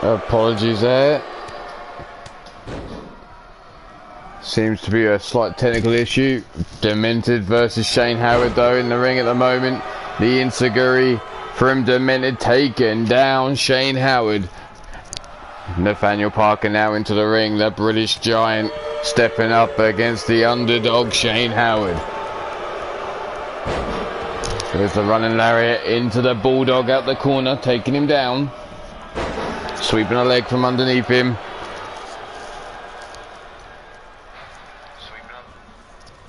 Apologies there. Seems to be a slight technical issue. Demented versus Shane Howard though in the ring at the moment. The Insiguri from Demented taken down Shane Howard. Nathaniel Parker now into the ring. The British Giant stepping up against the underdog Shane Howard. There's the running lariat into the Bulldog out the corner, taking him down. Sweeping a leg from underneath him.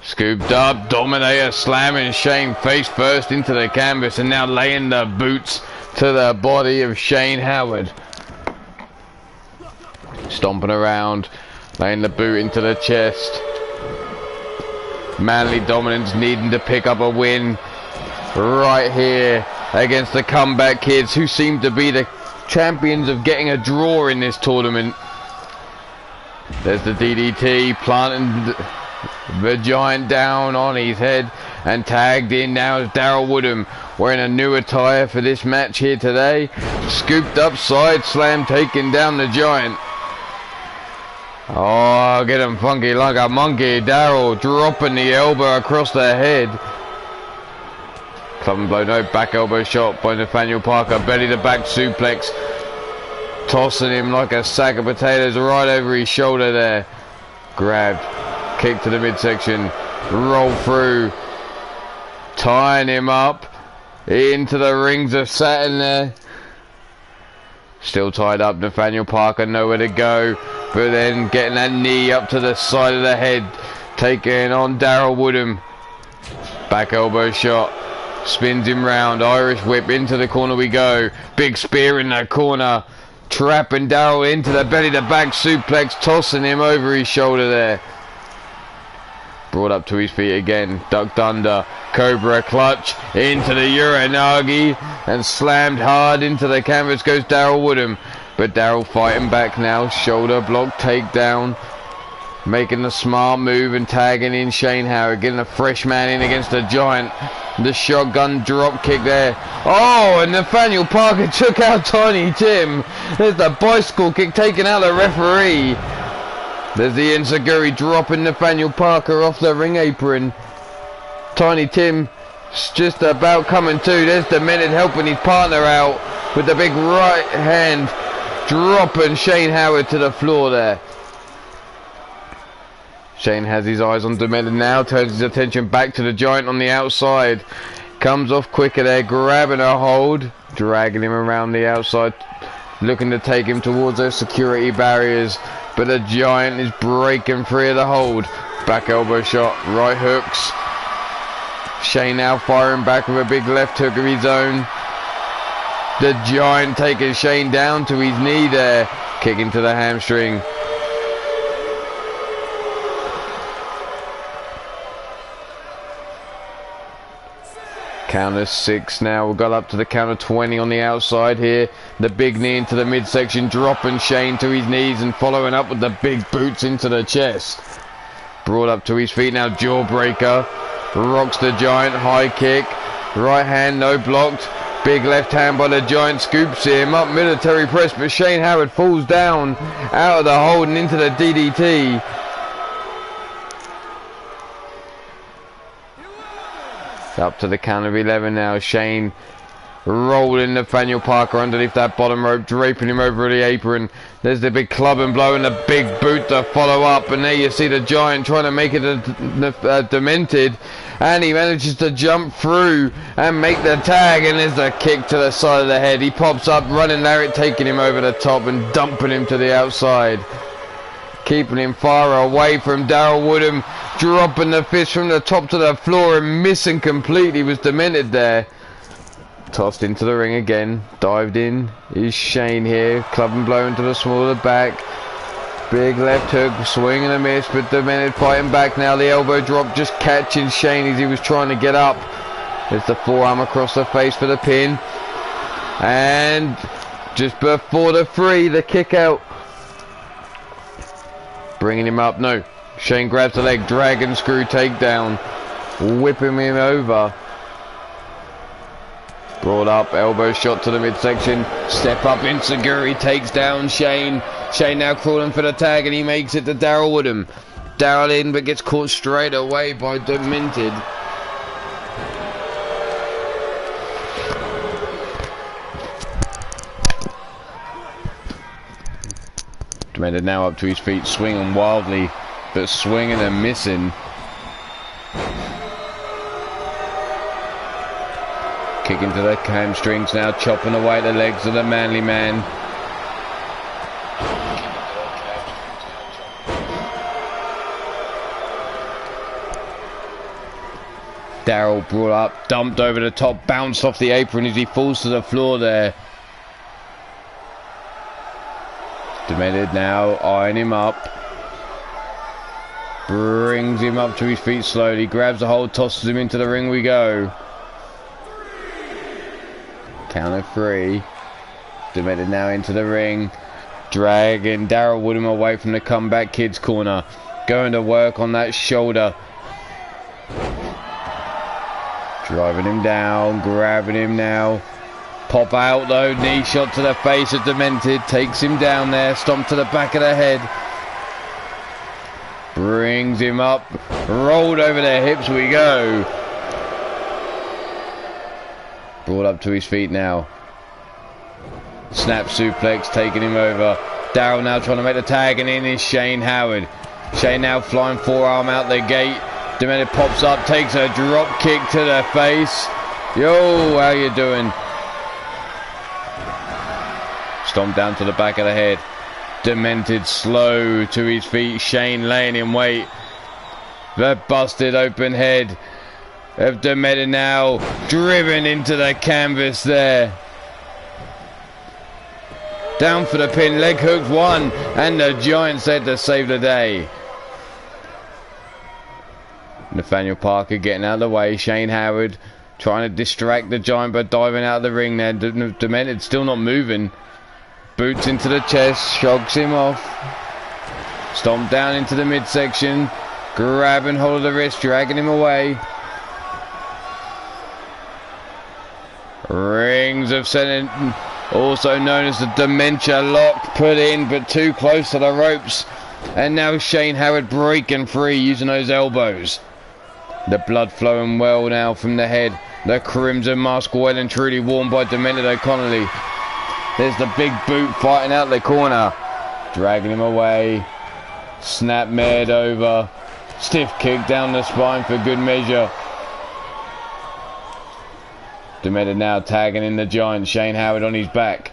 Scooped up, Dominator slamming Shane face first into the canvas and now laying the boots to the body of Shane Howard. Stomping around, laying the boot into the chest. Manly Dominance needing to pick up a win right here against the Comeback Kids, who seem to be the champions of getting a draw in this tournament. There's the DDT, planting the Giant down on his head, and tagged in now is Daryl Woodham, wearing a new attire for this match here today. Scooped up, side slam, taking down the Giant. Oh, get him funky like a monkey. Daryl dropping the elbow across the head. Club and blow, no, back elbow shot by Nathaniel Parker. Belly to back suplex. Tossing him like a sack of potatoes right over his shoulder there. Grabbed. Kick to the midsection. Roll through. Tying him up into the rings of Saturn there. Still tied up, Nathaniel Parker, nowhere to go. But then getting that knee up to the side of the head. Taking on Daryl Woodham. Back elbow shot. Spins him round. Irish whip into the corner we go. Big spear in the corner. Trapping Daryl into the belly to back suplex. Tossing him over his shoulder there. Brought up to his feet again. Ducked under. Cobra clutch into the Uranagi. And slammed hard into the canvas goes Daryl Woodham. But Daryl fighting back now. Shoulder block takedown. Making the smart move and tagging in Shane Howard. Getting a fresh man in against the Giant. The shotgun drop kick there. Oh, and Nathaniel Parker took out Tiny Tim. There's the bicycle kick taking out the referee. There's the Enziguri dropping Nathaniel Parker off the ring apron. Tiny Tim just about coming to. There's Demented helping his partner out with the big right hand, dropping Shane Howard to the floor there. Shane has his eyes on Demented now, turns his attention back to the Giant on the outside. Comes off quicker there, grabbing a hold, dragging him around the outside, looking to take him towards those security barriers. But the Giant is breaking free of the hold. Back elbow shot, right hooks. Shane now firing back with a big left hook of his own. The Giant taking Shane down to his knee there, kicking to the hamstring. Counter 6 now. We've got up to the counter 20 on the outside here. The big knee into the midsection, dropping Shane to his knees and following up with the big boots into the chest. Brought up to his feet now. Jawbreaker. Rocks the Giant. High kick. Right hand, no blocked. Big left hand by the Giant. Scoops him up. Military press, but Shane Howard falls down out of the hold and into the DDT. Up to the count of 11 now. Shane rolling Nathaniel Parker underneath that bottom rope, draping him over the apron. There's the big club and blow and the big boot to follow up. And there you see the Giant trying to make it a Demented. And he manages to jump through and make the tag. And there's the kick to the side of the head. He pops up, running Lariat, taking him over the top and dumping him to the outside. Keeping him far away from Daryl Woodham, dropping the fist from the top to the floor and missing completely. Was Demented there. Tossed into the ring again, dived in. Is Shane here, club and blow into the small of the back. Big left hook, swing and a miss, but Demented fighting back now. The elbow drop just catching Shane as he was trying to get up. There's the forearm across the face for the pin. And just before the 3, the kick out. Bringing him up, no. Shane grabs the leg, dragon screw takedown. Whipping him over. Brought up, elbow shot to the midsection. Step up, Inseguri takes down Shane. Shane now crawling for the tag, and he makes it to Daryl Woodham. Daryl in, but gets caught straight away by Demented. Demented now up to his feet, swinging wildly, but swinging and missing. Kicking to the hamstrings now, chopping away at the legs of the Manly man. Daryl brought up, dumped over the top, bounced off the apron as he falls to the floor there. Demented now, eyeing him up. Brings him up to his feet slowly, grabs a hold, tosses him into the ring we go. Count of 3. Demented now into the ring. Dragging Daryl Woodham away from the Comeback Kids corner. Going to work on that shoulder. Driving him down, grabbing him now. Pop out though, knee shot to the face of Demented. Takes him down there, stomp to the back of the head. Brings him up, rolled over their hips we go. Brought up to his feet now. Snap suplex, taking him over. Daryl now trying to make the tag, and in is Shane Howard. Shane now flying forearm out the gate. Demented pops up, takes a drop kick to the face. Yo, how you doing? Stomp down to the back of the head. Demented slow to his feet. Shane laying in wait. The busted open head of Demented now driven into the canvas there. Down for the pin, leg hooked one, and the Giant said to save the day. Nathaniel Parker getting out of the way. Shane Howard trying to distract the Giant by diving out of the ring there. Demented still not moving. Boots into the chest, shogs him off. Stomp down into the midsection. Grabbing hold of the wrist, dragging him away. Rings of Senate, also known as the Dementia Lock, put in but too close to the ropes. And now Shane Howard breaking free using those elbows. The blood flowing well now from the head. The crimson mask well and truly worn by Demented O'Connolly. There's the big boot fighting out the corner. Dragging him away. Snap mared over. Stiff kick down the spine for good measure. Demented now tagging in the Giant. Shane Howard on his back.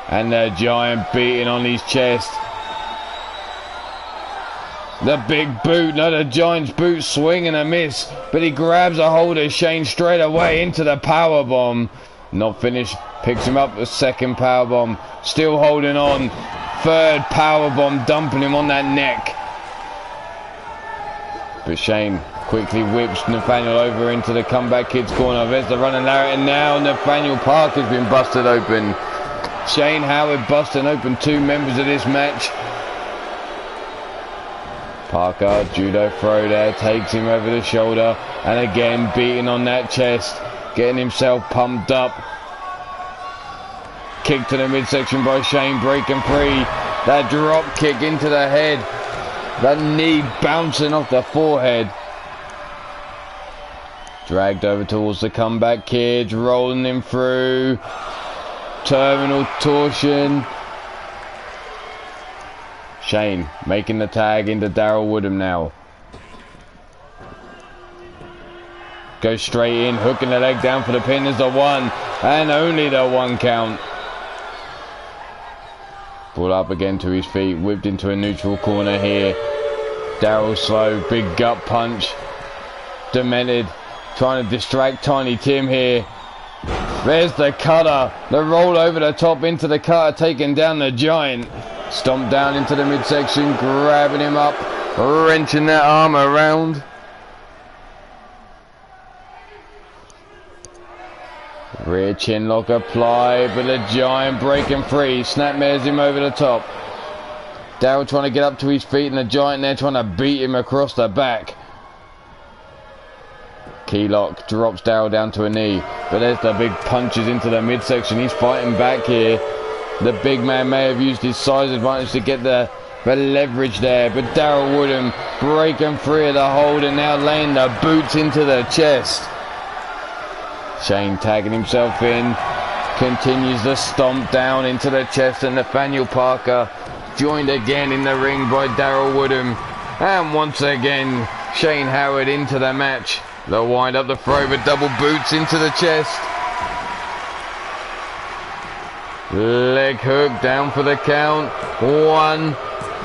And the Giant beating on his chest. The big boot, no, the Giant's boot swing and a miss, but he grabs a hold of Shane straight away into the powerbomb. Not finished, picks him up, a second powerbomb, still holding on. Third powerbomb, dumping him on that neck. But Shane quickly whips Nathaniel over into the Comeback Kids corner. There's the running Larry, and now Nathaniel Parker's been busted open. Shane Howard busting open 2 members of this match. Parker, judo throw there, takes him over the shoulder, and again beating on that chest, getting himself pumped up. Kick to the midsection by Shane, breaking free. That drop kick into the head. That knee bouncing off the forehead. Dragged over towards the Comeback Kids, rolling him through. Terminal torsion. Shane making the tag into Daryl Woodham now. Goes straight in, hooking the leg down for the pin. There's the 1, and only the 1 count. Brought up again to his feet, whipped into a neutral corner here. Daryl slow, big gut punch. Demented, trying to distract Tiny Tim here. There's the cutter, the roll over the top into the cutter, taking down the Giant. Stomp down into the midsection, grabbing him up, wrenching that arm around. Rear chin lock applied, but the Giant breaking free. Snapmares him over the top. Daryl trying to get up to his feet, and the Giant there trying to beat him across the back. Key lock, drops Darryl down to a knee. But there's the big punches into the midsection. He's fighting back here. The big man may have used his size advantage to get the leverage there. But Darryl Woodham breaking free of the hold and now laying the boots into the chest. Shane tagging himself in. Continues the stomp down into the chest, and Nathaniel Parker joined again in the ring by Darryl Woodham. And once again, Shane Howard into the match. The wind up the throw, but double boots into the chest. Leg hook down for the count. 1,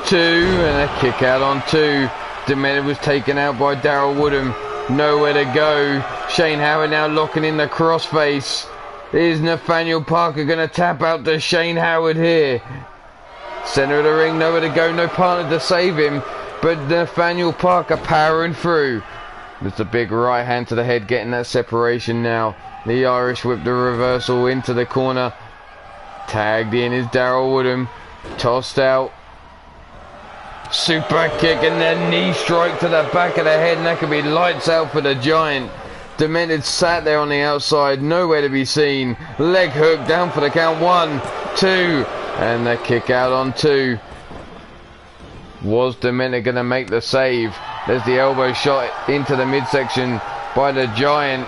2, and a kick out on 2. Demented was taken out by Darryl Woodham. Nowhere to go. Shane Howard now locking in the crossface. Is Nathaniel Parker going to tap out to Shane Howard here? Center of the ring, nowhere to go, no partner to save him. But Nathaniel Parker powering through. There's the big right hand to the head, getting that separation now. The Irish whip, the reversal into the corner. Tagged in is Darryl Woodham. Tossed out. Super kick and then knee strike to the back of the head, and that could be lights out for the Giant. Demented sat there on the outside, nowhere to be seen. Leg hook down for the count. 1, 2, and the kick out on 2. Was Demented going to make the save? There's the elbow shot into the midsection by the Giant.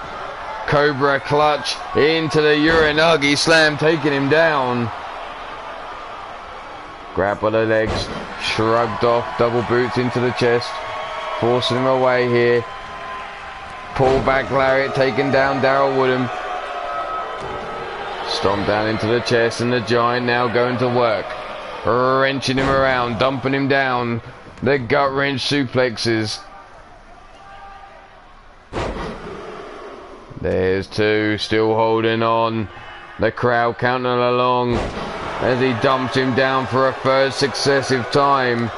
Cobra clutch into the Uranagi slam, taking him down. Grab by the legs, shrugged off, double boots into the chest, forcing him away here. Pull back lariat, taking down Darryl Woodham. Stomp down into the chest, and the Giant now going to work. Wrenching him around, dumping him down. The gut wrench suplexes. There's 2, still holding on. The crowd counting along as he dumps him down for a 3rd successive time.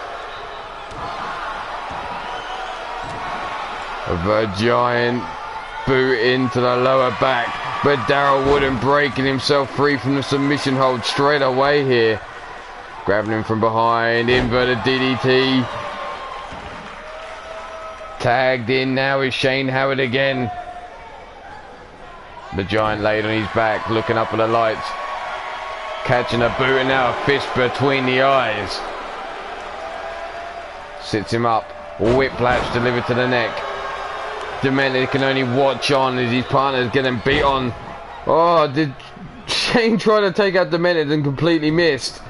The Giant boot into the lower back, but Darryl Woodham breaking himself free from the submission hold straight away here. Grabbing him from behind, inverted DDT. Tagged in now is Shane Howard again. The Giant laid on his back, looking up at the lights. Catching a boot and now a fist between the eyes. Sits him up, whiplash delivered to the neck. Demented can only watch on as his partner's getting beat on. Oh, did Shane try to take out Demented and completely missed?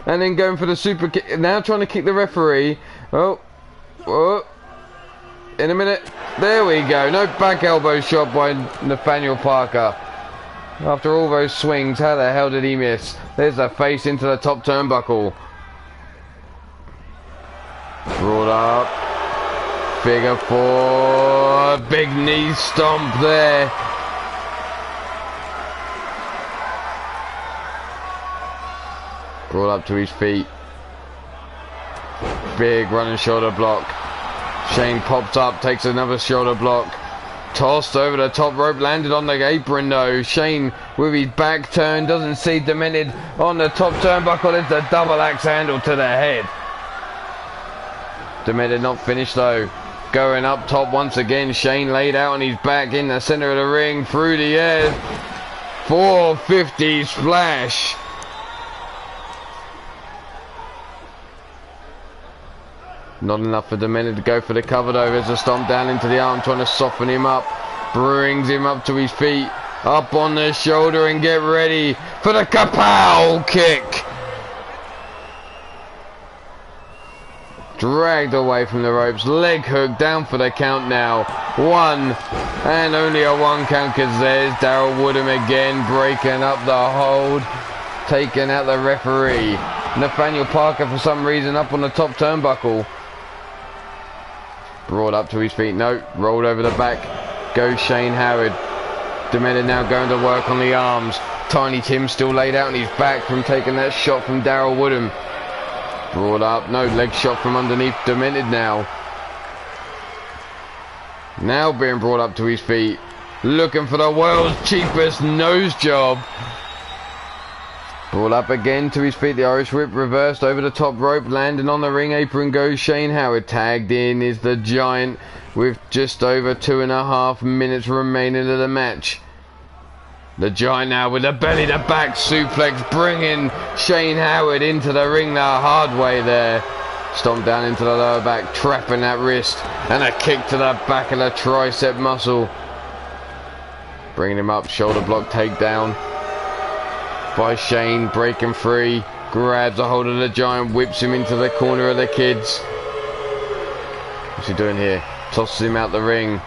And then going for the super kick, now trying to kick the referee. Oh, in a minute. There we go. No back elbow shot by Nathaniel Parker. After all those swings, how the hell did he miss? There's a face into the top turnbuckle. Brought up. Figure 4. Big knee stomp there. Brought up to his feet. Big running shoulder block. Shane pops up, takes another shoulder block. Tossed over the top rope, landed on the apron though. Shane with his back turned, doesn't see Demented on the top turnbuckle. There's the double axe handle to the head. Demented not finished though. Going up top once again. Shane laid out on his back in the center of the ring, through the air. 450 splash. Not enough for Demented to go for the cover though. There's a stomp down into the arm, trying to soften him up. Brings him up to his feet. Up on the shoulder, and get ready for the kapow kick. Dragged away from the ropes. Leg hook down for the count now. 1, and only a 1 count, because there's Darryl Woodham again breaking up the hold, taking out the referee. Nathaniel Parker for some reason up on the top turnbuckle. Brought up to his feet. No, rolled over the back. Goes Shane Howard. Demented now going to work on the arms. Tiny Tim still laid out on his back from taking that shot from Darryl Woodham. Brought up. No, leg shot from underneath Demented now. Now being brought up to his feet. Looking for the world's cheapest nose job. Ball up again to his feet. The Irish whip reversed over the top rope, landing on the ring apron goes Shane Howard. Tagged in is the Giant with just over 2.5 minutes remaining of the match. The Giant now with a belly to back suplex, bringing Shane Howard into the ring the hard way there. Stomp down into the lower back, trapping that wrist, and a kick to the back of the tricep muscle. Bringing him up, shoulder block takedown by Shane, breaking free, grabs a hold of the Giant, whips him into the corner of the kids. What's he doing here? Tosses him out the ring.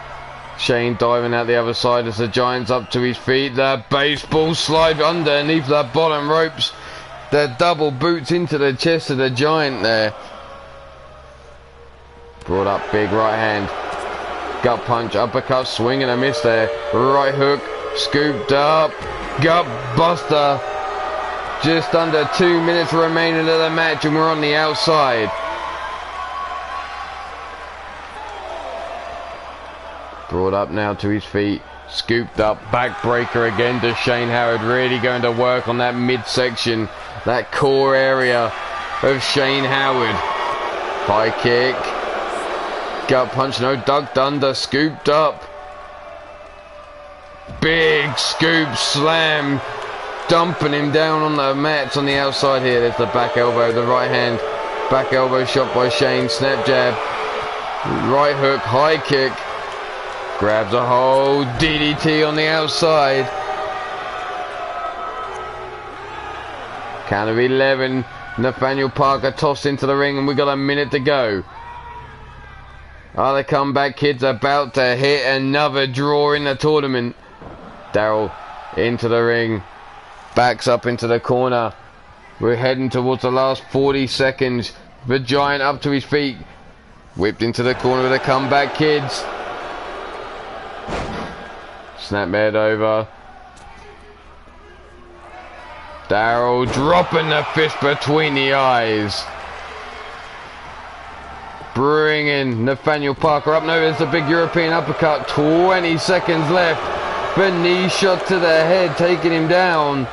Shane diving out the other side as the Giant's up to his feet. The baseball slide underneath the bottom ropes. The double boots into the chest of the Giant there. Brought up, big right hand. Gut punch, uppercut, swing and a miss there. Right hook, scooped up, gut buster. Just under 2 minutes remaining of the match and we're on the outside. Brought up now to his feet, scooped up, backbreaker again to Shane Howard, really going to work on that midsection, that core area of Shane Howard. High kick, gut punch, no, ducked under, scooped up. Big scoop slam, dumping him down on the mats on the outside here. There's the back elbow, the right hand, back elbow shot by Shane, snap jab, right hook, high kick. Grabs a hold, DDT on the outside. Count of 11. Nathaniel Parker tossed into the ring and we got a minute to go. Are the comeback kids about to hit another draw in the tournament? Daryl into the ring. Backs up into the corner. We're heading towards the last 40 seconds. The Giant up to his feet. Whipped into the corner of the comeback kids. Snap head over. Daryl dropping the fist between the eyes. Bringing Nathaniel Parker up. No, there's the big European uppercut. 20 seconds left. The knee shot to the head, taking him down.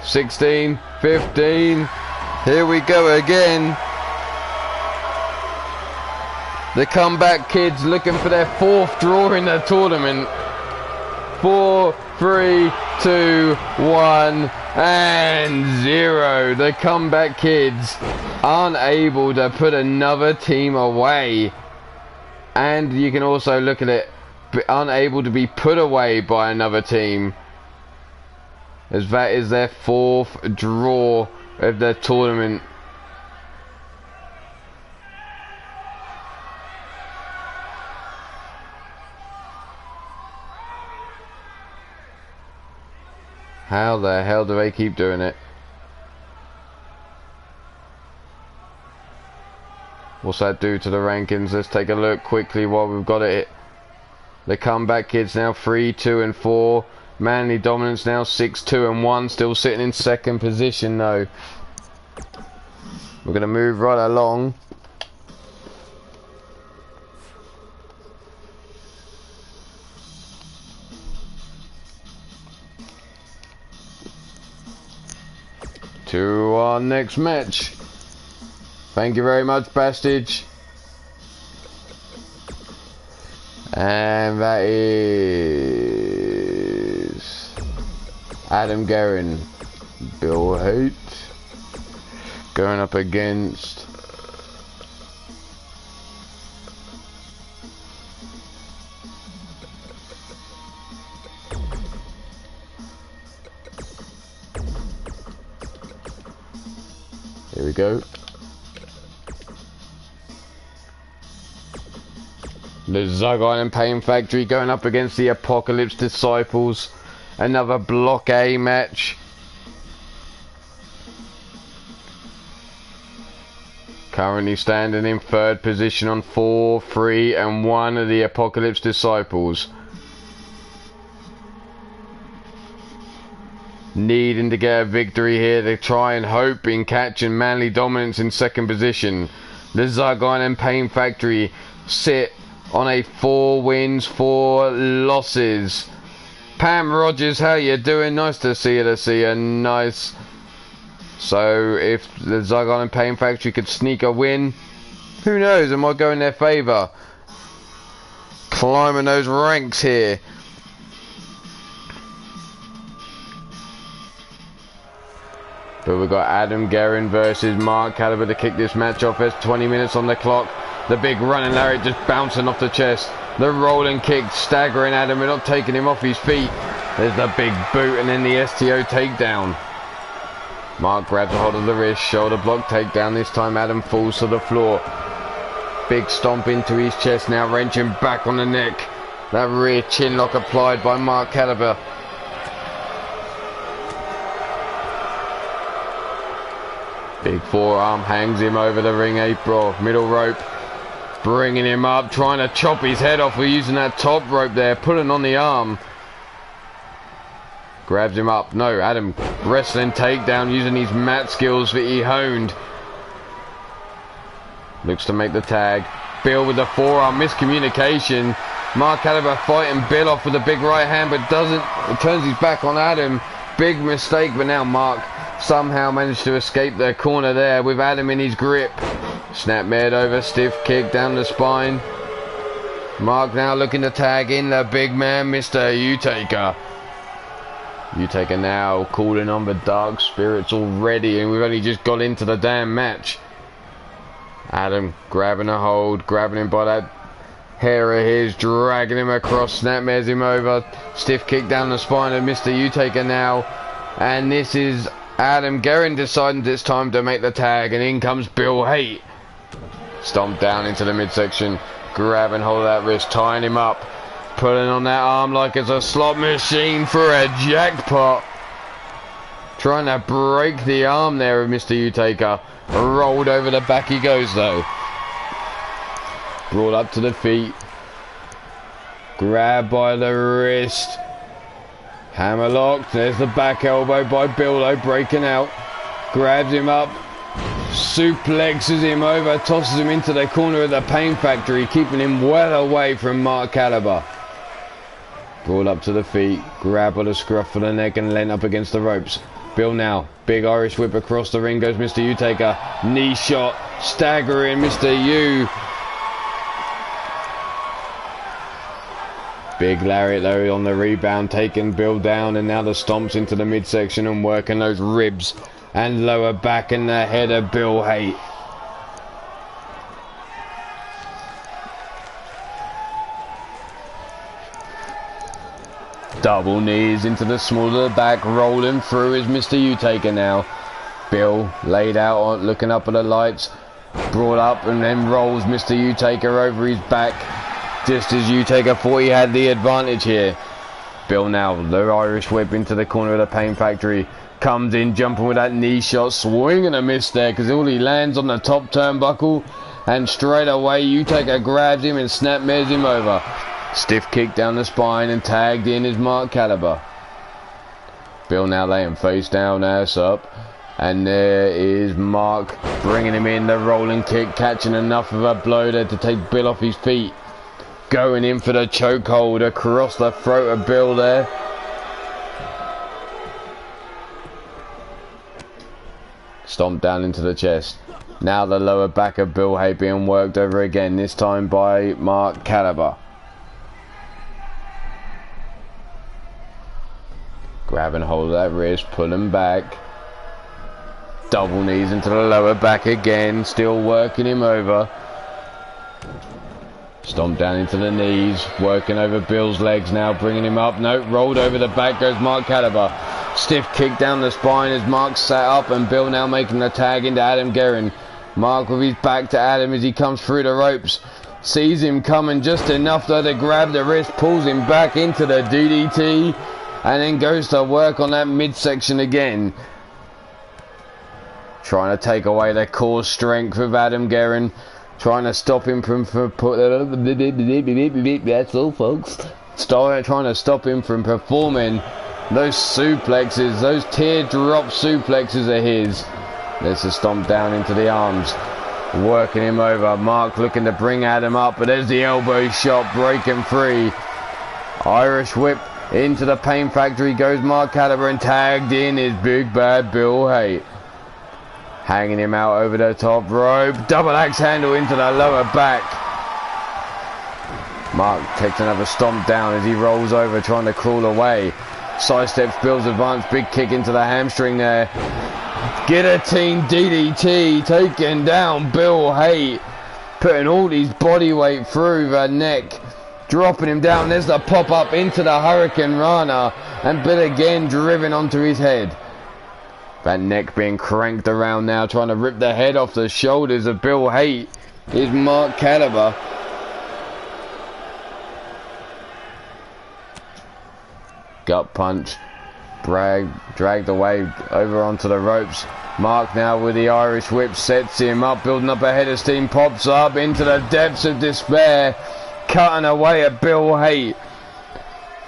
16, 15. Here we go again. The comeback kids looking for their 4th draw in the tournament. 4, 3, 2, 1, and 0. The comeback kids unable to put another team away. And you can also look at it, unable to be put away by another team. As that is their 4th draw of the tournament. How the hell do they keep doing it? What's that do to the rankings? Let's take a look quickly while we've got it. The comeback kids now 3, 2, and 4. Manly Dominance now 6, 2, and 1. Still sitting in 2nd position though. We're going to move right along. To our next match. Thank you very much, Bastage. And that is Adam Guerin, Bill Haight, going up against here we go. The Zug Island Pain Factory going up against the Apocalypse Disciples. Another Block A match. Currently standing in 3rd position on 4, 3, and 1 of the Apocalypse Disciples. Needing to get a victory here to try and hope in catching Manly Dominance in 2nd position. The Zug Island Pain Factory sit on a 4 wins, 4 losses Pam Rogers, how you doing? Nice to see you, nice. So if the Zygon and Pain Factory could sneak a win, who knows, it might go in their favour. Climbing those ranks here. But we've got Adam Guerin versus Mark Caliber to kick this match off. There's 20 minutes on the clock. The big running lariat just bouncing off the chest. The rolling kick, staggering Adam. We're not taking him off his feet. There's the big boot and then the STO takedown. Mark grabs a hold of the wrist. Shoulder block takedown. This time Adam falls to the floor. Big stomp into his chest now, wrenching back on the neck. That rear chin lock applied by Mark Caliber. Big forearm hangs him over the ring apron, middle rope. Bringing him up, trying to chop his head off. We're using that top rope there, pulling on the arm. Grabs him up. No, Adam wrestling takedown using his mat skills that he honed. Looks to make the tag. Bill with the forearm, miscommunication. Mark Caliber fighting Bill off with a big right hand, but doesn't. It turns his back on Adam. Big mistake, but now Mark somehow managed to escape the corner there with Adam in his grip. Snapmare over, stiff kick down the spine. Mark now looking to tag in the big man, Mr. Utaker. Utaker now calling on the dark spirits already, and we've only just got into the damn match. Adam grabbing a hold, grabbing him by that hair of his, dragging him across, snapmares him over. Stiff kick down the spine of Mr. Utaker now. And this is Adam Guerin deciding this time to make the tag, and in comes Bill Haight. Stomp down into the midsection, grabbing hold of that wrist, tying him up, pulling on that arm like it's a slot machine for a jackpot. Trying to break the arm there of Mr. Utaker. Rolled over the back he goes though. Brought up to the feet. Grabbed by the wrist. Hammer locked. There's the back elbow by Bill though, breaking out. Grabs him up. Suplexes him over. Tosses him into the corner of the Pain Factory, keeping him well away from Mark Caliber. Brought up to the feet. Grabbed by the scruff of the neck and leant up against the ropes. Bill now. Big Irish whip across the ring goes Mr. Utaker. Knee shot. Staggering Mr. U. Big lariat though on the rebound, taking Bill down, and now the stomps into the midsection and working those ribs and lower back and the head of Bill Haight. Double knees into the small of the back, rolling through is Mr. Utaker now. Bill laid out on, looking up at the lights, brought up and then rolls Mr. Utaker over his back. Just as Utaker thought he had the advantage here. Bill now, the Irish whip into the corner of the Pain Factory. Comes in, jumping with that knee shot, swing and a miss there, because all he lands on the top turnbuckle. And straight away, Utaker grabs him and snapmares him over. Stiff kick down the spine and tagged in is Mark Caliber. Bill now laying face down, ass up. And there is Mark bringing him in, the rolling kick, catching enough of a blow there to take Bill off his feet. Going in for the chokehold across the throat of Bill there. Stomp down into the chest. Now the lower back of Bill Haight being worked over again, this time by Mark Caliber. Grabbing hold of that wrist, pulling back. Double knees into the lower back again, still working him over. Stomp down into the knees, working over Bill's legs now, bringing him up. No, rolled over the back goes Mark Caliber. Stiff kick down the spine as Mark sat up, and Bill now making the tag into Adam Guerin. Mark with his back to Adam as he comes through the ropes. Sees him coming just enough though to grab the wrist, pulls him back into the DDT, and then goes to work on that midsection again. Trying to take away the core strength of Adam Guerin. Trying to stop him from that's all folks. Trying to stop him from performing those suplexes, those teardrop suplexes are his. There's a stomp down into the arms, working him over. Mark looking to bring Adam up, but there's the elbow shot breaking free. Irish whip Into the pain factory goes Mark Caliber, and tagged in is big bad Bill Haight. Hanging him out over the top rope. Double axe handle into the lower back. Mark takes another stomp down as he rolls over, trying to crawl away. Sidesteps Bill's advance. Big kick into the hamstring there. Guillotine DDT. Taking down Bill Haight. Putting all his body weight through the neck. Dropping him down. There's the pop up into the Hurricane Rana. And Bill again driven onto his head. That neck being cranked around now, trying to rip the head off the shoulders of Bill Haight is Mark Caliber. Gut punch. Dragged away over onto the ropes. Mark now with the Irish whip, sets him up, building up a head of steam, pops up into the depths of despair. Cutting away at Bill Haight.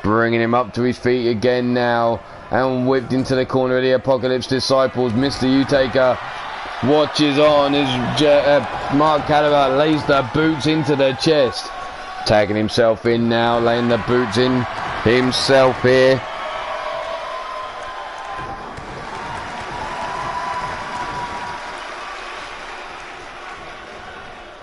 Bringing him up to his feet again now. And whipped into the corner of the Apocalypse Disciples. Mr. Utaker watches on as Mark Caliber lays the boots into the chest. Tagging himself in now, laying the boots in himself here.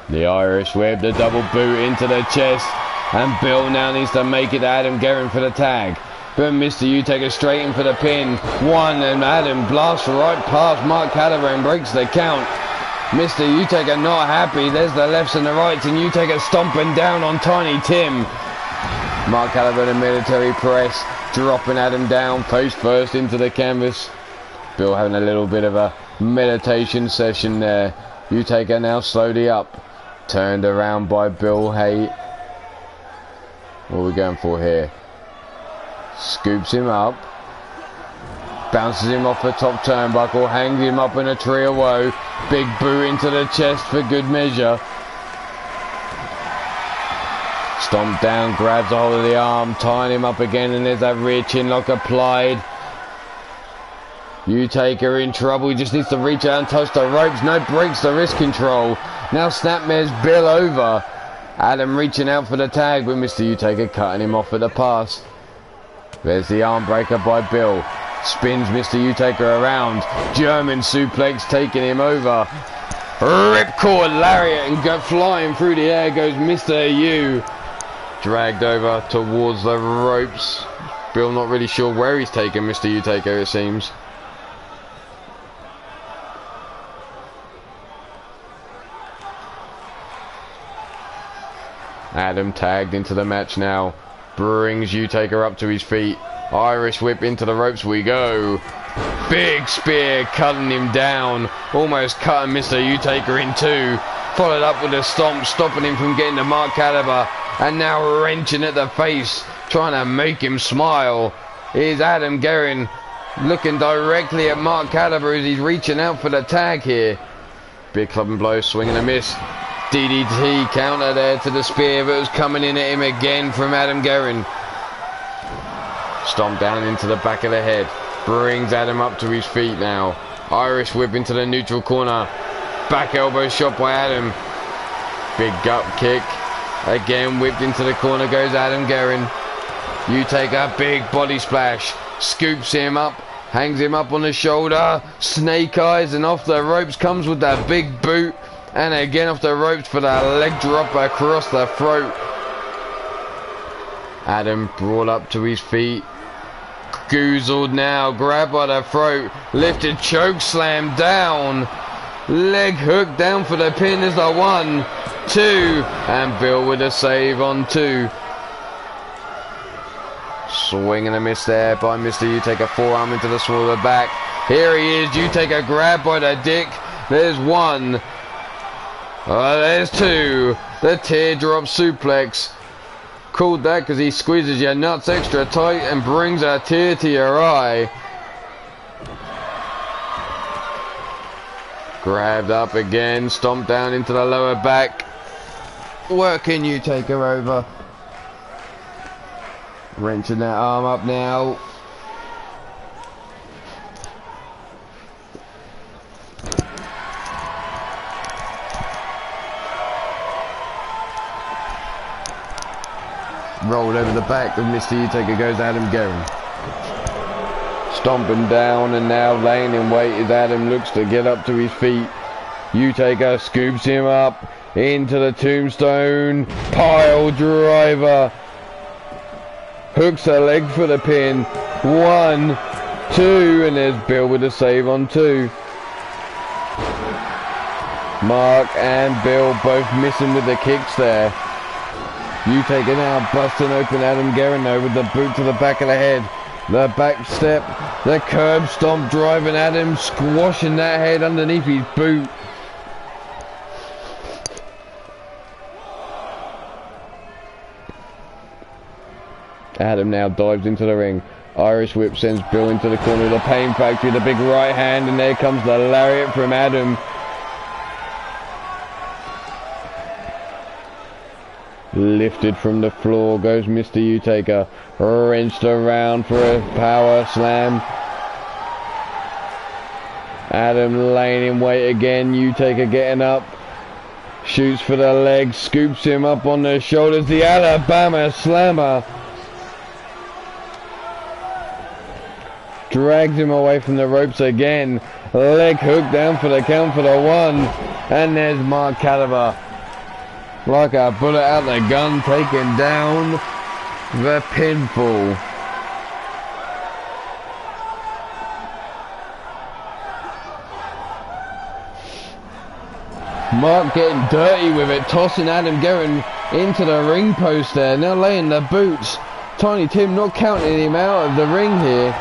The Irish whip, the double boot into the chest. And Bill now needs to make it to Adam Guerin for the tag. But Mr. Utaker straight in for the pin. One, and Adam blasts right past Mark Caliber and breaks the count. Mr. Utaker not happy. There's the lefts and the rights, and Utaker stomping down on Tiny Tim. Mark Caliber in a military press, dropping Adam down face first into the canvas. Bill having a little bit of a meditation session there. Utaker now slowly up. Turned around by Bill Haight. What are we going for here? Scoops him up. Bounces him off the top turnbuckle. Hangs him up in a tree of woe. Big boot into the chest for good measure. Stomp down, grabs a hold of the arm, tying him up again, and there's that rear chin lock applied. Utaker in trouble. He just needs to reach out and touch the ropes. No, breaks the wrist control. Now Snapmare's Bill over. Adam reaching out for the tag, but Mr. Utaker cutting him off at the pass. There's the arm breaker by Bill. Spins Mr. Utaker around. German suplex taking him over. Ripcord lariat and go flying through the air goes Mr. U. Dragged over towards the ropes. Bill not really sure where he's taken Mr. Utaker, it seems. Adam tagged into the match now. Brings Utaker up to his feet. Irish whip into the ropes we go. Big spear cutting him down. Almost cutting Mr. Utaker in two. Followed up with a stomp, stopping him from getting to Mark Caliber. And now wrenching at the face, trying to make him smile. Here's Adam Guerin looking directly at Mark Caliber as he's reaching out for the tag here. Big club and blow, swing and a miss. DDT counter there to the spear, but it was coming in at him again from Adam Guerin. Stomp down into the back of the head. Brings Adam up to his feet now. Irish whip into the neutral corner. Back elbow shot by Adam. Big gut kick. Again whipped into the corner goes Adam Guerin. Utaker, big body splash. Scoops him up. Hangs him up on the shoulder. Snake eyes, and off the ropes comes with that big boot. And again off the ropes for that leg drop across the throat. Adam brought up to his feet. Goozled now, grabbed by the throat. Lifted choke slam down. Leg hook down for the pin is the 1, 2. And Bill with a save on 2. Swing and a miss there by Mr. Utaker. Forearm into the small of the back. Here he is. Utaker grabbed by the dick. There's 1. There's 2. The teardrop suplex. Called that because he squeezes your nuts extra tight and brings a tear to your eye. Grabbed up again. Stomped down into the lower back. Working Utaker over. Wrenching that arm up now. rolled over the back of Mr. Utaker goes Adam Guerin. Stomping down and now laying in wait as Adam looks to get up to his feet. Utaker scoops him up into the tombstone. Pile driver. Hooks a leg for the pin. 1, 2, and there's Bill with a save on 2. Mark and Bill both missing with the kicks there. Utaker now busting open Adam Guerin though with the boot to the back of the head. The back step, the curb stomp driving Adam, squashing that head underneath his boot. Adam now dives into the ring. Irish whip sends Bill into the corner of the Pain Factory, the big right hand, and there comes the lariat from Adam. Lifted from the floor goes Mr. Utaker, wrenched around for a power slam. Adam laying in wait again, Utaker getting up, shoots for the leg, scoops him up on the shoulders, the Alabama slammer. Drags him away from the ropes again, leg hook down for the count for the 1, and there's Mark Caliber. Like a bullet out the gun, taking down the pinfall. Mark getting dirty with it, tossing Adam Guerin into the ring post there, now laying the boots. Tiny Tim not counting him out of the ring here.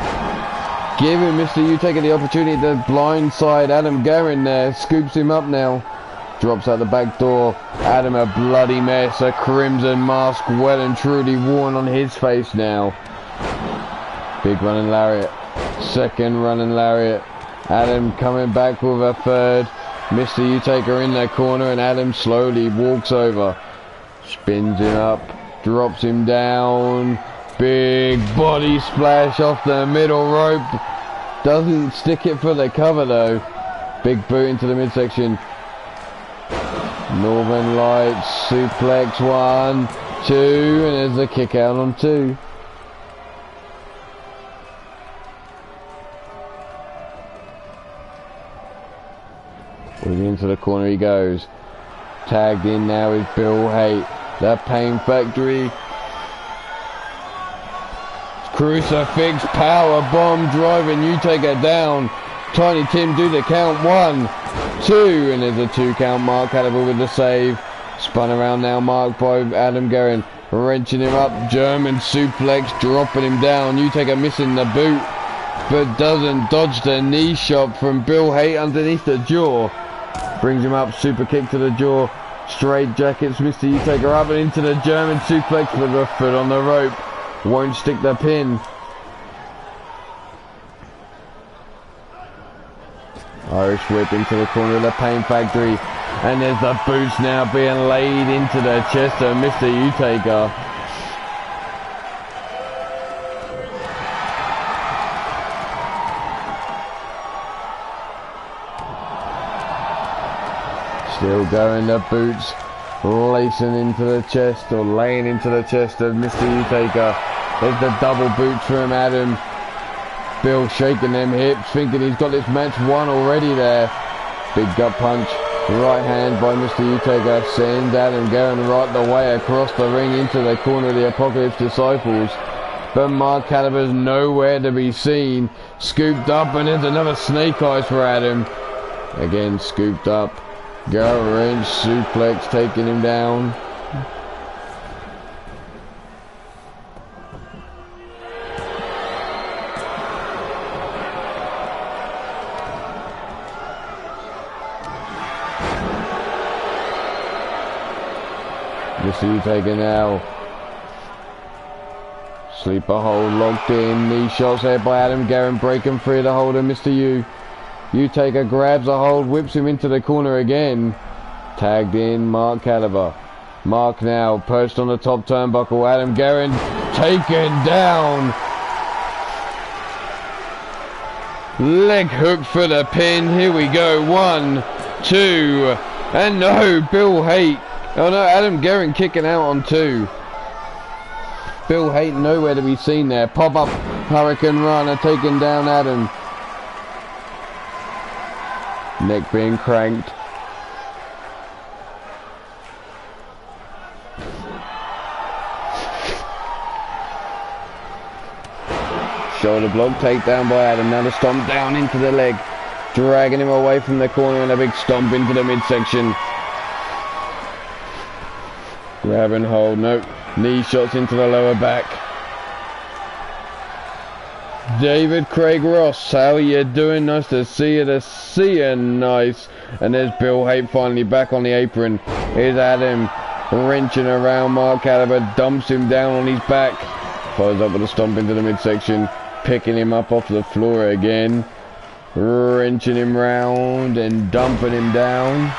Giving Mr. Utaker the opportunity to blindside Adam Guerin there, scoops him up now. Drops out the back door. Adam a bloody mess. A crimson mask well and truly worn on his face now. Big running lariat. Second running lariat. Adam coming back with a third. Mr. Utaker in the corner and Adam slowly walks over. Spins him up. Drops him down. Big body splash off the middle rope. Doesn't stick it for the cover though. Big boot into the midsection. Northern Lights, suplex 1, 2, and there's the kick out on 2. Into the corner he goes. Tagged in now is Bill Haight. The Pain Factory. Crucifix power bomb driving Utaker down. Tiny Tim do the count. 1, 2, and there's a 2 count. Mark Caliber with the save. Spun around now, Mark by Adam Guerin, wrenching him up. German suplex, dropping him down. Utaker missing the boot, but doesn't dodge the knee shot from Bill Haight underneath the jaw. Brings him up, super kick to the jaw. Straight jackets Mr. Utaker up and into the German suplex with a foot on the rope. Won't stick the pin. Irish whip into the corner of the Pain Factory, and there's the boots now being laid into the chest of Mr. Utaker. Still going, the boots lacing into the chest, or laying into the chest of Mr. Utaker. There's the double boots from Adam. Bill shaking them hips, thinking he's got this match won already there. Big gut punch, right hand by Mr. Utaker, sends Adam Guerin right the way across the ring into the corner of the Apocalypse Disciples. But Mark Caliber's nowhere to be seen. Scooped up, and there's another snake eyes for Adam. Again scooped up. Guerin suplex taking him down. Mr. Utaker now. Sleeper hold locked in. Knee shots there by Adam Guerin, breaking free of the hold of Mr. Utaker grabs a hold, whips him into the corner again. Tagged in Mark Caliber. Mark now perched on the top turnbuckle. Adam Guerin taken down. Leg hook for the pin. Here we go. 1, 2, and no, Bill Haight. Oh no, Adam Guerin kicking out on 2. Bill Haight nowhere to be seen there. Pop up Hurricane Rana taking down Adam. Neck being cranked. Shoulder block, takedown by Adam. Now the stomp down into the leg. Dragging him away from the corner and a big stomp into the midsection. Grab and hold, nope. Knee shots into the lower back. David Craig Ross, how are you doing? Nice to see you, nice. And there's Bill Haight finally back on the apron. Here's Adam wrenching around Mark Caliber, dumps him down on his back. Follows up with a stomp into the midsection, picking him up off the floor again. Wrenching him round and dumping him down.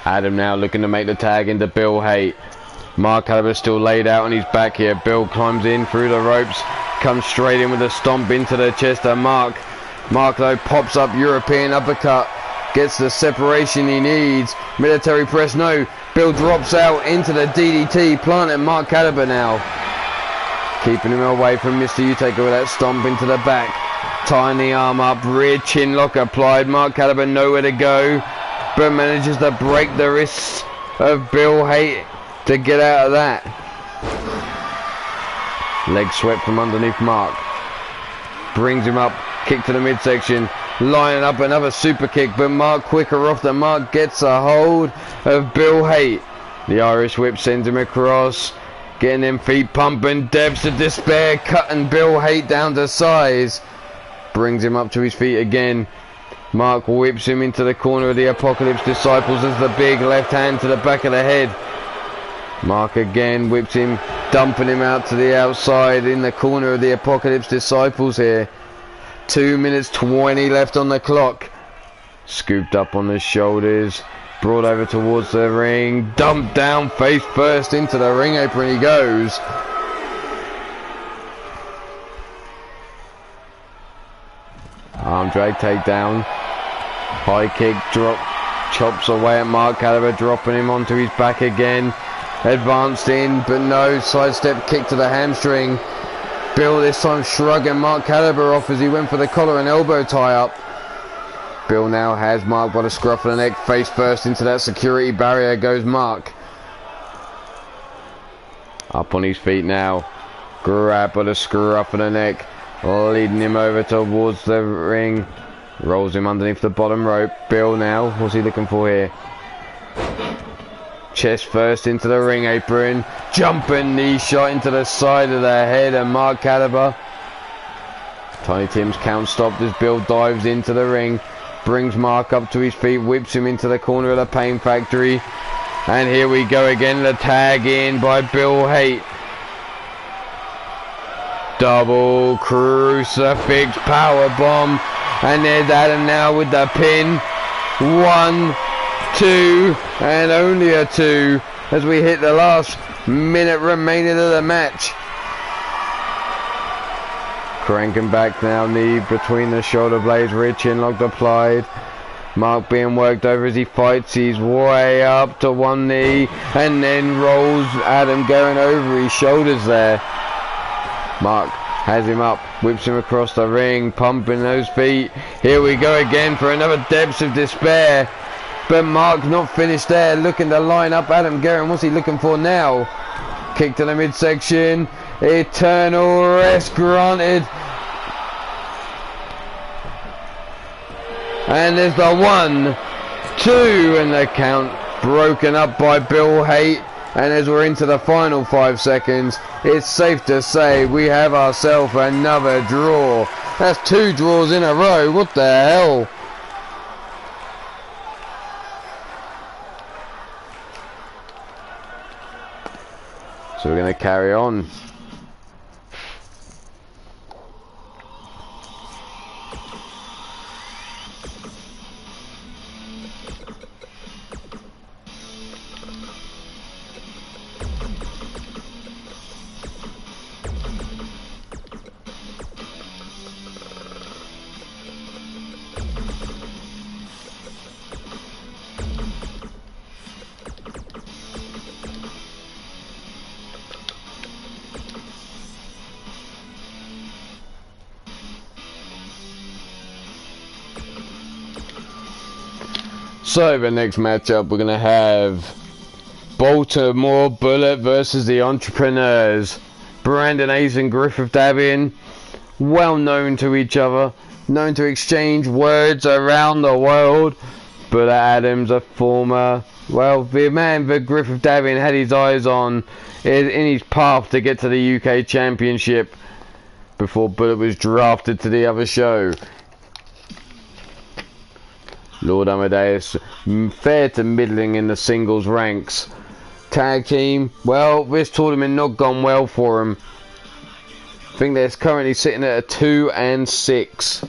Adam now looking to make the tag into Bill Haight. Mark Caliber still laid out on his back here. Bill climbs in through the ropes, comes straight in with a stomp into the chest of Mark. Mark though pops up European uppercut, gets the separation he needs. Military press, no. Bill drops out into the DDT, planting Mark Caliber now. Keeping him away from Mr. Utaker with that stomp into the back. Tying the arm up, rear chin lock applied. Mark Caliber nowhere to go, but manages to break the wrists of Bill Haight to get out of that. Leg swept from underneath Mark. Brings him up, kick to the midsection. Lining up another super kick, but Mark quicker off than Mark gets a hold of Bill Haight. The Irish whip sends him across. Getting them feet pumping. Depths of despair, cutting Bill Haight down to size. Brings him up to his feet again. Mark whips him into the corner of the Apocalypse Disciples as the big left hand to the back of the head. Mark again whips him, dumping him out to the outside in the corner of the Apocalypse Disciples here. 2 minutes 20 left on the clock. Scooped up on the shoulders, brought over towards the ring, dumped down face first into the ring apron he goes. Arm drag takedown. High kick drop, chops away at Mark Caliber, dropping him onto his back again. Advanced in, but no, sidestep kick to the hamstring. Bill this time shrugging Mark Caliber off as he went for the collar and elbow tie up. Bill now has Mark by the scruff of the neck, face first into that security barrier goes Mark. Up on his feet now, grab by the scruff of the neck, leading him over towards the ring. Rolls him underneath the bottom rope. Bill now, what's he looking for here? Chest first into the ring apron. Jumping knee shot into the side of the head of Mark Caliber. Tiny Tim's count stopped as Bill dives into the ring. Brings Mark up to his feet, whips him into the corner of the Pain Factory. And here we go again, the tag in by Bill Haight. Double crucifix power bomb. And there's Adam now with the pin. 1, 2, and only a 2 as we hit the last minute remaining of the match. Cranking back now, knee between the shoulder blades, rear chin lock applied. Mark being worked over as he fights his way up to one knee and then rolls Adam going over his shoulders there. Mark has him up, whips him across the ring, pumping those feet. Here we go again for another depths of despair. But Mark not finished there, looking to line up Adam Guerin. What's he looking for now? Kick to the midsection. Eternal rest granted. And there's the 1, 2, and the count broken up by Bill Haight. And as we're into the final 5 seconds, it's safe to say we have ourselves another draw. That's 2 draws in a row. What the hell? So we're going to carry on. So the next matchup we're going to have Baltimore Bullet versus the Entrepreneurs. Brandon Ace and Griffith Davian, well known to each other, known to exchange words around the world. Bullet Adams, a former, well, the man that Griffith Davian had his eyes on in his path to get to the UK Championship before Bullet was drafted to the other show. Lord Amadeus, fair to middling in the singles ranks. Tag team, well, this tournament not gone well for him. I think they're currently sitting at a 2 and 6.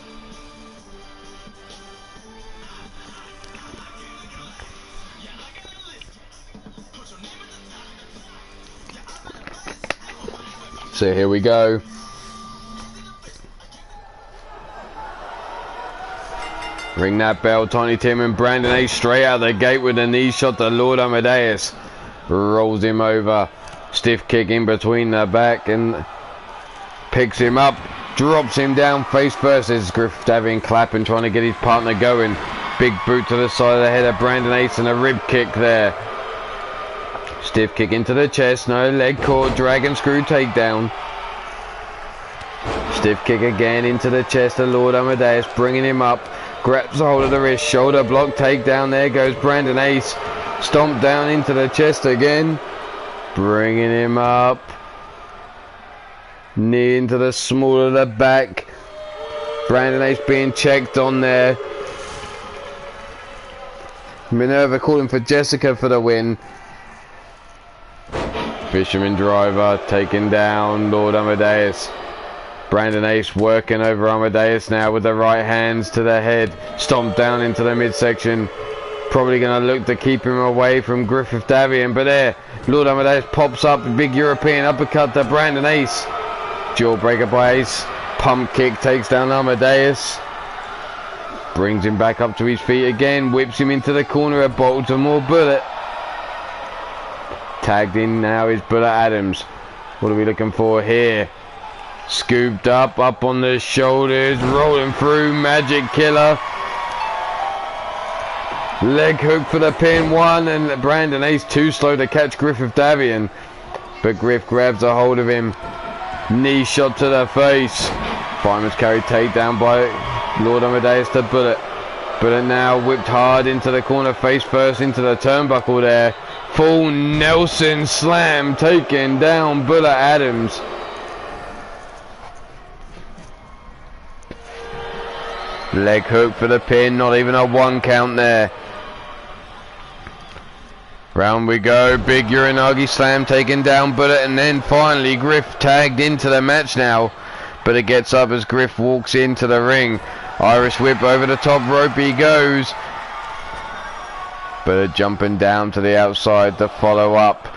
So here we go. Ring that bell, Tiny Tim and Brandon Ace straight out the gate with a knee shot to Lord Amadeus. Rolls him over. Stiff kick in between the back and picks him up. Drops him down face first as Griffith Davian clapping, trying to get his partner going. Big boot to the side of the head of Brandon Ace and a rib kick there. Stiff kick into the chest. No, leg caught. Dragon screw takedown. Stiff kick again into the chest of Lord Amadeus, bringing him up. Grabs hold of the wrist, shoulder block, takedown. There goes Brandon Ace. Stomp down into the chest again. Bringing him up. Knee into the small of the back. Brandon Ace being checked on there. Minerva calling for Jessica for the win. Fisherman driver taking down Lord Amadeus. Brandon Ace working over Amadeus now with the right hands to the head. Stomp down into the midsection. Probably going to look to keep him away from Griffith Davian. But there, Lord Amadeus pops up. Big European uppercut to Brandon Ace. Jawbreaker by Ace. Pump kick takes down Amadeus. Brings him back up to his feet again. Whips him into the corner of Baltimore Bullet. Tagged in now is Bullet Adams. What are we looking for here? Scooped up on the shoulders, rolling through, Magic Killer. Leg hook for the pin, one, and Brandon Ace too slow to catch Griffith Davian. But Griff grabs a hold of him. Knee shot to the face. Fireman's carry takedown by Lord Amadeus to Bullet. Bullet now whipped hard into the corner, face first into the turnbuckle there. Full Nelson slam, taking down Bullet Adams. Leg hook for the pin, not even a 1 count there. Round we go, big Uranagi slam taking down Bullet, and then finally Griff tagged into the match now. But it gets up as Griff walks into the ring. Irish whip over the top rope he goes. Bullet jumping down to the outside to follow up.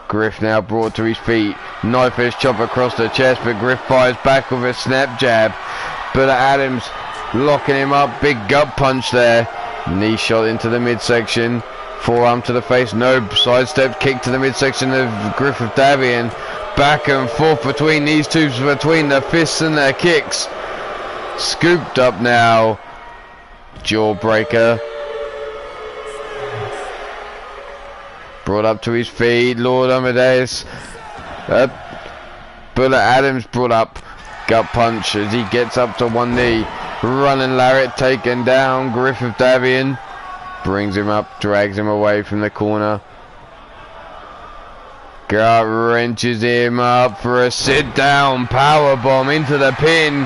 Griff now brought to his feet. Knife edge chop across the chest, but Griff fires back with a snap jab. Bullet Adams locking him up, big gut punch there. Knee shot into the midsection. Forearm to the face, no, sidestep kick to the midsection of Griffith Davian. Back and forth between these two, between the fists and their kicks. Scooped up now. Jawbreaker. Brought up to his feet, Lord Amadeus. Bullet Adams brought up. Gut punch as he gets up to one knee. Running Lariat taken down. Griffith Davian brings him up, drags him away from the corner. Gut wrenches him up for a sit down power bomb into the pin.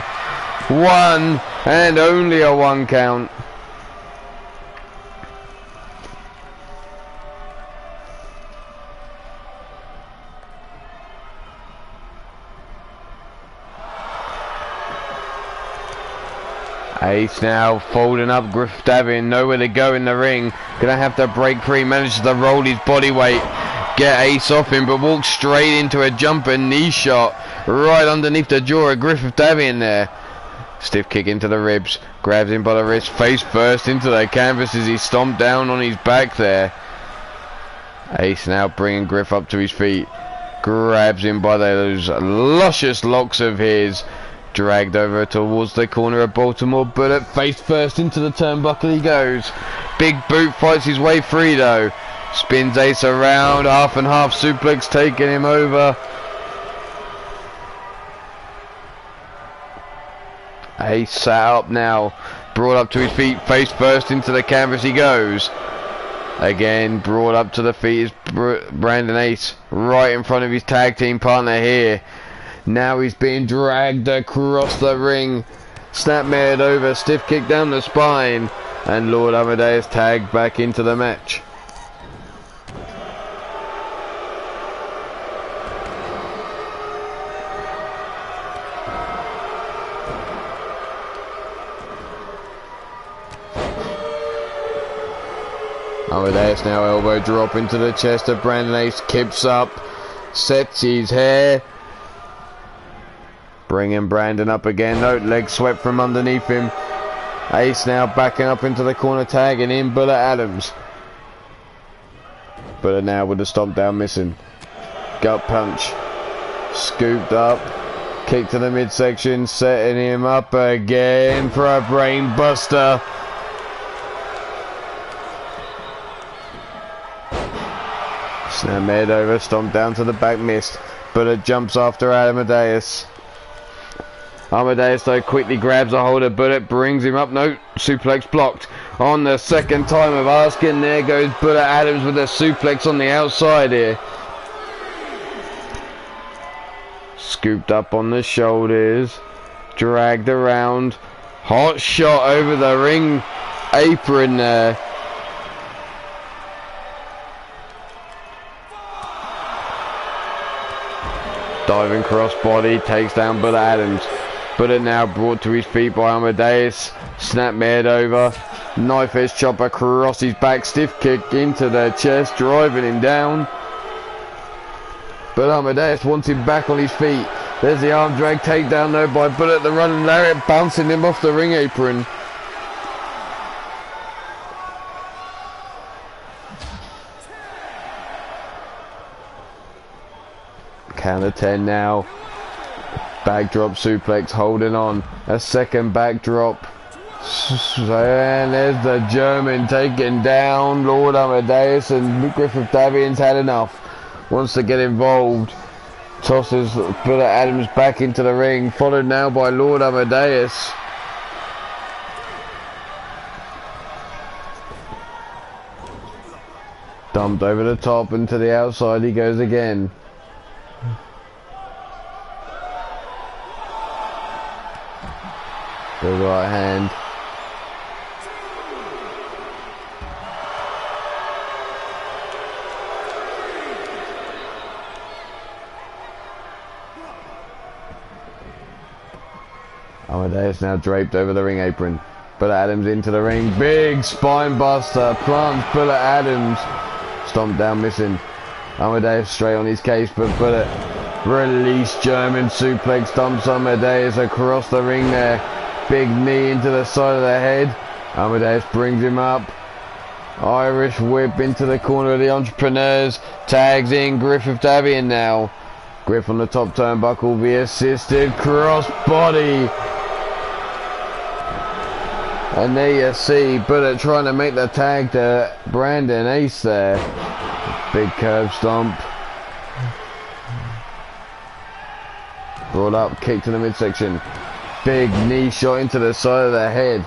1 and only a 1 count. Ace now folding up Griffith Davian, nowhere to go in the ring. Gonna have to break free, manages to roll his body weight, get Ace off him, but walks straight into a jumping knee shot right underneath the jaw of Griffith Davian there. Stiff kick into the ribs, grabs him by the wrist, face first into the canvas as he stomped down on his back there. Ace now bringing Griff up to his feet, grabs him by those luscious locks of his. Dragged over towards the corner of Baltimore Bullet, face first into the turnbuckle he goes. Big boot fights his way free though. Spins Ace around, half and half suplex taking him over. Ace sat up now, brought up to his feet, face first into the canvas he goes. Again, brought up to the feet is Brandon Ace, right in front of his tag team partner here. Now he's being dragged across the ring, snapmared over, stiff kick down the spine, and Lord Amadeus tagged back into the match. Amadeus now elbow drop into the chest of Brandon Ace, kips up, sets his hair, bringing Brandon up again. No, leg swept from underneath him. Ace now backing up into the corner, tagging in Bullet Adams. Bullet now with the stomp down missing. Gut punch, scooped up, kick to the midsection, setting him up again for a brain buster. Snap over, stomp down to the back, missed. Bullet jumps after Amadeus. Amadeus though quickly grabs a hold of Bullet, brings him up. No, suplex blocked. On the second time of asking, there goes Bullet Adams with a suplex on the outside here. Scooped up on the shoulders, dragged around. Hot shot over the ring apron there. Diving crossbody, takes down Bullet Adams. Bullet now brought to his feet by Amadeus. Snapmared over. Knife edge chop across his back. Stiff kick into the chest, driving him down. But Amadeus wants him back on his feet. There's the arm drag takedown though by Bullet. The running lariat bouncing him off the ring apron. Count of 10 now. Backdrop suplex, holding on. A second backdrop. And there's the German taking down Lord Amadeus, and Griffith Davian's had enough. Wants to get involved. Tosses Bullet Adams back into the ring, followed now by Lord Amadeus. Dumped over the top and to the outside he goes again. The right hand. Amadeus now draped over the ring apron. Bullet Adams into the ring. Big spine buster. Plants Bullet Adams. Stomped down missing. Amadeus straight on his case, but Bullet release German suplex. Dumps Amadeus across the ring there. Big knee into the side of the head. Amadeus brings him up. Irish whip into the corner of the Entrepreneurs. Tags in Griffith Davian now. Griff on the top turnbuckle, be assisted. Cross body. And there you see Bullet trying to make the tag to Brandon Ace there. Big curve stomp. Brought up, kick to the midsection. Big knee shot into the side of the head.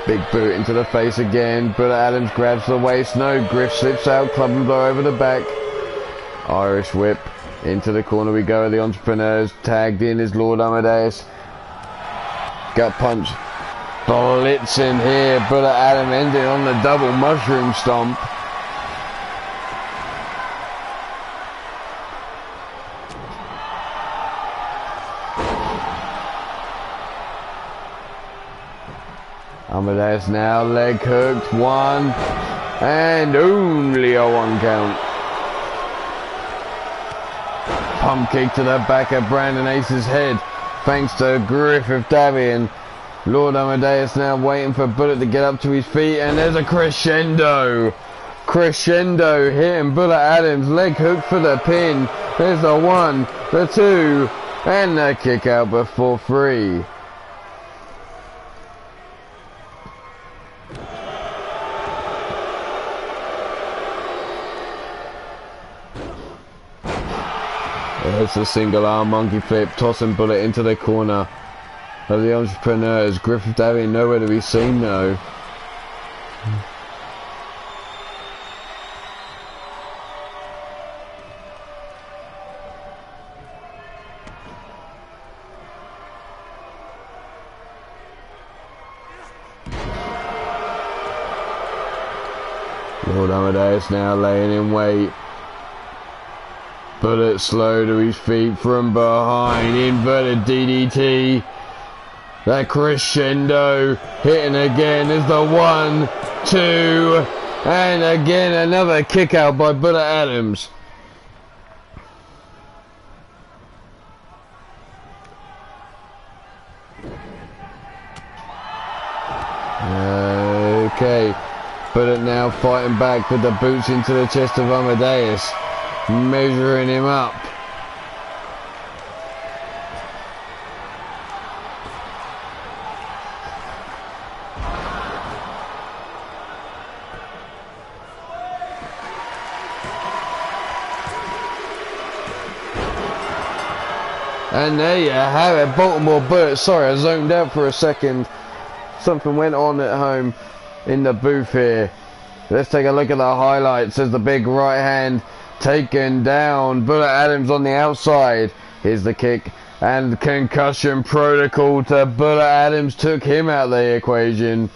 Big boot into the face again. Bullet Adams grabs the waist. No, Griff slips out. Club and blow over the back. Irish whip. Into the corner we go. The Entrepreneurs. Tagged in is Lord Amadeus. Gut punch. Blitzing here. Bullet Adam ending on the double mushroom stomp. Amadeus now leg hooked, one, and only a one count. Pump kick to the back of Brandon Ace's head, thanks to Griffith Davian. Lord Amadeus now waiting for Bullet to get up to his feet, and there's a crescendo. Crescendo hitting Bullet Adams, leg hook for the pin. There's the one, the two, And a kick out before 3. There's a single arm monkey flip, tossing bullet into the corner of the entrepreneurs. Griffith Davey nowhere to be seen though. Lord Amadeus now laying in wait. Bullet slow to his feet from behind. Inverted DDT. That crescendo. Hitting again is the 1, 2. And again another kick out by Bullet Adams. Okay. Bullet now fighting back with the boots into the chest of Amadeus. Measuring him up. And there you have it, Baltimore Bullet. Sorry, I zoned out for a second. Something went on at home in the booth here. Let's take a look at the highlights as the big right hand taken down. Bullet Adams on the outside. Here's the kick and concussion protocol to Bullet Adams. Took him out of the equation.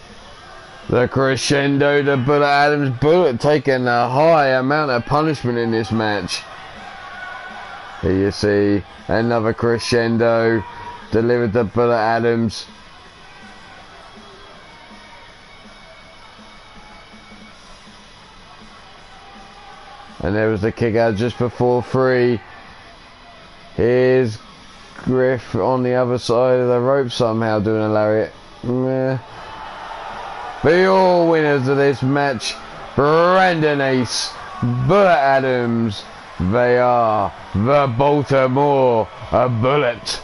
The crescendo to Bullet Adams. Bullet taking a high amount of punishment in this match. Here you see another crescendo delivered to Bullet Adams. And there was the kick out just before 3. Here's Griff on the other side of the rope somehow doing a lariat. Be all winners of this match. Brandon Ace, Bullet Adams. They are the Baltimore Bullet.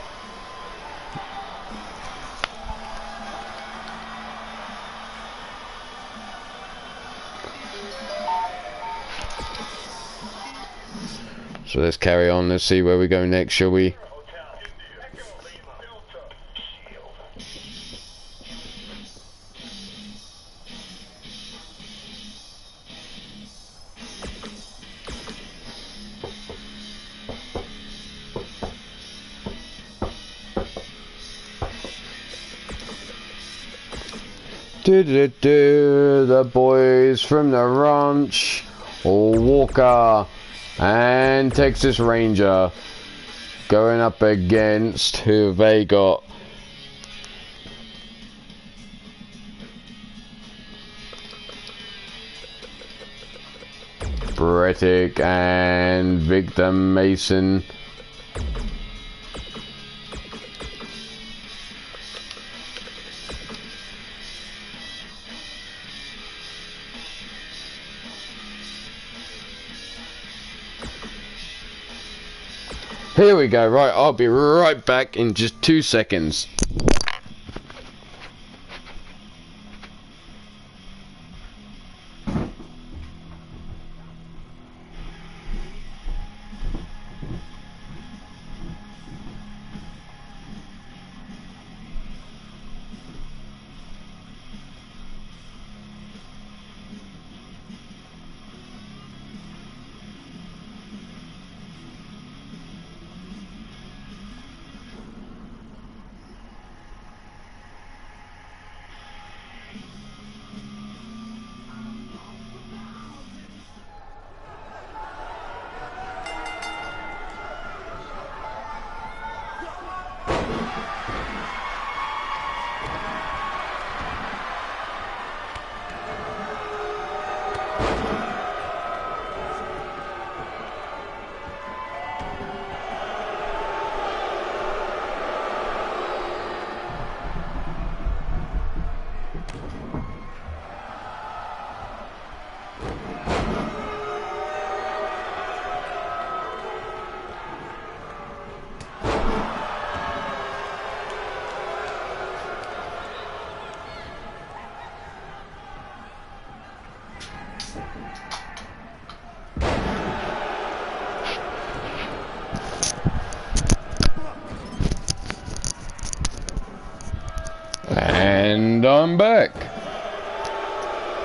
So let's carry on. Let's see where we go next, shall we? The boys from the ranch, Walker and Texas Ranger going up against who have they got? Brettick and Victor Mason. Here we go, right, I'll be right back in just 2 seconds.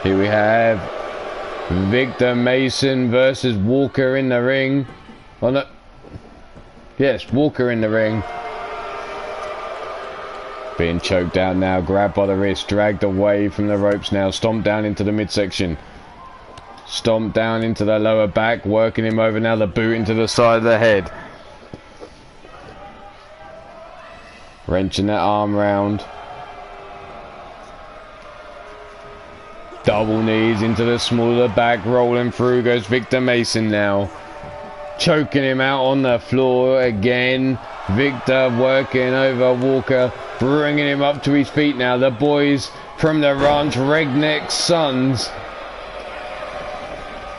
Here we have Victor Mason versus Walker in the ring. Oh no. Yes, Walker in the ring. Being choked down now, grabbed by the wrist, dragged away from the ropes now, stomped down into the midsection. Stomped down into the lower back, working him over now, the boot into the side of the head. Wrenching that arm round. Double knees into the small of the back, rolling through goes Victor Mason now. Choking him out on the floor again. Victor working over Walker, bringing him up to his feet now. The boys from the Ranch Redneck Sons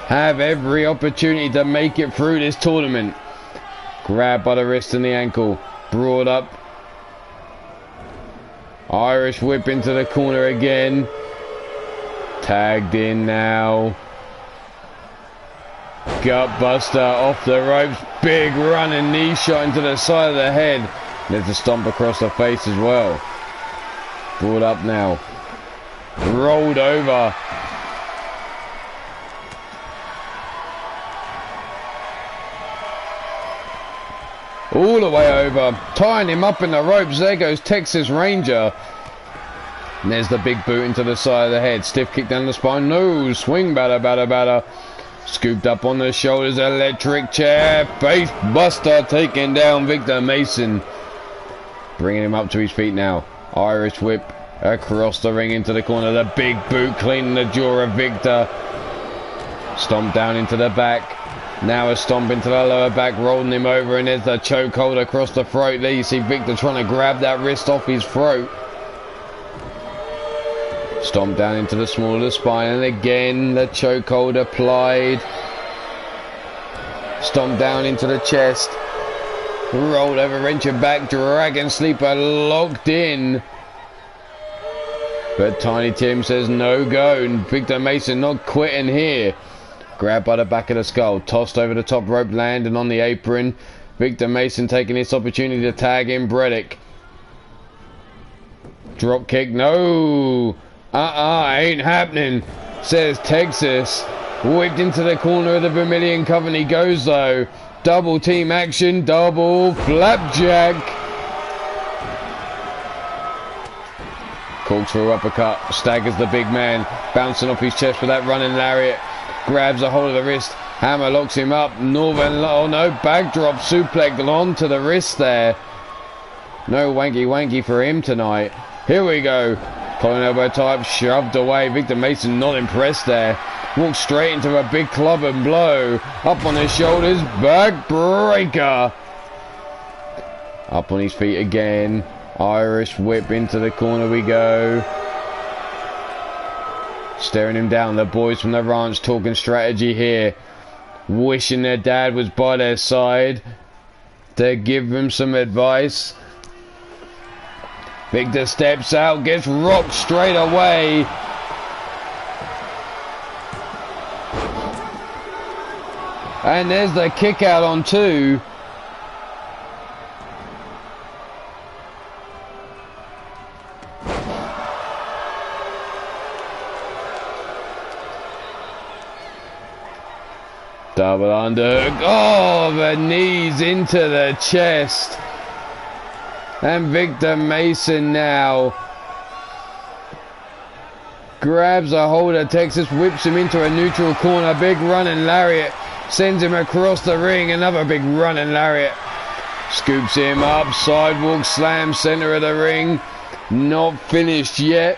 have every opportunity to make it through this tournament. Grabbed by the wrist and the ankle, brought up. Irish whip into the corner again. Tagged in now. Gut buster off the ropes. Big running knee shot into the side of the head. There's a stomp across the face as well. Brought up now. Rolled over. All the way over. Tying him up in the ropes. There goes Texas Ranger. And there's the big boot into the side of the head. Stiff kick down the spine. No. Swing batter. Scooped up on the shoulders. Electric chair. Face buster. Taking down Victor Mason. Bringing him up to his feet now. Irish whip across the ring into the corner. The big boot cleaning the jaw of Victor. Stomp down into the back. Now a stomp into the lower back. Rolling him over. And there's the chokehold across the throat. There you see Victor trying to grab that wrist off his throat. Stomp down into the small of the spine, and again the chokehold applied. Stomp down into the chest. Rolled over, wrenching back, dragon sleeper locked in. But Tiny Tim says no go, and Victor Mason not quitting here. Grabbed by the back of the skull, tossed over the top rope, landing on the apron. Victor Mason taking this opportunity to tag in Breddick. Drop kick, no! Ain't happening, says Texas. Whipped into the corner of the Vermilion Coven he goes though. Double team action, double flapjack. Corkscrew uppercut, staggers the big man, bouncing off his chest with that running lariat. Grabs a hold of the wrist, hammer locks him up. Northern, oh no, backdrop suplex onto the wrist there. No wanky for him tonight. Here we go. Colin elbow type, shoved away. Victor Mason not impressed there. Walks straight into a big club and blow. Up on his shoulders, back breaker. Up on his feet again. Irish whip into the corner we go. Staring him down. The boys from the ranch talking strategy here. Wishing their dad was by their side to give them some advice. Victor steps out, gets rocked straight away. And there's the kick out on 2. Double underhook. Oh, the knees into the chest. And Victor Mason now grabs a hold of Texas, whips him into a neutral corner. Big running lariat. Sends him across the ring. Another big running lariat. Scoops him up. Sidewalk slam, center of the ring. Not finished yet.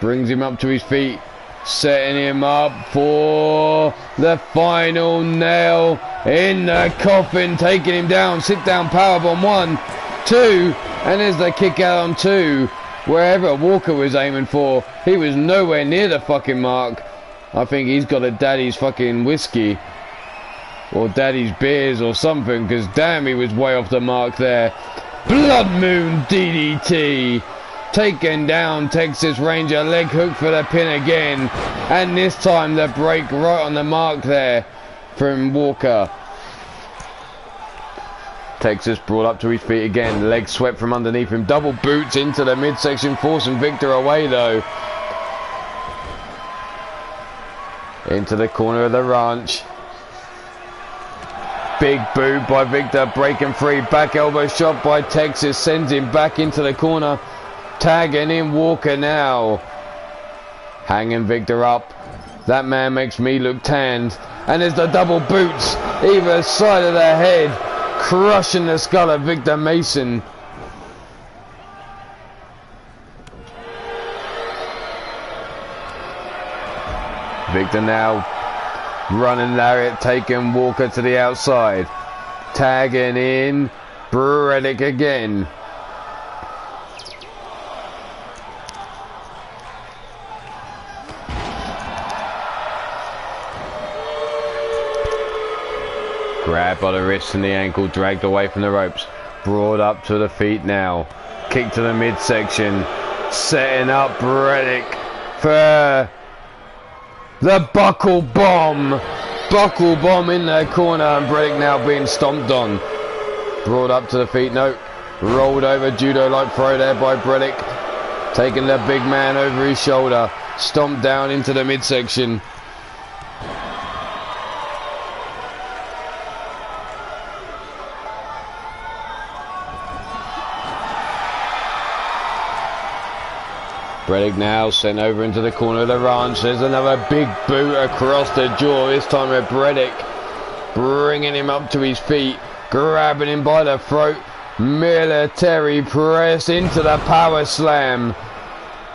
Brings him up to his feet. Setting him up for the final nail in the coffin. Taking him down. Sit down powerbomb 1, 2. And there's the kick out on 2. Wherever Walker was aiming for, he was nowhere near the fucking mark. I think he's got a daddy's fucking whiskey. Or daddy's beers or something. Because damn, he was way off the mark there. Blood Moon DDT. Taken down Texas Ranger. Leg hook for the pin again. And this time the break right on the mark there from Walker. Texas brought up to his feet again. Leg swept from underneath him. Double boots into the midsection, forcing Victor away though. Into the corner of the ranch. Big boot by Victor, breaking free. Back elbow shot by Texas, sends him back into the corner. Tagging in Walker now. Hanging Victor up. That man makes me look tanned. And there's the double boots, either side of the head, crushing the skull of Victor Mason. Victor now running lariat, taking Walker to the outside. Tagging in Bredick again. Grabbed by the wrist and the ankle, dragged away from the ropes. Brought up to the feet now. Kick to the midsection. Setting up Bredick for the buckle bomb. Buckle bomb in the corner, and Bredick now being stomped on. Brought up to the feet, no. Rolled over, judo-like throw there by Bredick. Taking the big man over his shoulder. Stomped down into the midsection. Bredick now sent over into the corner of the ranch. There's another big boot across the jaw. This time with Bredick bringing him up to his feet, grabbing him by the throat. Military press into the power slam,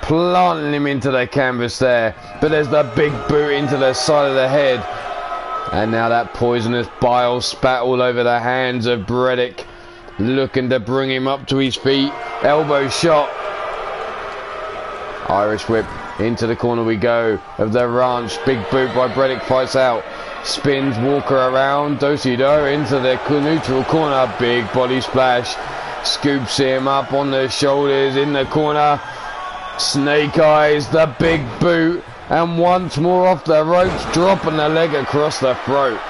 planting him into the canvas there. But there's the big boot into the side of the head. And now that poisonous bile spat all over the hands of Bredick, looking to bring him up to his feet. Elbow shot. Irish whip into the corner we go of the ranch. Big boot by Bredick, fights out. Spins Walker around. Do-si-do into the neutral corner. Big body splash. Scoops him up on the shoulders in the corner. Snake eyes, the big boot. And once more off the ropes, dropping the leg across the throat.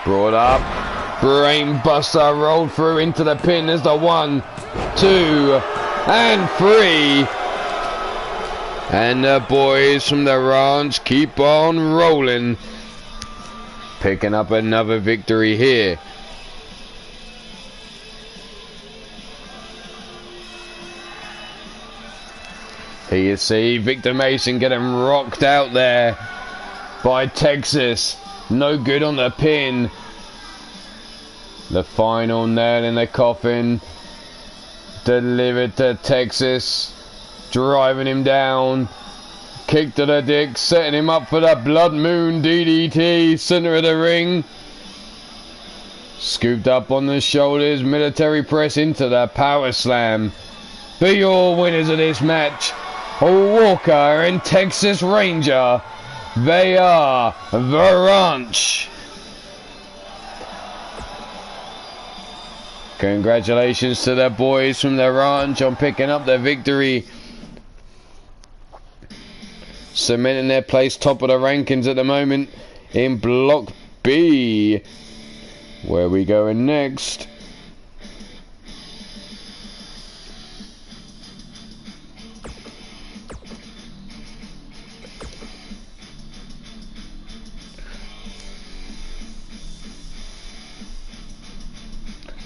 Brought up. Brain buster rolled through into the pin. There's the 1, 2, and 3. And the boys from the ranch keep on rolling. Picking up another victory here. Here you see Victor Mason getting rocked out there by Texas. No good on the pin. The final nail in the coffin, delivered to Texas, driving him down. Kick to the dick, setting him up for the Blood Moon DDT, center of the ring. Scooped up on the shoulders, military press into the power slam. For your winners of this match, Walker and Texas Ranger. They are the Ranch. Congratulations to the boys from the ranch on picking up their victory. Cementing their place top of the rankings at the moment in Block B. Where are we going next?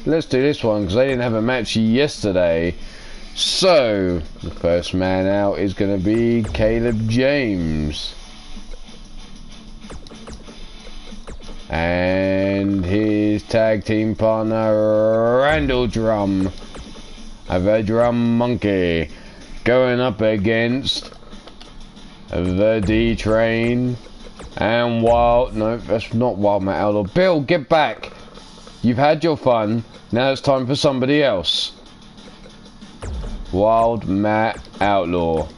Let's do this one because they didn't have a match yesterday. So the first man out is going to be Caleb James and his tag team partner Randall Drum, the Drum Monkey, going up against the D Train and Wild. No, that's not Wild Matt Outlaw. Bill, get back. You've had your fun. Now it's time for somebody else. Wild Matt Outlaw.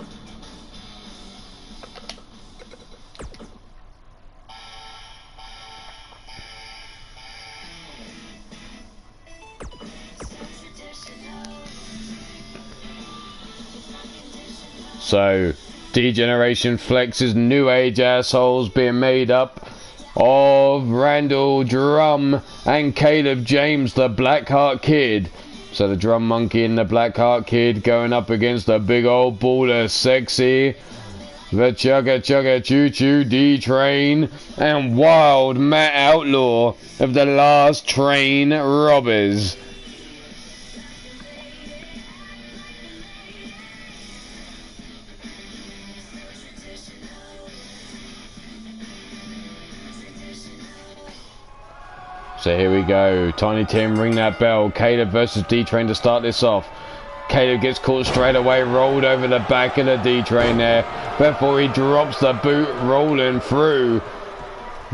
So, D-Generation Flex's new age assholes being made up of Randall Drum and Caleb James, the Blackheart Kid. So the Drum Monkey and the Blackheart Kid going up against the big old baller Sexy, the Chugga Chugga Choo Choo D-Train, and Wild Matt Outlaw of the Last Train Robbers. So here we go. Tiny Tim, ring that bell. Caleb versus D-Train to start this off. Caleb gets caught straight away, rolled over the back of the D-Train there before he drops the boot, rolling through.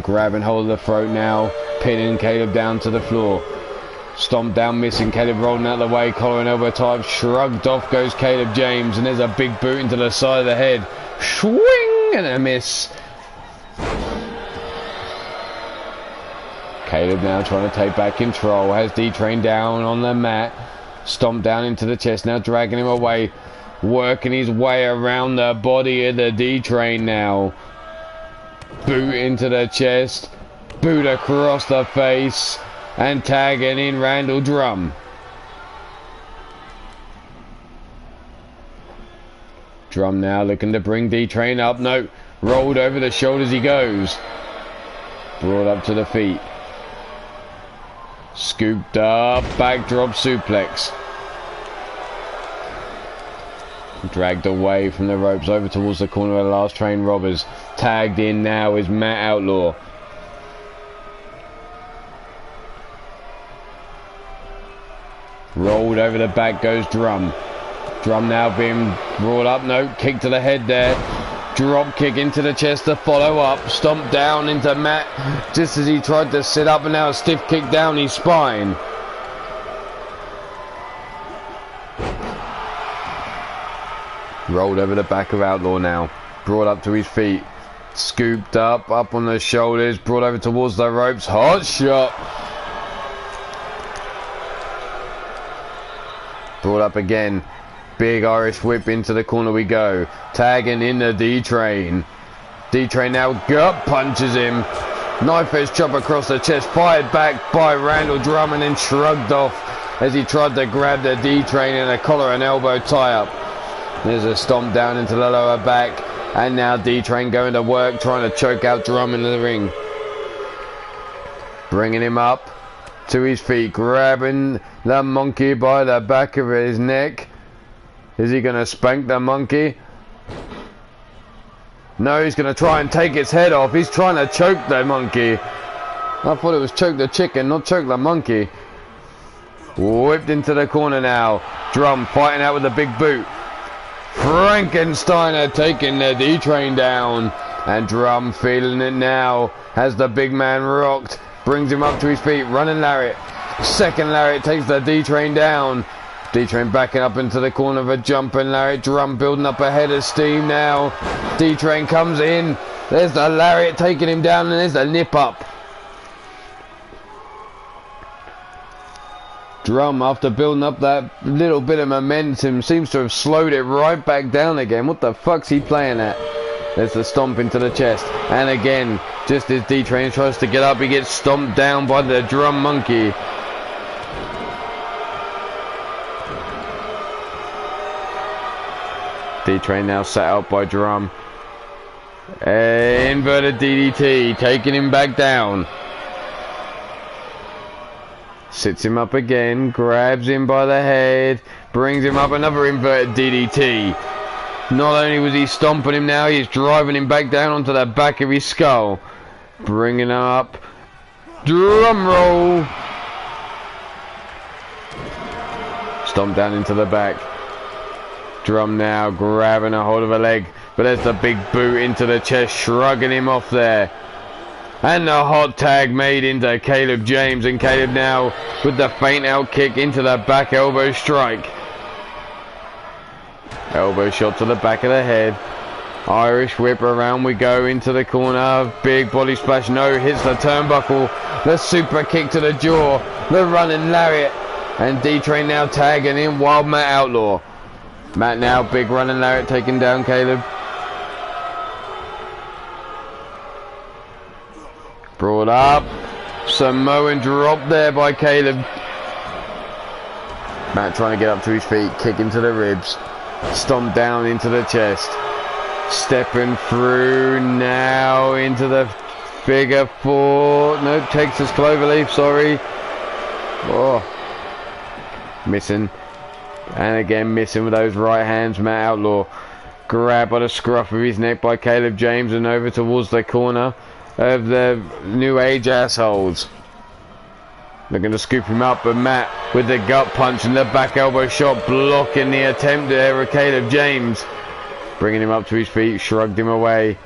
Grabbing hold of the throat now, pinning Caleb down to the floor. Stomp down, missing. Caleb rolling out of the way, collar and elbow type. Shrugged off goes Caleb James, and there's a big boot into the side of the head. Swing and a miss. Caleb now trying to take back control, has D-Train down on the mat, stomped down into the chest, now dragging him away, working his way around the body of the D-Train now. Boot into the chest, boot across the face, and tagging in Randall Drum. Drum now looking to bring D-Train up, no, rolled over the shoulders he goes. Brought up to the feet. Scooped up, backdrop suplex. Dragged away from the ropes over towards the corner of the Last Train Robbers. Tagged in now is Matt Outlaw. Rolled over the back goes Drum. Drum now being brought up, no, kick to the head there. Drop kick into the chest to follow up. Stomp down into Matt just as he tried to sit up, and now a stiff kick down his spine. Rolled over the back of Outlaw now. Brought up to his feet. Scooped up on the shoulders. Brought over towards the ropes. Hot shot. Brought up again. Big Irish whip into the corner we go. Tagging in the D-Train. D-Train now gut punches him. Knife edge chop across the chest. Fired back by Randall Drum and then shrugged off as he tried to grab the D-Train in a collar and elbow tie-up. There's a stomp down into the lower back. And now D-Train going to work, trying to choke out Drum in the ring. Bringing him up to his feet. Grabbing the monkey by the back of his neck. Is he going to spank the monkey? No, he's going to try and take its head off. He's trying to choke the monkey. I thought it was choke the chicken, not choke the monkey. Whipped into the corner now. Drum fighting out with a big boot. Frankensteiner taking the D-Train down. And Drum feeling it now. Has the big man rocked. Brings him up to his feet. Running lariat. Second lariat takes the D-Train down. D-Train backing up into the corner of a jumping lariat. Drum building up a head of steam now. D-Train comes in. There's the lariat taking him down, and there's the nip up. Drum, after building up that little bit of momentum, seems to have slowed it right back down again. What the fuck's he playing at? There's the stomp into the chest. And again, just as D-Train tries to get up, he gets stomped down by the Drum Monkey. D-Train now set out by Drum. Inverted DDT, taking him back down. Sits him up again, grabs him by the head, brings him up, another inverted DDT. Not only was he stomping him now, he's driving him back down onto the back of his skull. Bringing him up. Drum roll. Stomp down into the back. Drum now grabbing a hold of a leg, but there's the big boot into the chest, shrugging him off there. And the hot tag made into Caleb James, and Caleb now with the faint out kick into the back elbow strike. Elbow shot to the back of the head. Irish whip, around we go into the corner. Big body splash, no, hits the turnbuckle. The super kick to the jaw. The running lariat. And D-Train now tagging in Wild Matt Outlaw. Matt now, big running lariat taking down Caleb. Brought up. Samoan drop there by Caleb. Matt trying to get up to his feet, kick into the ribs, stomp down into the chest, stepping through now into the figure four. No, Texas Cloverleaf, sorry. Oh, missing. And again missing with those right hands. Matt Outlaw grabbed by the scruff of his neck by Caleb James and over towards the corner of the New Age assholes. Looking to scoop him up, but Matt with the gut punch and the back elbow shot blocking the attempt there of Caleb James. Bringing him up to his feet, shrugged him away.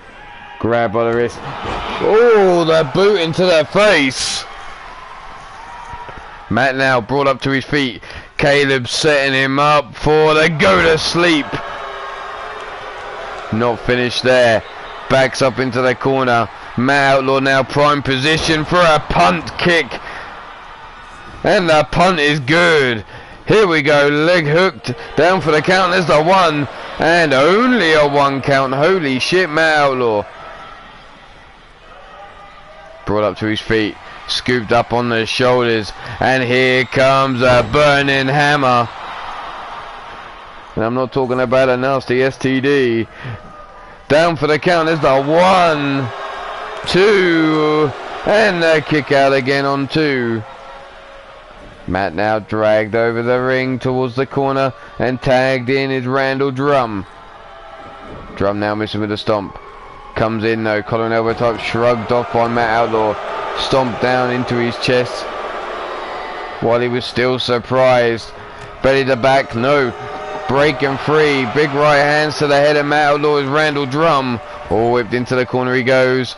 Grab by the wrist. Oh, the boot into the face. Matt now brought up to his feet. Caleb setting him up for the go to sleep. Not finished there. Backs up into the corner. Matt Outlaw now prime position for a punt kick. And the punt is good. Here we go, leg hooked, down for the count, there's the one, and only a one count. Holy shit, Matt Outlaw. Brought up to his feet, scooped up on the shoulders, and here comes a burning hammer. And I'm not talking about a nasty STD. Down for the count, there's the 1, 2, and the kick out again on 2. Matt now dragged over the ring towards the corner and tagged in is Randall Drum. Drum now missing with a stomp. Comes in though, collar and elbow type, shrugged off by Matt Outlaw. Stomped down into his chest while he was still surprised. Belly to back, no. Breaking free, big right hands to the head of Matt Outlaw is Randall Drum. All whipped into the corner he goes.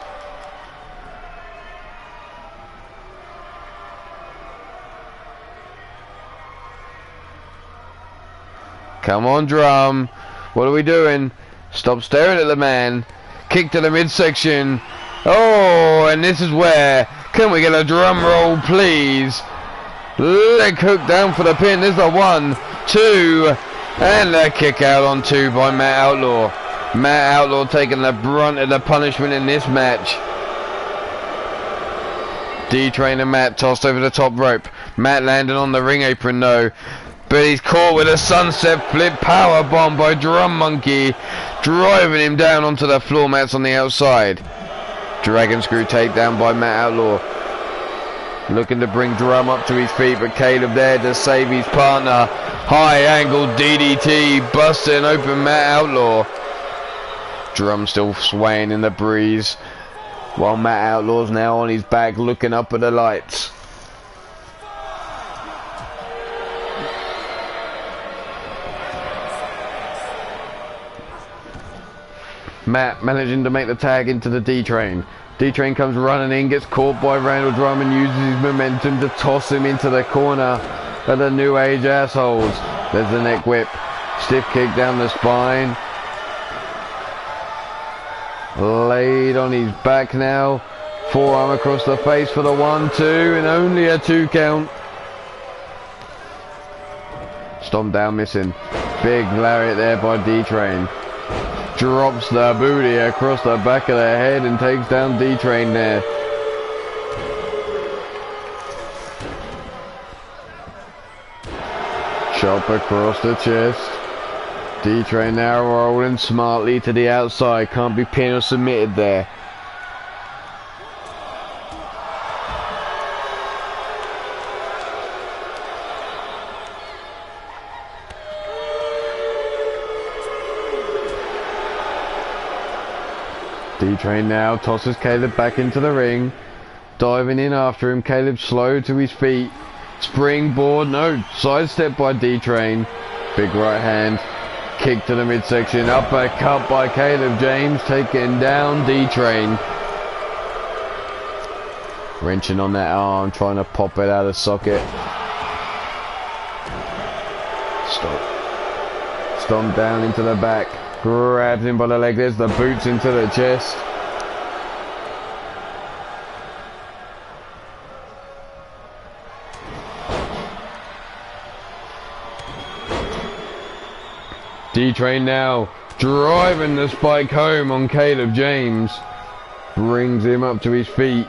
Come on, Drum. What are we doing? Stop staring at the man. Kick to the midsection. Oh, and this is where. Can we get a drum roll, please? Leg hook down for the pin. There's the 1, 2, and a kick out on 2 by Matt Outlaw. Matt Outlaw taking the brunt of the punishment in this match. D-Train and Matt tossed over the top rope. Matt landing on the ring apron though. But he's caught with a sunset flip power bomb by Drum Monkey, driving him down onto the floor mats on the outside. Dragon screw takedown by Matt Outlaw. Looking to bring Drum up to his feet, but Caleb there to save his partner. High angle DDT, busting open Matt Outlaw. Drum still swaying in the breeze, while Matt Outlaw's now on his back looking up at the lights. Matt managing to make the tag into the D-Train. D-Train comes running in, gets caught by Randall Drum and uses his momentum to toss him into the corner of the New Age assholes. There's the neck whip. Stiff kick down the spine. Laid on his back now. Forearm across the face for the 1, 2, and only a 2 count. Stomp down missing. Big lariat there by D-Train. Drops the booty across the back of the head and takes down D-Train there. Chop across the chest. D-Train now rolling smartly to the outside. Can't be pinned or submitted there. D-Train now tosses Caleb back into the ring. Diving in after him. Caleb slow to his feet. Springboard, no, sidestep by D-Train. Big right hand. Kick to the midsection. Uppercut by Caleb James. Taking down D-Train. Wrenching on that arm. Trying to pop it out of socket. Stomp down into the back. Grabs him by the leg. There's the boots into the chest. D-Train now driving the spike home on Caleb James. Brings him up to his feet.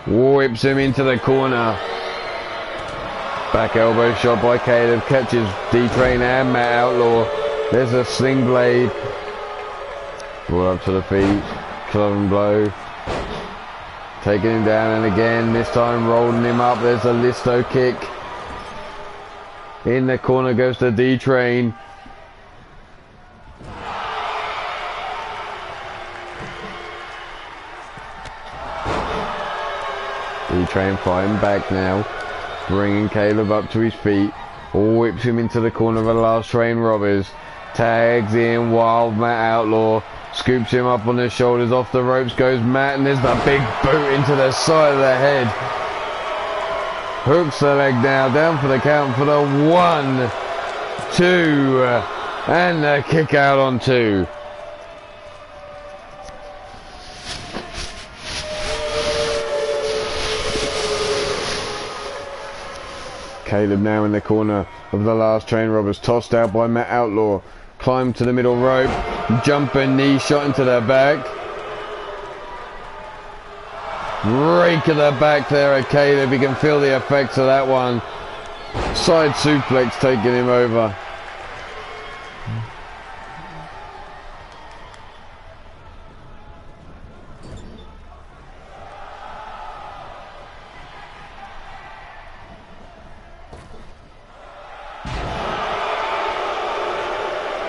Whips him into the corner. Back elbow shot by Caleb, catches D-Train and Matt Outlaw. There's a sling blade. Ball up to the feet, club and blow. Taking him down and again, this time rolling him up. There's a Listo kick. In the corner goes the D-Train. D-Train fighting back now. Bringing Caleb up to his feet. Whips him into the corner of the last train robbers. Tags in Wild Matt Outlaw. Scoops him up on the shoulders. Off the ropes goes Matt, and there's the big boot into the side of the head. Hooks the leg now. Down for the count for the 1, 2. And the kick out on 2. Caleb now in the corner of the last train robbers, tossed out by Matt Outlaw. Climbed to the middle rope, jumping knee shot into the back. Rake of the back there at Caleb, you can feel the effects of that one. Side suplex taking him over.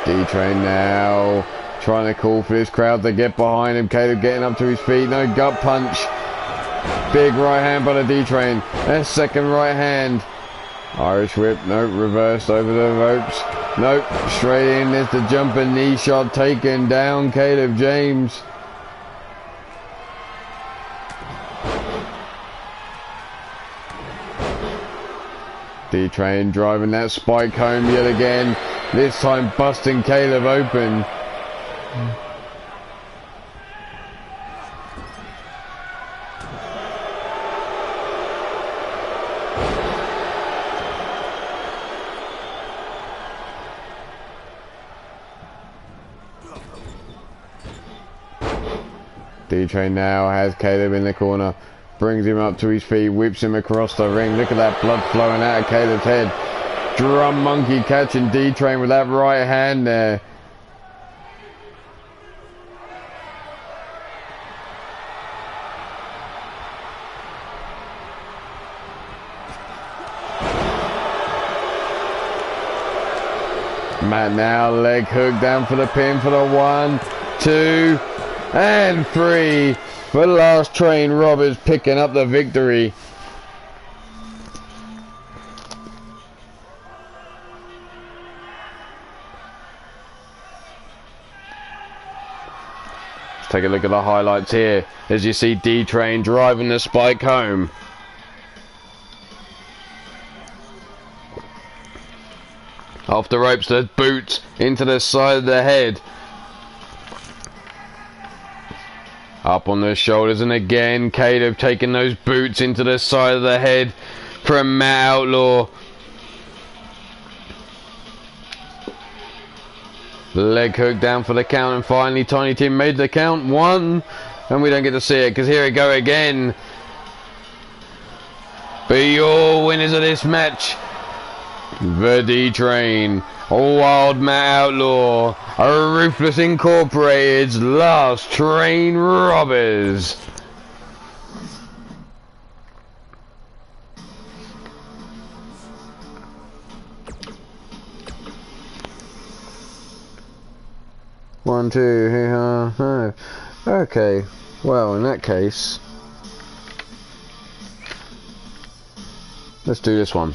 D-Train now trying to call for his crowd to get behind him. Caleb getting up to his feet. No, gut punch. Big right hand by the D-Train. And second right hand. Irish whip. No, reversed over the ropes. Nope, straight in. There's the jumping knee shot taken down Caleb James. D-Train driving that spike home yet again. This time busting Caleb open. D-Train now has Caleb in the corner. Brings him up to his feet, whips him across the ring. Look at that blood flowing out of Caleb's head. Drum monkey catching D-Train with that right hand there. Matt now leg hook down for the pin for the 1, 2 and 3. For the last train robbers picking up the victory. Take a look at the highlights here as you see D-Train driving the spike home. Off the ropes, the boot into the side of the head. Up on the shoulders, and again Caleb taking those boots into the side of the head from Matt Outlaw. Leg hook down for the count, and finally Tiny Tim made the count 1, and we don't get to see it because here we go again. But your winners of this match, the D-Train, Wild Matt Outlaw, Ruthless Incorporated's last train robbers. One, two, okay, well in that case, let's do this one.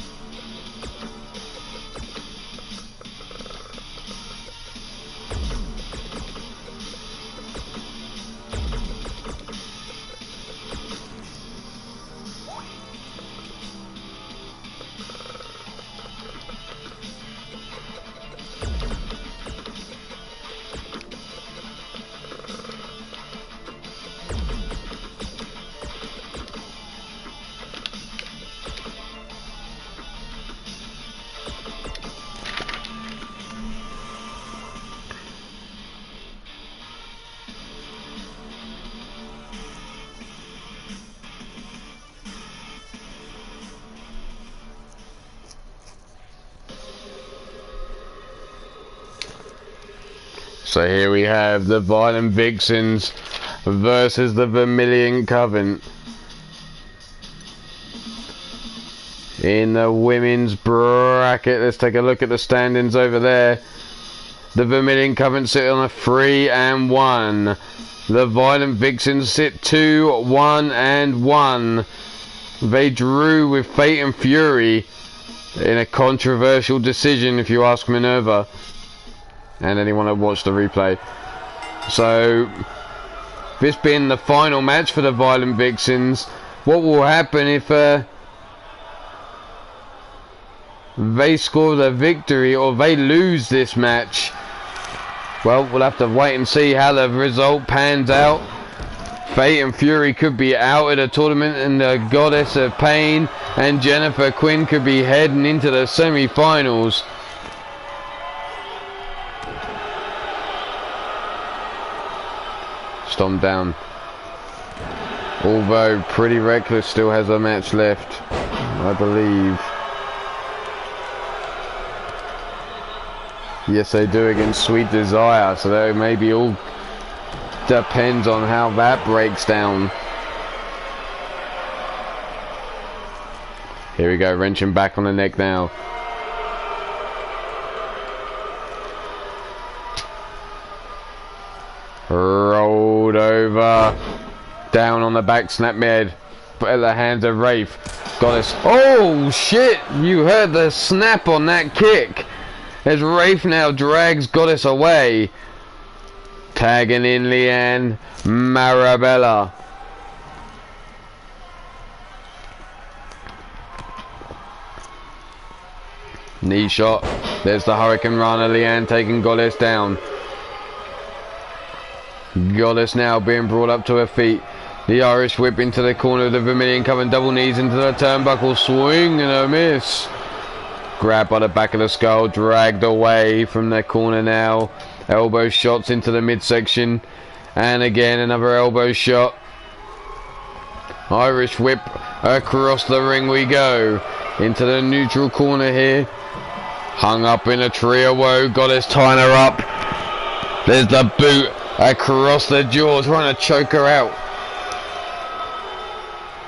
So here we have the Violent Vixens versus the Vermilion Coven in the women's bracket. Let's take a look at the standings over there. The Vermilion Coven sit on a 3-1. The Violent Vixens sit 2-1-1. They drew with Fate and Fury in a controversial decision, if you ask Minerva and anyone that watched the replay. So this being the final match for the Violent Vixens, what will happen if they score the victory or they lose this match? Well, we'll have to wait and see how the result pans out. Fate and Fury could be out of the tournament, and the Goddess of Pain and Jennifer Quinn could be heading into the semi-finals. Stomp down. Although Pretty Reckless still has a match left, I believe. Yes, they do against Sweet Desire, so that maybe all depends on how that breaks down. Here we go, wrenching back on the neck now. Rolled over. Down on the back, snap mid. Put at the hands of Wraith. Goddess. Oh shit! You heard the snap on that kick. As Wraith now drags Goddess away. Tagging in Leanne Marabella. Knee shot. There's the Hurricane Rana. Leanne taking Goddess down. Goddess now being brought up to her feet. The Irish whip into the corner of the Vermilion Coven. Double knees into the turnbuckle. Swing and a miss. Grabbed by the back of the skull. Dragged away from the corner now. Elbow shots into the midsection. And again another elbow shot. Irish whip across the ring we go. Into the neutral corner here. Hung up in a tree of woe. Goddess tying her up. There's the boot across the jaw. Trying to choke her out.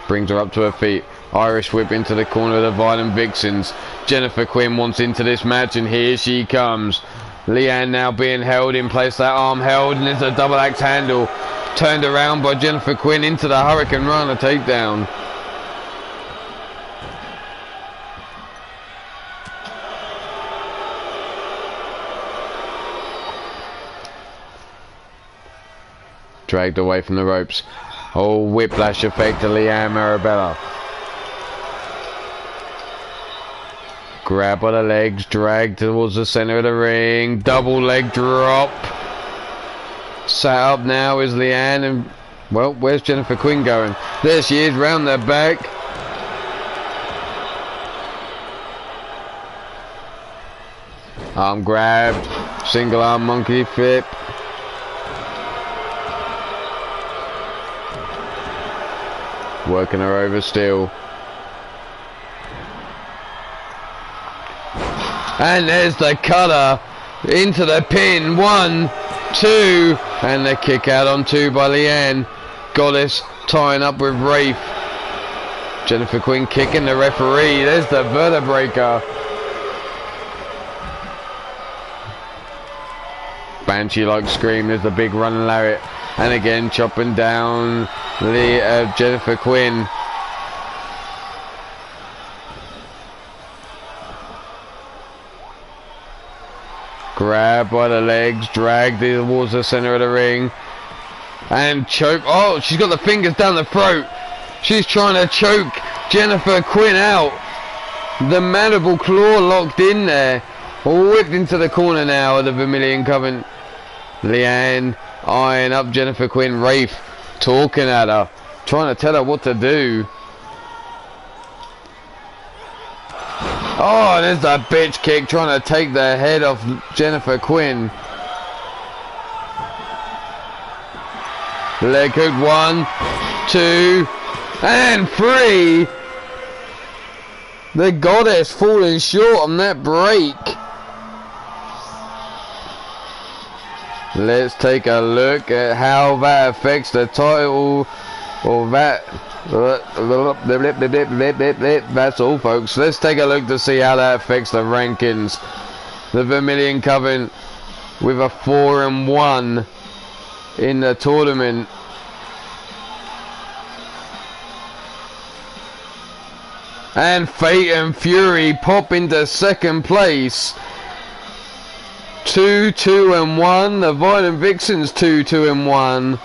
Brings her up to her feet. Irish whip into the corner of the Violent Vixens. Jennifer Quinn wants into this match, and here she comes. Leanne now being held in place, that arm held, and it's a double axe handle. Turned around by Jennifer Quinn into the Hurricane Rana takedown. Dragged away from the ropes. Oh, whiplash effect to Leanne Marabella. Grab by the legs, drag towards the center of the ring. Double leg drop. Sat up now is Leanne, and well, where's Jennifer Quinn going? There she is, round the back. Arm grabbed, single arm monkey flip. Working her over still. And there's the cutter into the pin. 1, 2, and the kick out on 2 by Leanne. Goddess tying up with Wraith. Jennifer Quinn kicking the referee. There's the vertebraker. Banshee-like scream. There's the big running lariat. And again chopping down Jennifer Quinn. Grab by the legs, drag towards the center of the ring, and choke. Oh, she's got the fingers down the throat. She's trying to choke Jennifer Quinn out. The mandible claw locked in there. Whipped into the corner now of the Vermilion Coven. Leanne eyeing up Jennifer Quinn. Wraith talking at her, trying to tell her what to do. Oh, there's the bitch kick, trying to take the head off Jennifer Quinn. Leg hook, 1, 2, and 3. The Goddess falling short on that break. Let's take a look at how that affects the title, or that. That's all, folks. Let's take a look to see how that affects the rankings. The Vermilion Coven with a 4-1 in the tournament. And Fate and Fury pop into second place. 2-2-1. The Violent Vixens 2-2-1.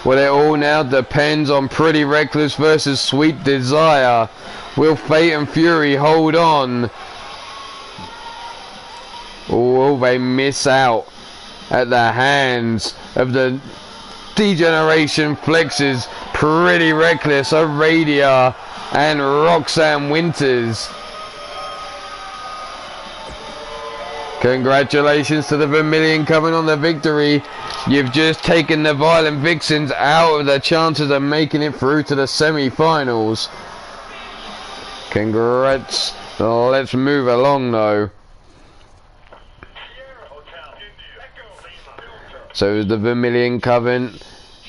Well, it all now depends on Pretty Reckless versus Sweet Desire. Will Fate and Fury hold on? Or will they miss out at the hands of the Degeneration Flexes, Pretty Reckless, Aradia, and Roxanne Winters? Congratulations to the Vermilion Coven on the victory. You've just taken the Violent Vixens out of the chances of making it through to the semi-finals. Congrats. Let's move along though. So the Vermilion Coven,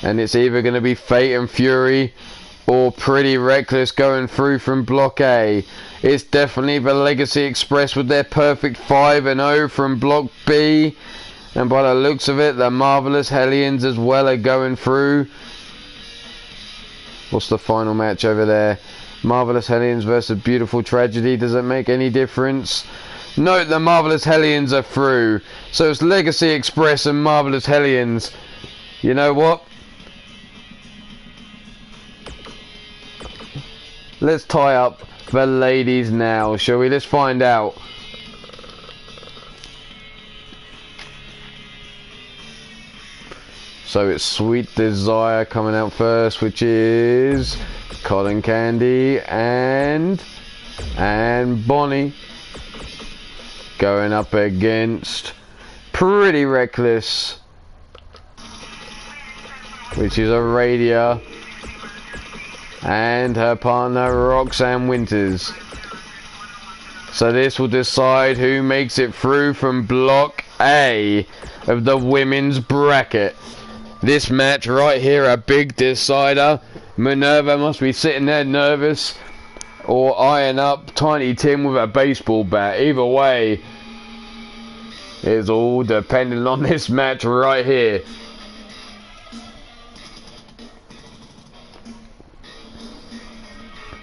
and it's either going to be Fate and Fury or Pretty Reckless going through from Block A. It's definitely the Legacy Express with their perfect 5-0 from Block B. And by the looks of it, the Marvelous Hellions as well are going through. What's the final match over there? Marvelous Hellions versus Beautiful Tragedy. Does it make any difference? No, the Marvelous Hellions are through. So it's Legacy Express and Marvelous Hellions. You know what? Let's tie up the ladies now, shall we? Let's find out. So it's Sweet Desire coming out first, which is Cotton Candy and Bonnie going up against Pretty Reckless, which is Aradia, and her partner Roxanne Winters. So this will decide who makes it through from Block A of the women's bracket. This match right here, a big decider. Minerva must be sitting there nervous, or eyeing up Tiny Tim with a baseball bat. Either way, it's all dependent on this match right here.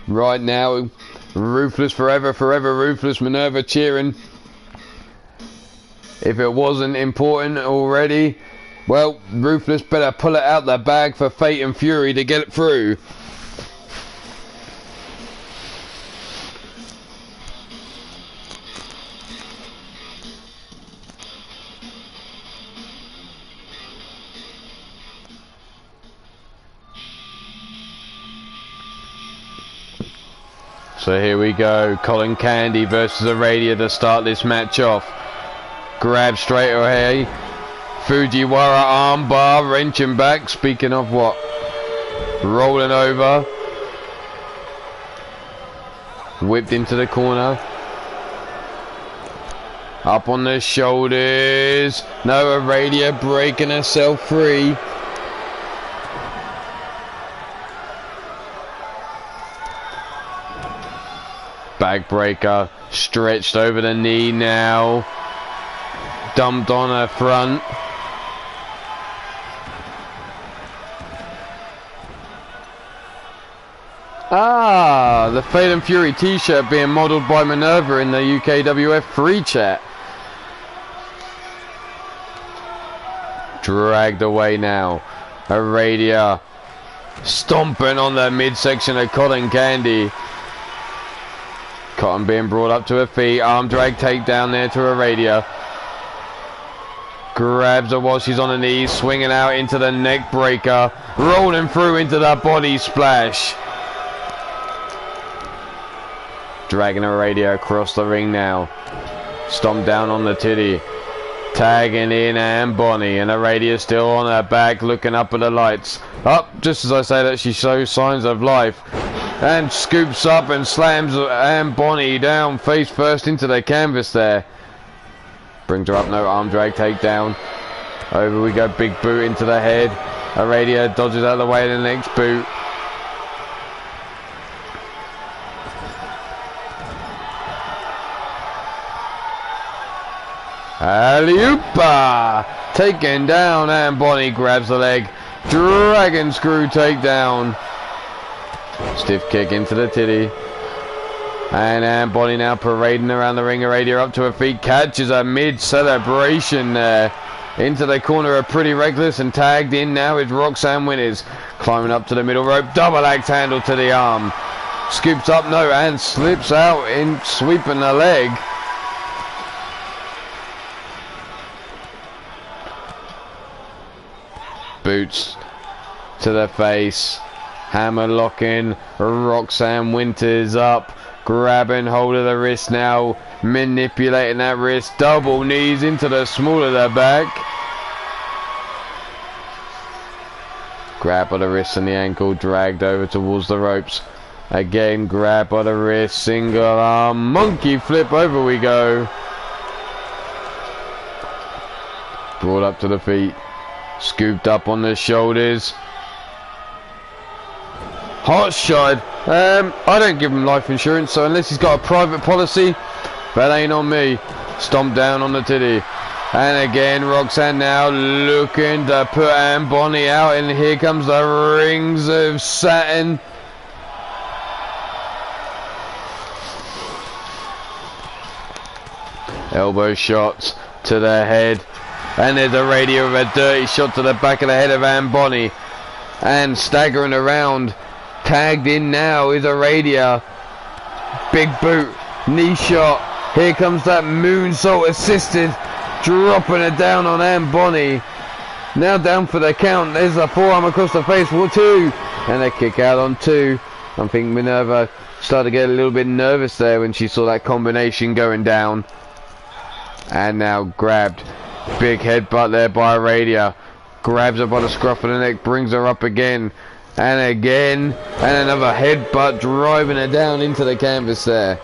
Right now, Ruthless forever, forever Ruthless. Minerva cheering. If it wasn't important already, well, Ruthless better pull it out the bag for Fate and Fury to get it through. So here we go, Colin Candy versus Aradia to start this match off. Grab straight away. Fujiwara armbar, wrenching back. Speaking of what? Rolling over. Whipped into the corner. Up on the shoulders. No, Aradia breaking herself free. Backbreaker, stretched over the knee now. Dumped on her front. Ah, the Fate and Fury t-shirt being modelled by Minerva in the UKWF free chat. Dragged away now. Aradia stomping on the midsection of Cotton Candy. Cotton being brought up to her feet. Arm drag takedown there to Aradia. Grabs her while she's on her knees. Swinging out into the neck breaker. Rolling through into the body splash. Dragging Aradia across the ring now. Stomp down on the titty. Tagging in and Bonnie. And Aradia still on her back looking up at the lights. Up, just as I say that, she shows signs of life. And scoops up and slams Anne Bonnie down face first into the canvas there. Brings her up, no arm drag takedown. Over we go, big boot into the head. Aradia dodges out of the way of the next boot. Alley-oopa! Taken down, and Bonnie grabs the leg. Dragon screw takedown. Stiff kick into the titty. And Bonnie now parading around the ring. Aradia up to her feet, catches a mid-celebration there. Into the corner of Pretty Reckless, and tagged in now is Roxanne Winters. Climbing up to the middle rope, double axe handle to the arm. Scoops up, no, and slips out in sweeping the leg. Boots to the face. Hammer locking. Roxanne Winters up. Grabbing hold of the wrist now. Manipulating that wrist. Double knees into the small of the back. Grab by the wrist and the ankle. Dragged over towards the ropes. Again, grab by the wrist. Single arm. Monkey flip. Over we go. Brought up to the feet. Scooped up on the shoulders. Hot shot. I don't give him life insurance, so unless he's got a private policy, that ain't on me. Stomp down on the titty. And again, Roxanne now looking to put Anne Bonny out, and here comes the rings of satin. Elbow shots to the head. And there's a radio of a dirty shot to the back of the head of Anne Bonny. And staggering around. Tagged in now is a radio. Big boot. Knee shot. Here comes that moonsault assisted. Dropping it down on Anne Bonny. Now down for the count. There's a forearm across the face for 2. And a kick out on 2. I think Minerva started to get a little bit nervous there when she saw that combination going down. And now grabbed. Big headbutt there by Aradia. Grabs her by the scruff of the neck, brings her up again. And again. And another headbutt, driving her down into the canvas there.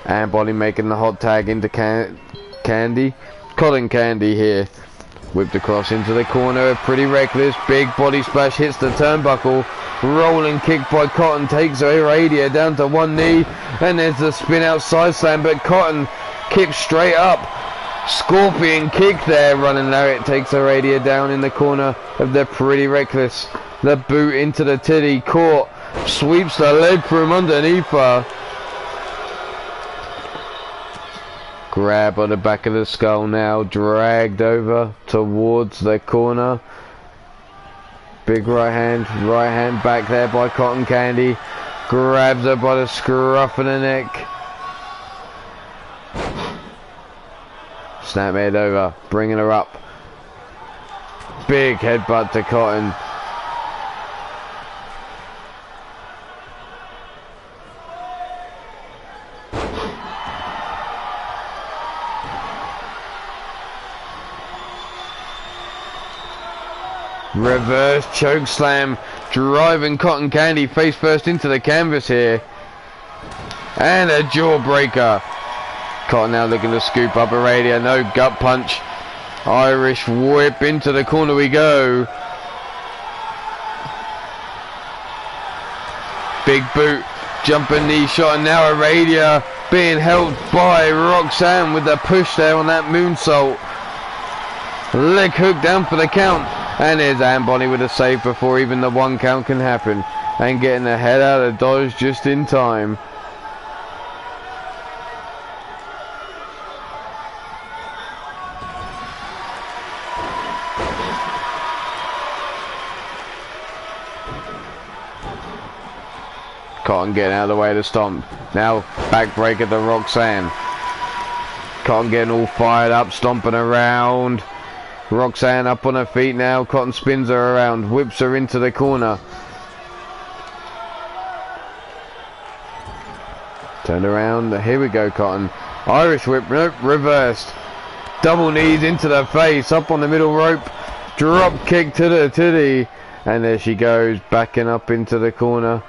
And Bonnie making the hot tag into Candy. Cotton Candy here. Whipped across into the corner. Pretty Reckless. Big body splash hits the turnbuckle. Rolling kick by Cotton. Takes Aradia down to one knee. And there's the spin out side slam. But Cotton kicks straight up. Scorpion kick there, running lariat takes Aradia down in the corner of the Pretty Reckless. The boot into the titty, caught, sweeps the leg from underneath her. Grab on the back of the skull now, dragged over towards the corner. Big right hand back there by Cotton Candy. Grabs her by the scruff of the neck. Snap head over, bringing her up. Big headbutt to Cotton. Reverse choke slam, driving Cotton Candy face first into the canvas here. And a jawbreaker. Cotton now looking to scoop up Aradia. No, gut punch. Irish whip into the corner we go. Big boot, jumping knee shot, and now Aradia being held by Roxanne with the push there on that moonsault. Leg hook down for the count. And there's Anne Bonny with a save before even the 1 count can happen. And getting the head out of dodge just in time. Cotton getting out of the way of the stomp. Now backbreaker to Roxanne. Cotton getting all fired up, stomping around. Roxanne up on her feet now. Cotton spins her around, whips her into the corner. Turned around. Here we go, Cotton. Irish whip, nope, reversed. Double knees into the face, up on the middle rope. Drop kick to the titty. And there she goes, backing up into the corner.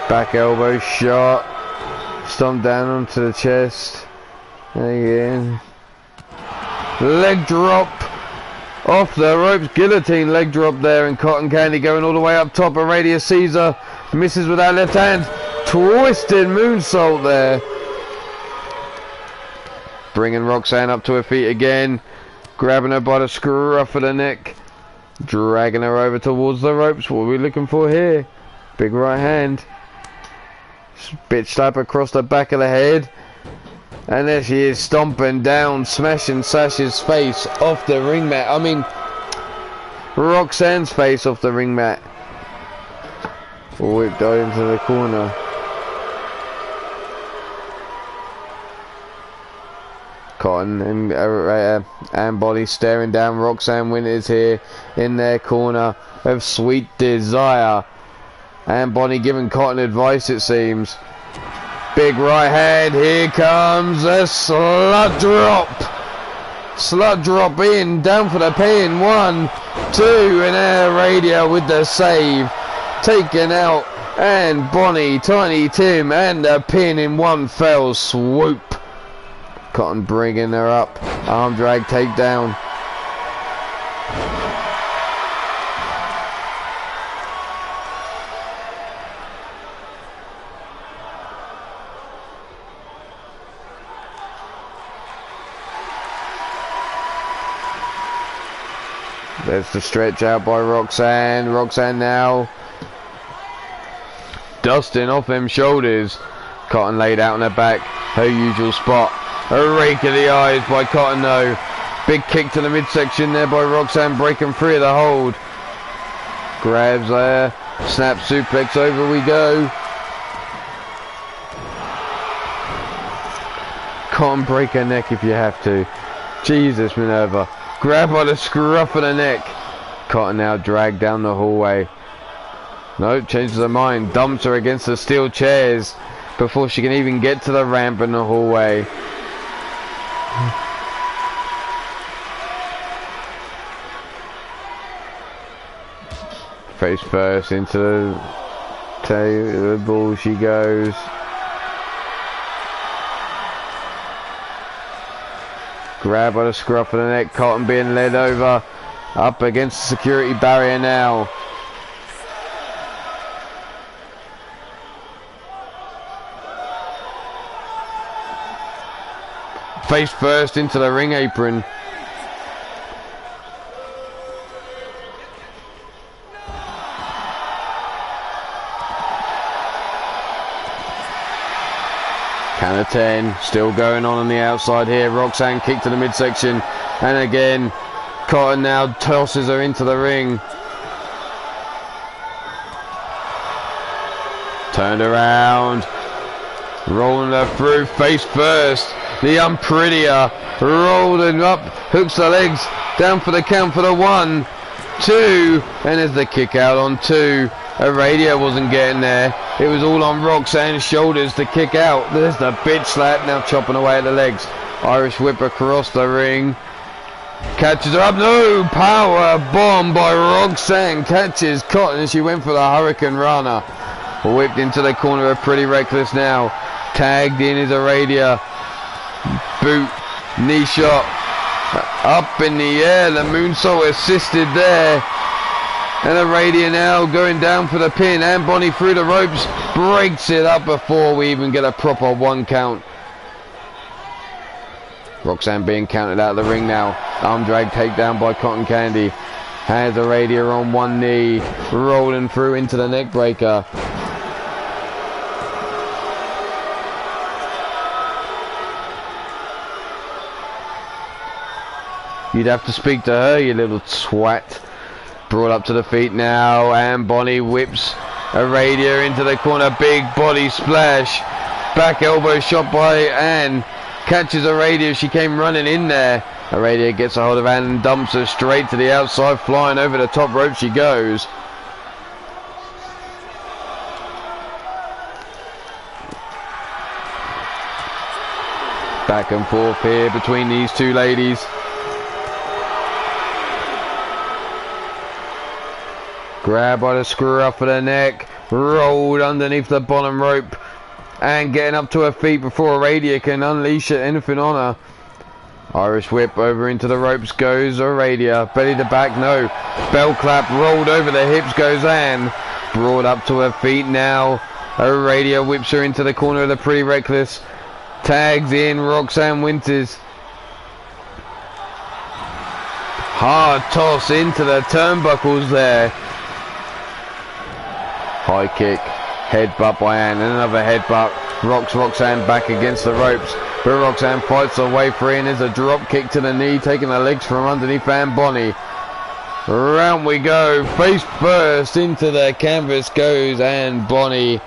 Back elbow shot. Stomp down onto the chest. Again. leg drop off the ropes, guillotine leg drop there, and Cotton Candy going all the way up top. Aradia sees her, misses with that left hand, twisted moonsault there. Bringing Roxanne up to her feet again, grabbing her by the scruff of the neck, dragging her over towards the ropes. What are we looking for here? Big right hand, bitch slap across the back of the head, and there she is, stomping down, smashing Sasha's face off the ring mat. I mean, Roxanne's face off the ring mat. Whipped out into the corner. Cotton and Bonnie staring down. Roxanne Winters here in their corner of Sweet Desire. And Bonnie giving Cotton advice, it seems. Big right hand, here comes a slut drop. Slut drop in, down for the pin. 1, 2, and Aradia with the save. Taken out, and Bonnie, Tiny Tim, and the pin in one fell swoop. Cotton bringing her up, arm drag takedown. There's the stretch out by Roxanne. Roxanne now dusting off them shoulders. Cotton laid out on her back, her usual spot. A rake of the eyes by Cotton though. Big kick to the midsection there by Roxanne, breaking free of the hold. Grabs there, snap suplex, over we go. Cotton, break her neck if you have to. Jesus, Minerva. Grab by the scruff of the neck. Cotton now dragged down the hallway. No, changes her mind. Dumps her against the steel chairs before she can even get to the ramp in the hallway. Face first into the table she goes. Grab by the scruff of the neck. Cotton being led over, up against the security barrier now. Face first into the ring apron. Count of 10, still going on the outside here. Roxanne kick to the midsection, and again Cotton now tosses her into the ring. Turned around, rolling her through, face first. The unprettier rolling up, hooks the legs down for the count for the 1, 2, and there's the kick out on 2. Aradia wasn't getting there. It was all on Roxanne's shoulders to kick out. There's the bitch slap, now chopping away at the legs. Irish whip across the ring. Catches her up. No! Power bomb by Roxanne. Catches Cotton and she went for the Hurricane Rana. Whipped into the corner of Pretty Reckless now. Tagged in is Aradia. Boot. Knee shot. Up in the air. The moonsault assisted there. And Aradia now going down for the pin, and Bonnie through the ropes, breaks it up before we even get a proper 1 count. Roxanne being counted out of the ring now. Arm drag takedown by Cotton Candy. Has Aradia on 1 knee, rolling through into the neck breaker. You'd have to speak to her, you little twat. Brought up to the feet now, and Bonnie whips Aradia into the corner. Big body splash. Back elbow shot by Anne. Catches Aradia. She came running in there. Aradia gets a hold of Anne and dumps her straight to the outside. Flying over the top rope she goes. Back and forth here between these two ladies. Grab by the scruff of the neck, rolled underneath the bottom rope, and getting up to her feet before Aradia can unleash anything on her. Irish whip over into the ropes goes Aradia. Belly to back, no. Bell clap rolled over the hips goes Anne. Brought up to her feet now. Aradia whips her into the corner of the Pretty Reckless. Tags in Roxanne Winters. Hard toss into the turnbuckles there. High kick. Headbutt by Anne and another headbutt. Rocks Roxanne back against the ropes. But Roxanne fights her way free and there's a drop kick to the knee, taking the legs from underneath Anne Bonny. Round we go. Face first into the canvas goes Anne Bonny.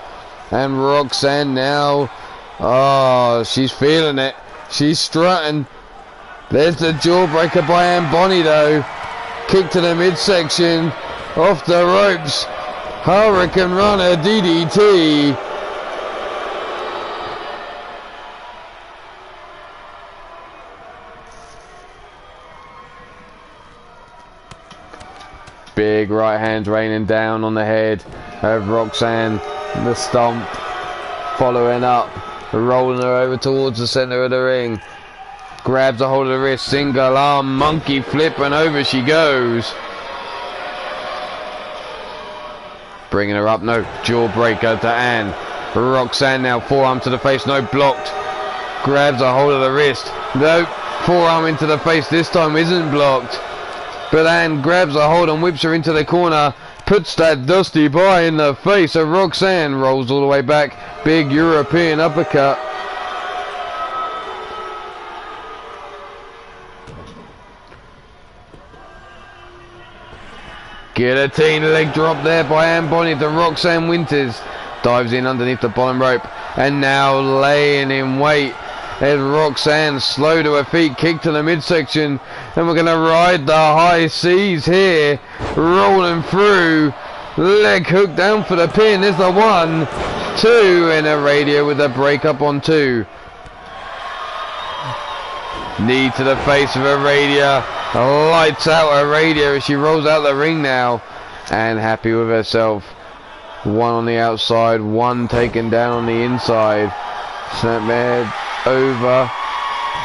And Roxanne now. Oh, she's feeling it. She's strutting. There's the jawbreaker by Anne Bonny though. Kick to the midsection. Off the ropes. Hurricane Runner DDT. Big right hand raining down on the head of Roxanne. The stomp. Following up. Rolling her over towards the centre of the ring. Grabs a hold of the wrist. Single arm monkey flip and over she goes. Bringing her up, no. Jawbreaker to Anne. Roxanne now forearm to the face, no, blocked. Grabs a hold of the wrist. No, forearm into the face, this time isn't blocked. But Anne grabs a hold and whips her into the corner. Puts that dusty boy in the face of Roxanne. Rolls all the way back. Big European uppercut. Guillotine leg drop there by Anne Bonny to Roxanne Winters. Dives in underneath the bottom rope. And now laying in wait. As Roxanne slow to her feet, kick to the midsection. And we're going to ride the high seas here. Rolling through. Leg hook down for the pin. There's the 1, 2. And Aradia with a break up on 2. Knee to the face of Aradia. Lights out Aradia as she rolls out the ring now. And happy with herself. 1 on the outside, 1 taken down on the inside. Snapmare over.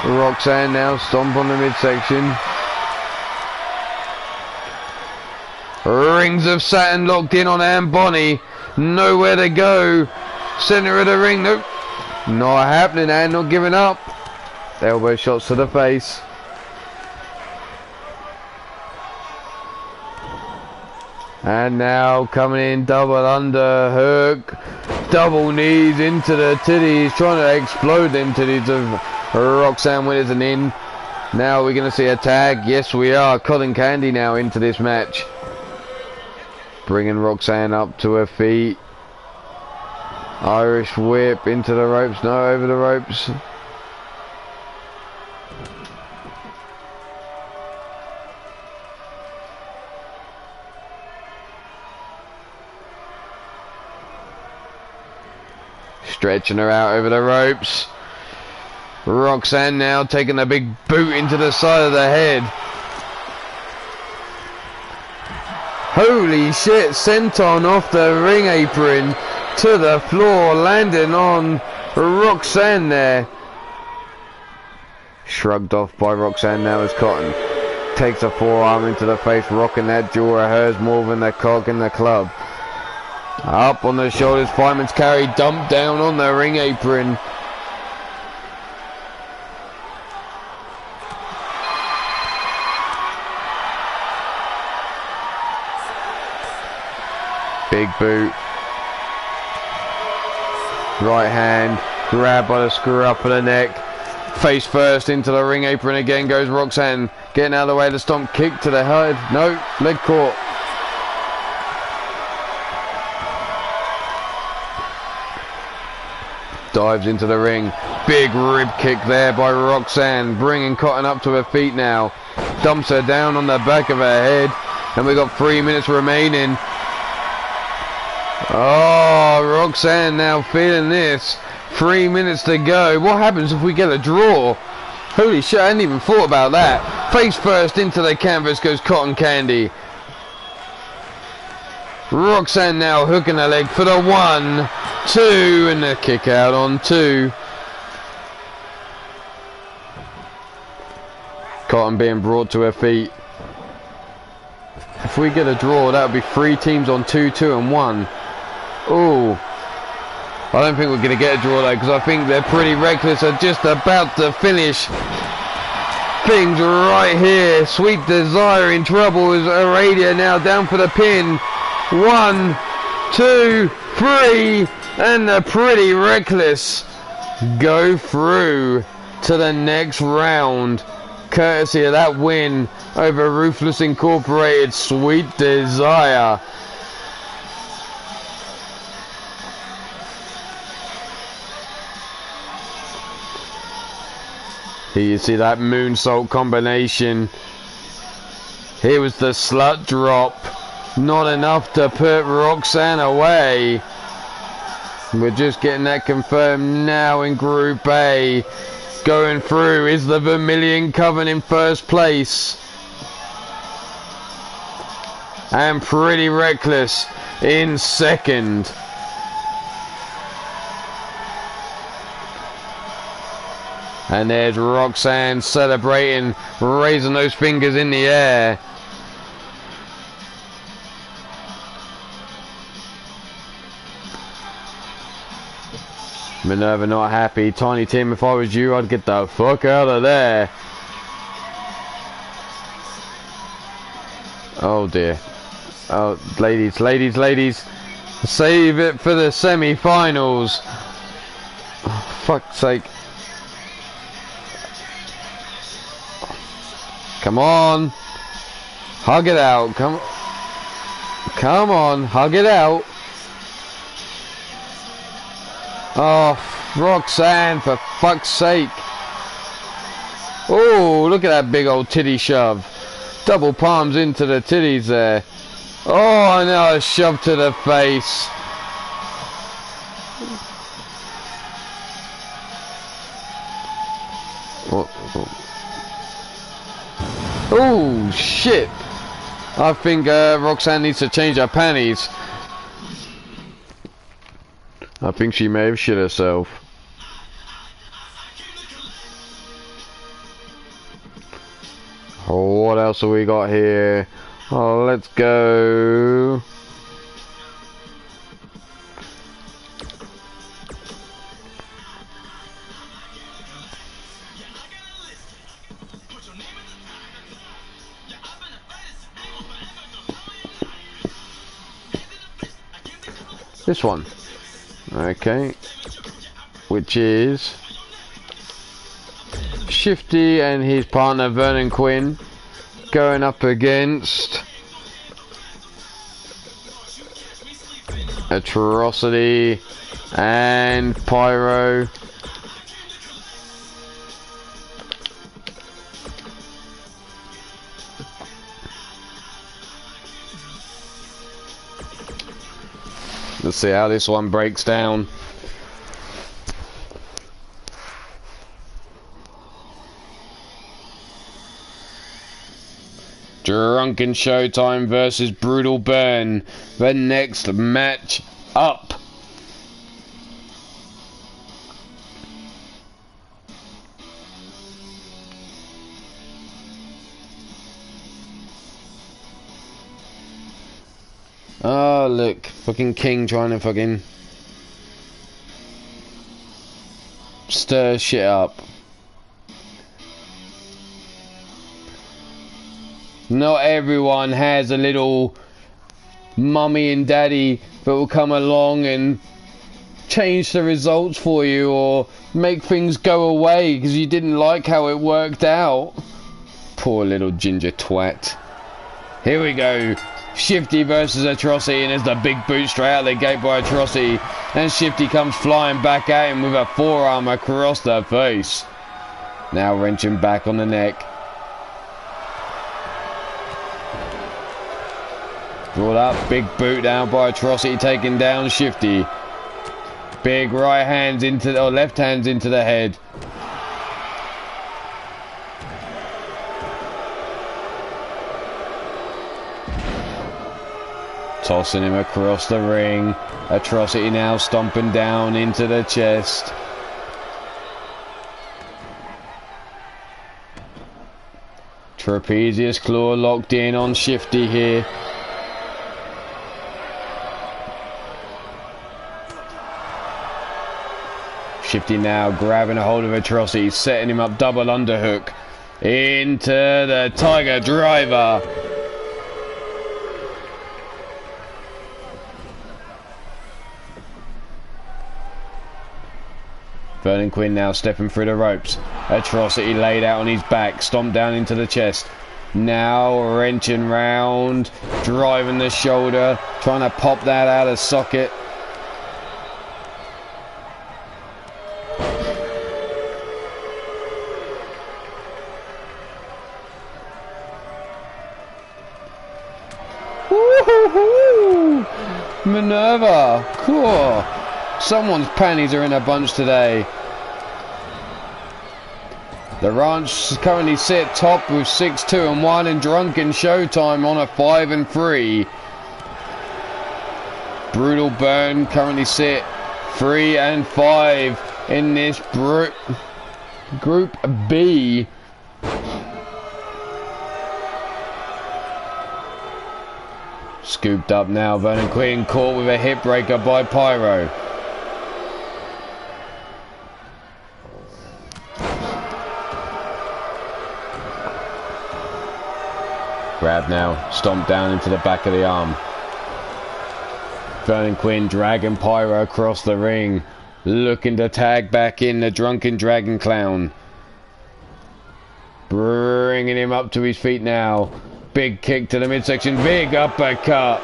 Roxanne now stomp on the midsection. Rings of Saturn locked in on Anne Bonny. Nowhere to go. Centre of the ring. Nope. Not happening. Anne not giving up. Elbow shots to the face. And now coming in, double under hook, double knees into the titties, trying to explode them titties of Roxanne Winters and in. Now we're going to see a tag. Yes, we are. Cotton Candy now into this match. Bringing Roxanne up to her feet. Irish whip into the ropes. No, over the ropes. Stretching her out over the ropes. Roxanne now taking a big boot into the side of the head. Holy shit, senton off the ring apron to the floor, landing on Roxanne there. Shrugged off by Roxanne now as Cotton takes a forearm into the face, rocking that jaw of hers more than the cock in the club. Up on the shoulders, fireman's carry, dumped down on the ring apron. Big boot. Right hand, grab by the screw up of the neck. Face first into the ring apron again goes Roxanne. Getting out of the way, the stomp kick to the head. No, leg caught. Dives into the ring. Big rib kick there by Roxanne. Bringing Cotton up to her feet now. Dumps her down on the back of her head. And we got 3 minutes remaining. Oh, Roxanne now feeling this. 3 minutes to go. What happens if we get a draw? Holy shit, I hadn't even thought about that. Face first into the canvas goes Cotton Candy. Roxanne now hooking her leg for the 1, 2, and the kick out on 2. Cotton being brought to her feet. If we get a draw, that would be 3 teams on 2, 2 and 1. Ooh. I don't think we're going to get a draw though, because I think they're pretty reckless. Are just about to finish things right here. Sweet Desire in trouble as Aradia now down for the pin. 1, 2, 3, and the Pretty Reckless go through to the next round, courtesy of that win over Ruthless Incorporated. Sweet Desire. Here you see that moonsault combination. Here was the slut drop. Not enough to put Roxanne away. We're just getting that confirmed now in Group A. Going through is the Vermilion Coven in first place. And Pretty Reckless in second. And there's Roxanne celebrating, raising those fingers in the air. Minerva not happy. Tiny Tim, if I was you, I'd get the fuck out of there. Oh dear. Oh, ladies, ladies, ladies. Save it for the semi-finals. Oh, fuck's sake. Come on. Hug it out. Come on. Hug it out. Oh, Roxanne, for fuck's sake. Oh, look at that big old titty shove. Double palms into the titties there. Oh, and now a shove to the face. Oh, shit. I think Roxanne needs to change her panties. I think she may have shit herself. Oh, what else have we got here? Oh, let's go. This one. Okay. Which is Shifty and his partner Vernon Quinn going up against Atrocity and Pyro. Let's see how this one breaks down. Drunken Showtime versus Brutal Burn. The next match up. Oh, look. Fucking King trying to fucking stir shit up. Not everyone has a little mummy and daddy that will come along and change the results for you or make things go away because you didn't like how it worked out. Poor little ginger twat. Here we go. Shifty versus Atrocity, and there's the big boot straight out the gate by Atrocity, and Shifty comes flying back at him with a forearm across the face. Now wrenching back on the neck. Brought up, big boot down by Atrocity, taking down Shifty. Big right hands into or left hands into the head. Tossing him across the ring. Atrocity now stomping down into the chest. Trapezius claw locked in on Shifty here. Shifty now grabbing a hold of Atrocity, setting him up double underhook into the Tiger Driver. Vernon Quinn now stepping through the ropes. Atrocity laid out on his back, stomped down into the chest. Now wrenching round, driving the shoulder, trying to pop that out of socket. Woo-hoo-hoo! Minerva, cool. Someone's panties are in a bunch today. The Ranch currently sit top with 6-2-1 and Drunken Showtime on a 5-3. Brutal Burn currently sit 3-5 in this Group B. Scooped up now, Vernon Quinn caught with a hip breaker by Pyro. Grab now, stomp down into the back of the arm. Vernon Quinn dragging Pyro across the ring, looking to tag back in the Drunken Dragon Clown. Bringing him up to his feet now. Big kick to the midsection, big uppercut.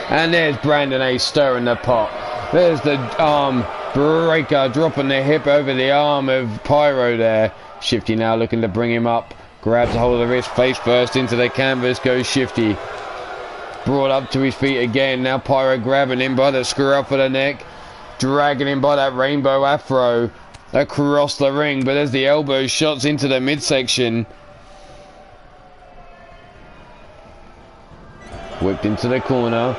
And there's Brandon A stirring the pot. There's the arm breaker, dropping the hip over the arm of Pyro there. Shifty now looking to bring him up. Grabs a hold of the wrist, face first into the canvas, goes Shifty. Brought up to his feet again, now Pyro grabbing him by the scruff of the neck, dragging him by that rainbow afro across the ring, but as the elbow shots into the midsection. Whipped into the corner.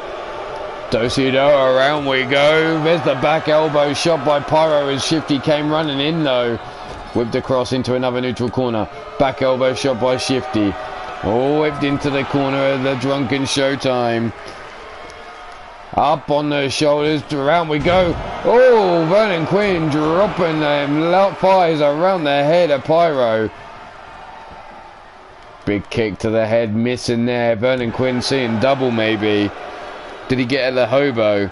Dosido, around we go. There's the back elbow shot by Pyro as Shifty came running in though. Whipped across into another neutral corner. Back elbow shot by Shifty. Oh, whipped into the corner of the Drunken Showtime. Up on the shoulders. Around we go. Oh, Vernon Quinn dropping them fires around the head of Pyro. Big kick to the head, missing there. Vernon Quinn seeing double maybe. Did he get at the hobo?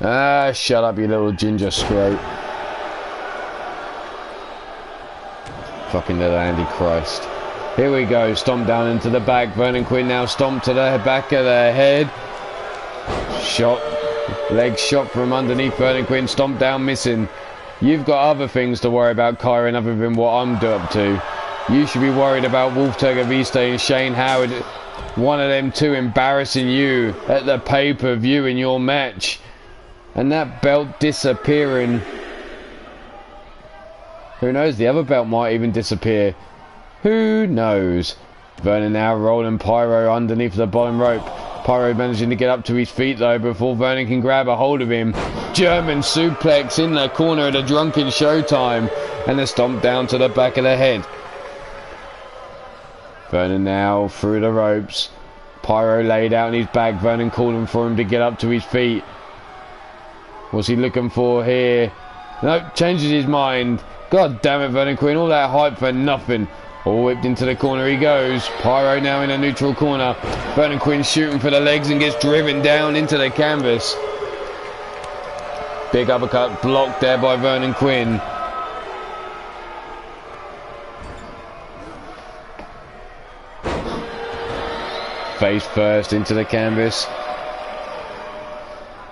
Ah, shut up, you little ginger scrote. Fucking little Antichrist. Here we go, stomp down into the back. Vernon Quinn now stomp to the back of the head. Shot. Leg shot from underneath Vernon Quinn. Stomp down, missing. You've got other things to worry about, Kyron, other than what I'm up to. You should be worried about Wolf Tergaviste and Shane Howard. One of them two embarrassing you at the pay-per-view in your match. And that belt disappearing. Who knows? The other belt might even disappear. Who knows? Vernon now rolling Pyro underneath the bottom rope. Pyro managing to get up to his feet though before Vernon can grab a hold of him. German suplex in the corner of the Drunken Showtime. And a stomp down to the back of the head. Vernon now through the ropes. Pyro laid out on his back. Vernon calling for him to get up to his feet. What's he looking for here? Nope, changes his mind. God damn it, Vernon Quinn, all that hype for nothing. All whipped into the corner he goes. Pyro now in a neutral corner. Vernon Quinn shooting for the legs and gets driven down into the canvas. Big uppercut blocked there by Vernon Quinn. Face first into the canvas.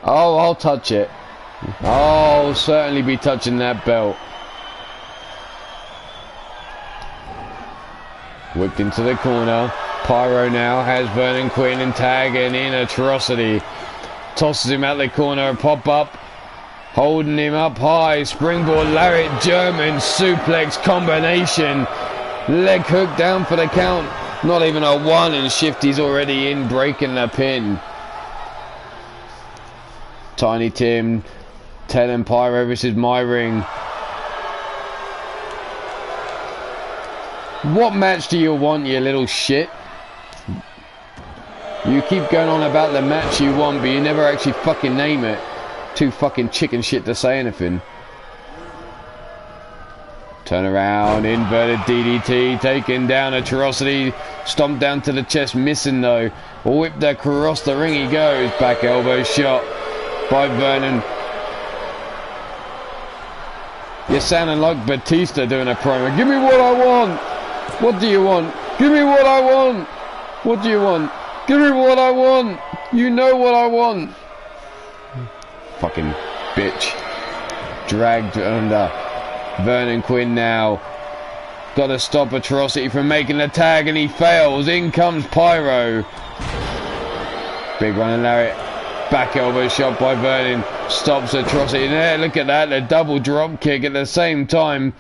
Oh, I'll touch it. I'll certainly be touching that belt. Whipped into the corner. Pyro now has Vernon Quinn and tagging in Atrocity. Tosses him out the corner, pop up. Holding him up high. Springboard lariat German suplex combination. Leg hook down for the count. Not even a one and Shifty's already in breaking the pin. Tiny Tim telling Pyro this is my ring. What match do you want, you little shit? You keep going on about the match you want, but you never actually fucking name it. Too fucking chicken shit to say anything. Turn around, inverted DDT, taking down Atrocity, stomped down to the chest, missing though. Whipped across the ring he goes, back elbow shot by Vernon. You're sounding like Batista doing a promo. Give me what I want! What do you want? Give me what I want! What do you want? Give me what I want! You know what I want! Fucking bitch. Dragged under. Vernon Quinn now. Got to stop Atrocity from making the tag and he fails. In comes Pyro. Big running lariat. Back elbow shot by Vernon. Stops Atrocity. There, look at that. The double drop kick at the same time.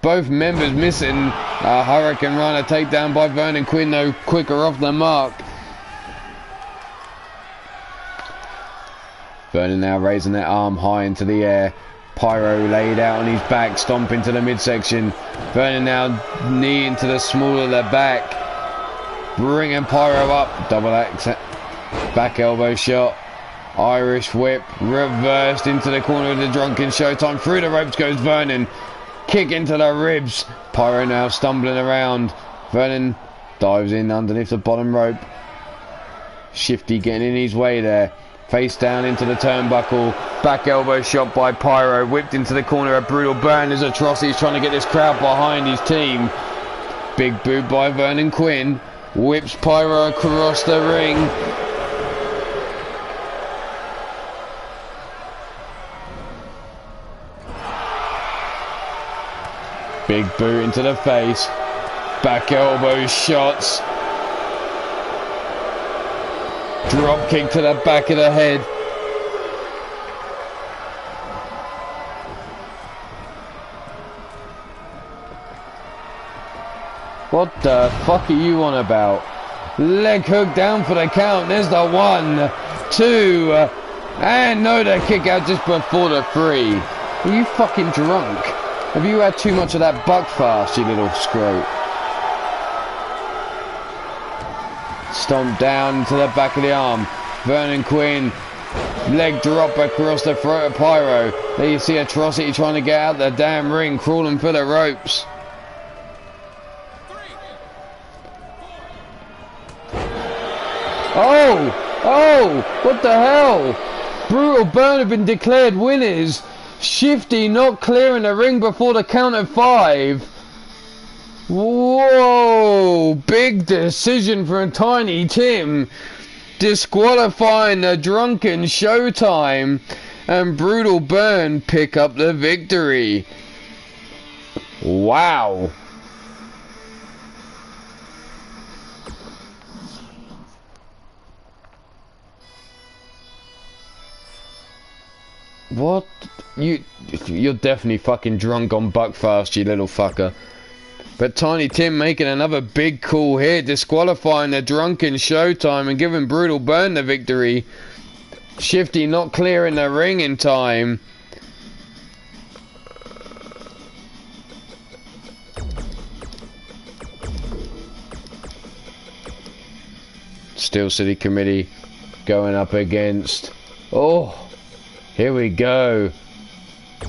Both members missing. A Hurricane Runner takedown by Vernon Quinn though. Quicker off the mark. Vernon now raising that arm high into the air. Pyro laid out on his back, stomping to the midsection. Vernon now knee into the small of the back. Bringing Pyro up. Double axe. Back elbow shot. Irish whip. Reversed into the corner of the Drunken Showtime. Through the ropes goes Vernon. Kick into the ribs. Pyro now stumbling around. Vernon dives in underneath the bottom rope. Shifty getting in his way there. Face down into the turnbuckle. Back elbow shot by Pyro. Whipped into the corner of Brutal Burn as Atrocity is trying to get this crowd behind his team. Big boot by Vernon Quinn. Whips Pyro across the ring. Big boot into the face. Back elbow shots. Drop kick to the back of the head. What the fuck are you on about? Leg hook down for the count. There's the 1, 2, and no, the kick out just before the 3. Are you fucking drunk? Have you had too much of that buckfast, you little scrote? Stomp down to the back of the arm. Vernon Quinn. Leg drop across the throat of Pyro. There you see Atrocity trying to get out the damn ring, crawling for the ropes. Oh, what the hell? Brutal Burn have been declared winners. Shifty not clearing the ring before the count of 5. Whoa, big decision from Tiny Tim. Disqualifying the Drunken Showtime, and Brutal Burn pick up the victory. Wow. What? You're definitely fucking drunk on buckfast, you little fucker. But Tiny Tim making another big cool hit, disqualifying the Drunken Showtime and giving Brutal Burn the victory. Shifty not clearing the ring in time. Steel City Committee going up against... Oh, here we go.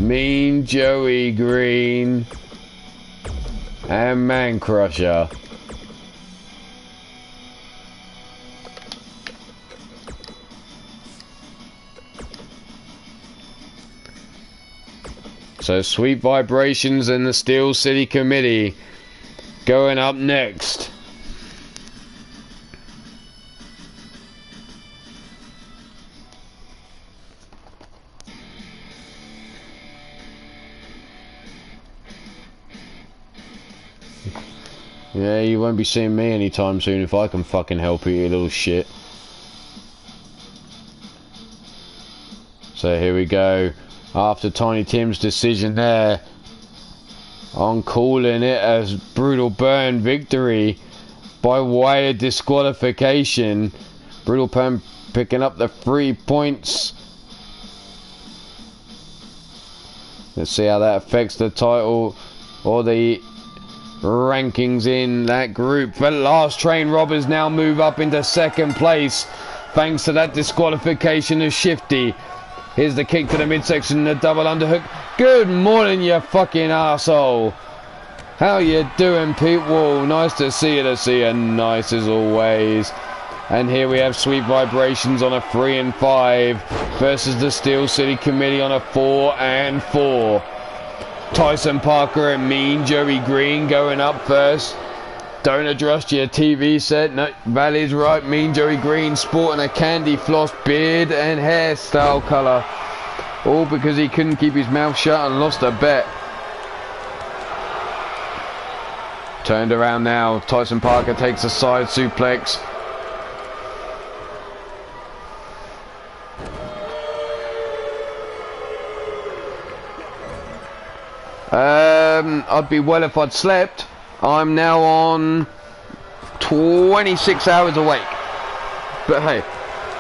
Mean Joey Green and Man Crusher. So Sweet Vibrations and the Steel City Committee going up next. Yeah, you won't be seeing me anytime soon if I can fucking help you, you little shit. So here we go. After Tiny Tim's decision there, I'm calling it as Brutal Burn victory by way of disqualification. Brutal Burn picking up the 3 points Let's see how that affects the title or the rankings in that group. The last train robbers now move up into second place thanks to that disqualification of Shifty. Here's the kick to the midsection, the double underhook. Good morning, you fucking arsehole. How you doing, Pete Wall? Nice to see you, nice as always. And here we have Sweet Vibrations on a 3 and 5 versus the Steel City Committee on a 4 and 4. Tyson Parker and Mean Joey Green going up first. Don't adjust your TV set. No, Valley's right. Mean Joey Green sporting a candy floss beard and hairstyle colour. All because he couldn't keep his mouth shut and lost a bet. Turned around now. Tyson Parker takes a side suplex. I'd be well if I'd slept. I'm now on 26 hours awake. But hey,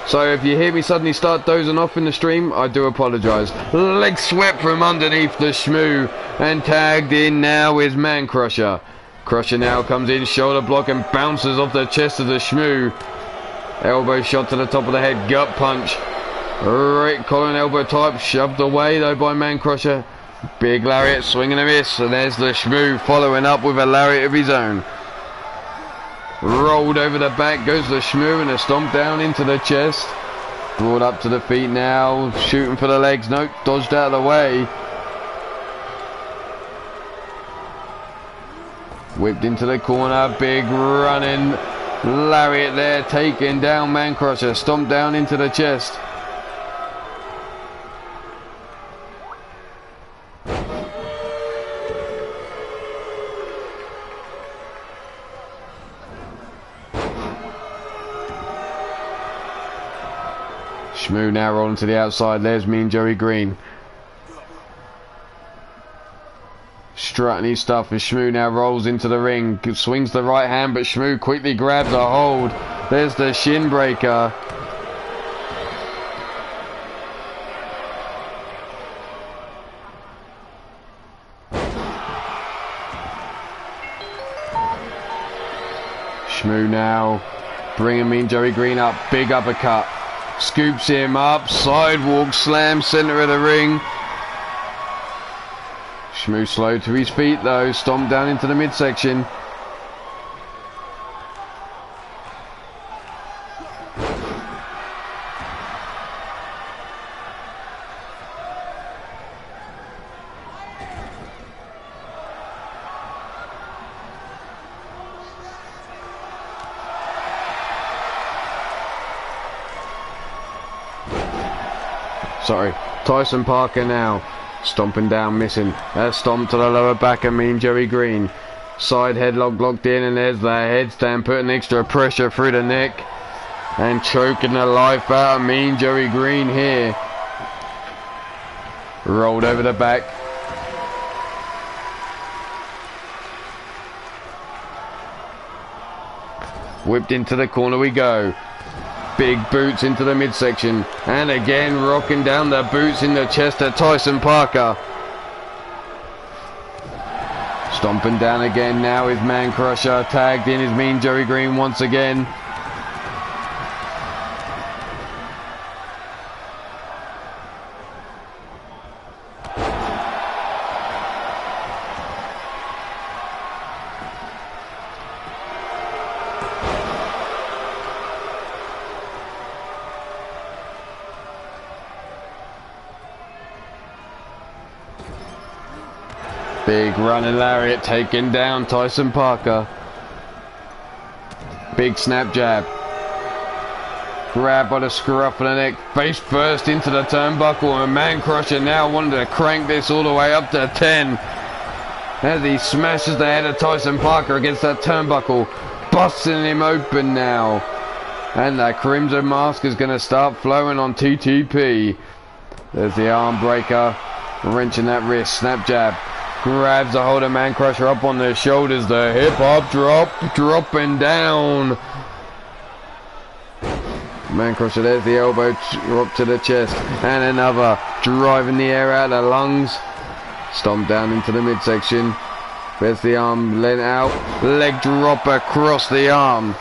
so if you hear me suddenly start dozing off in the stream, I do apologise. Leg swept from underneath the Shmoo, and tagged in now is Man Crusher. Crusher now comes in, shoulder block, and bounces off the chest of the Shmoo. Elbow shot to the top of the head, gut punch. Right collar and elbow type, shoved away though by Man Crusher. Big lariat, swing and a miss, and there's the Shmoo following up with a lariat of his own. Rolled over the back goes the Shmoo, and a stomp down into the chest. Brought up to the feet now, shooting for the legs. Nope, dodged out of the way. Whipped into the corner, big running lariat there, taking down Man Crusher, stomped down into the chest. Shmoo now rolling to the outside. There's Mean Joey Green. Strutting his stuff as Shmoo now rolls into the ring. Swings the right hand, but Shmoo quickly grabs a hold. There's the shin breaker. Shmoo now bringing Mean Joey Green up. Big uppercut. Scoops him up, sidewalk slam, center of the ring. Shmoo slow to his feet though, stomped down into the midsection. Sorry, Tyson Parker now. Stomping down, missing. A stomp to the lower back of Mean Joey Green. Side headlock locked in, and there's the headstand putting extra pressure through the neck. And choking the life out of Mean Joey Green here. Rolled over the back. Whipped into the corner we go. Big boots into the midsection, and again rocking down the boots in the chest of Tyson Parker. Stomping down again now is Man Crusher. Tagged in is Mean Joey Green once again. Big running lariat taking down Tyson Parker. Big snap jab. Grab by the scruff of the neck. Face first into the turnbuckle, and Man Crusher now wanted to crank this all the way up to 10. As he smashes the head of Tyson Parker against that turnbuckle, busting him open now. And that Crimson Mask is going to start flowing on TTP. There's the arm breaker, wrenching that wrist, snap jab. Grabs a hold of Man Crusher up on the shoulders, the hip hop drop, dropping down. Man Crusher, there's the elbow drop to the chest, and another driving the air out of the lungs. Stomp down into the midsection. There's the arm lent out. Leg drop across the arm.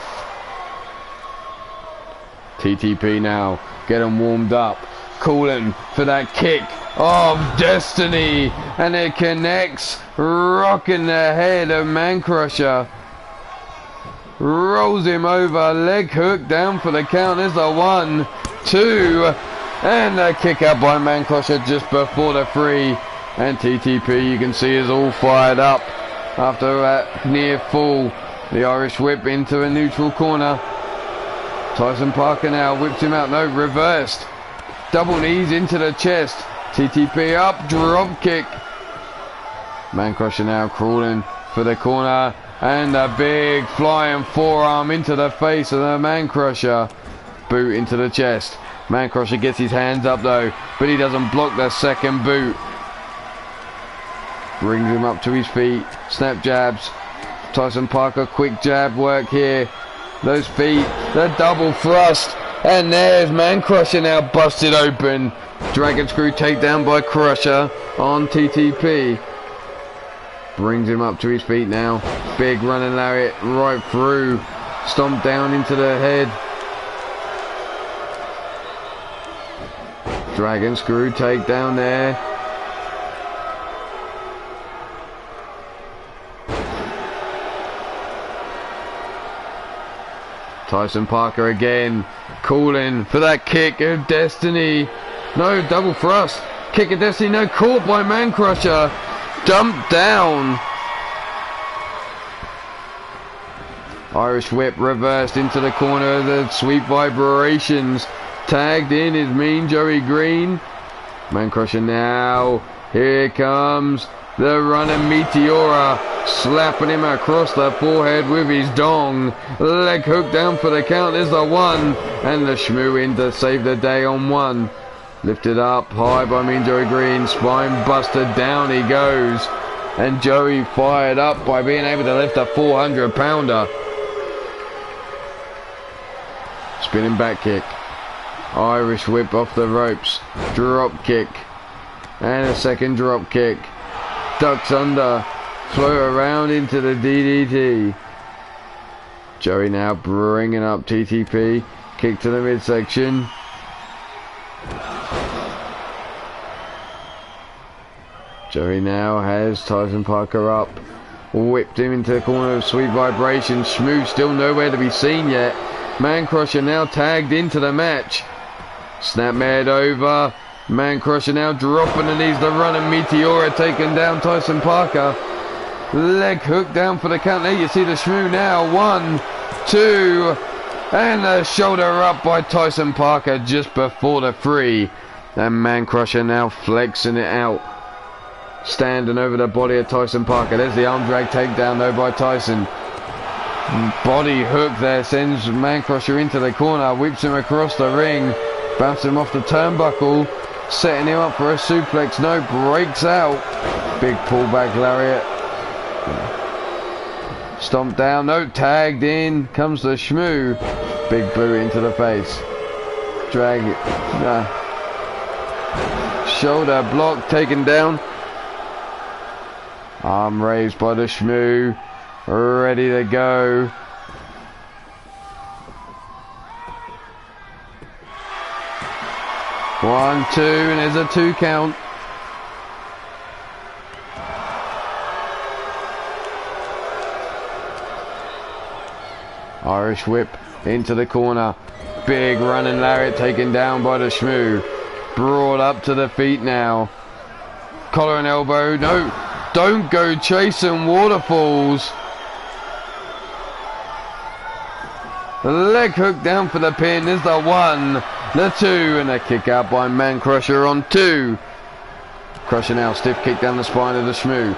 TTP now. Get him warmed up. Calling for that kick of destiny. And it connects. Rocking the head of Man Crusher. Rolls him over. Leg hook down for the count. There's the 1, 2. And a kick out by Man Crusher just before the 3. And TTP, you can see, is all fired up after that near fall. The Irish whip into a neutral corner. Tyson Parker now whips him out. No, reversed. Double knees into the chest. TTP up, drop kick. Man Crusher now crawling for the corner. And a big flying forearm into the face of the Man Crusher. Boot into the chest. Man Crusher gets his hands up though, but he doesn't block the second boot. Brings him up to his feet. Snap jabs. Tyson Parker, quick jab work here. Those feet, the double thrust. And there's Man Crusher now busted open. Dragon screw takedown by Crusher on TTP. Brings him up to his feet now. Big running lariat right through. Stomp down into the head. Dragon screw takedown there. Tyson Parker again, calling for that kick of destiny. No, double thrust. Kick of destiny, no, caught by Man Crusher. Dumped down. Irish whip reversed into the corner of the sweet vibrations. Tagged in is Mean Joey Green. Man Crusher now. Here comes the running Meteora, slapping him across the forehead with his dong. Leg hook down for the count. There's the 1. And the Shmoo in to save the day on 1. Lifted up high by Mean Joey Green. Spine busted, down he goes. And Joey fired up by being able to lift a 400-pounder. Spinning back kick. Irish whip off the ropes. Drop kick. And a second drop kick. Ducks under. Float around into the DDT. Joey now bringing up TTP. Kick to the midsection. Joey now has Tyson Parker up. Whipped him into the corner of Sweet Vibration. Shmoo still nowhere to be seen yet. Man Crusher now tagged into the match. Snapmare over. Man Crusher now dropping the knees. The running Meteora taking down Tyson Parker. Leg hook down for the count. There you see the Shmoo now. 1, 2. And the shoulder up by Tyson Parker just before the 3. And Man Crusher now flexing it out. Standing over the body of Tyson Parker. There's the arm drag takedown though by Tyson. Body hook there sends Man Crusher into the corner. Whips him across the ring. Bounces him off the turnbuckle. Setting him up for a suplex. No, breaks out. Big pullback lariat. Stomp down. No, tagged in. Comes the Shmoo. Big boot into the face. Drag it. Shoulder block taken down. Arm raised by the Shmoo. Ready to go. One, 2, and there's a 2 count. Irish whip into the corner. Big running lariat taken down by the Shmoo. Brought up to the feet now. Collar and elbow. No, don't go chasing waterfalls. Leg hook down for the pin. There's the 1, the 2, and a kick out by Man Crusher on 2. Crusher now stiff kick down the spine of the Shmoo.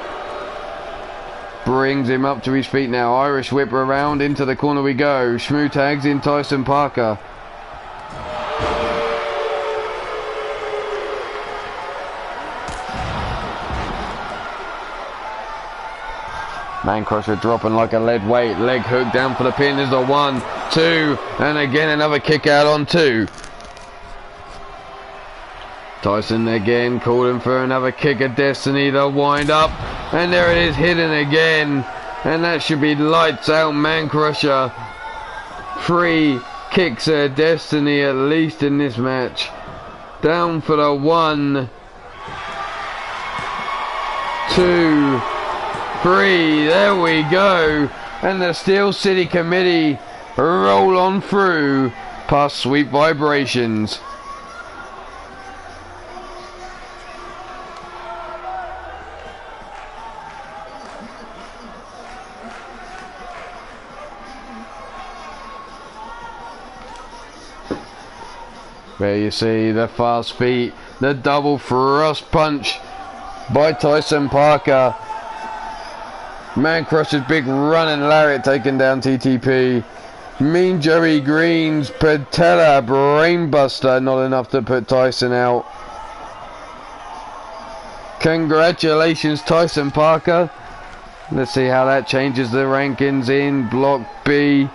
Brings him up to his feet now. Irish whip around into the corner we go. Shmoo tags in Tyson Parker. Man Crusher dropping like a lead weight. Leg hook down for the pin. There's the 1, 2, and again another kick out on 2. Tyson again calling for another kick of destiny. The wind up, and there it is, hidden again, and that should be lights out, man crusher. 3 kicks of destiny at least in this match. Down for the 1, 2, 3. There we go, and the Steel City Committee roll on through past Sweet Vibrations. There you see the fast feet, the double thrust punch by Tyson Parker. Man Crusher's big running lariat taking down TTP. Mean Joey Green's patella brainbuster, not enough to put Tyson out. Congratulations, Tyson Parker. Let's see how that changes the rankings in Block B.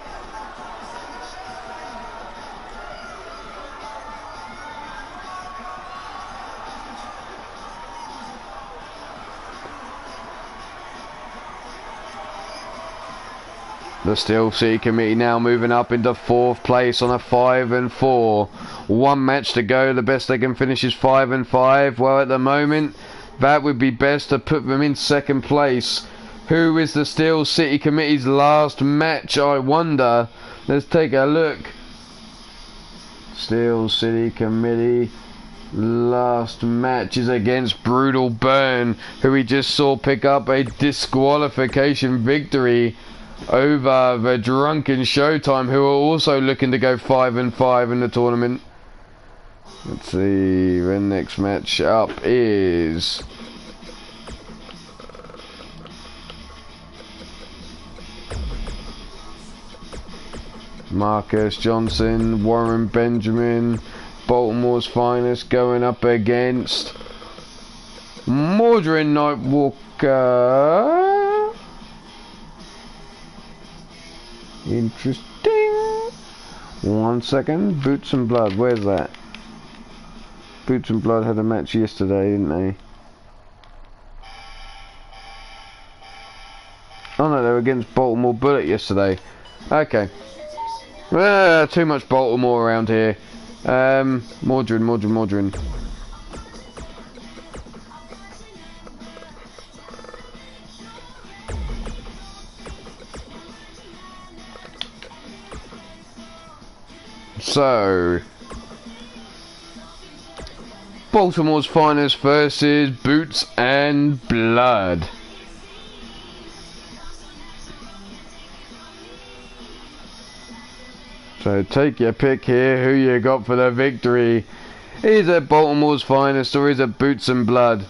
The Steel City Committee now moving up into 4th place on a 5-4. 1 match to go. The best they can finish is 5-5. Well, at the moment, that would be best to put them in 2nd place. Who is the Steel City Committee's last match, I wonder? Let's take a look. Steel City Committee last match is against Brutal Burn, who we just saw pick up a disqualification victory over the Drunken Showtime, who are also looking to go 5-5 in the tournament. Let's see, the next match up is Marcus Johnson, Warren Benjamin, Baltimore's finest, going up against Mordrin Nightwalker. Interesting. 1 second. Boots and Blood. Where's that? Boots and Blood had a match yesterday, didn't they? Oh no, they were against Baltimore Bullet yesterday. Okay. Too much Baltimore around here. Mordrin. So, Baltimore's finest versus Boots and Blood. So take your pick here, who you got for the victory. Is it Baltimore's finest or is it Boots and Blood?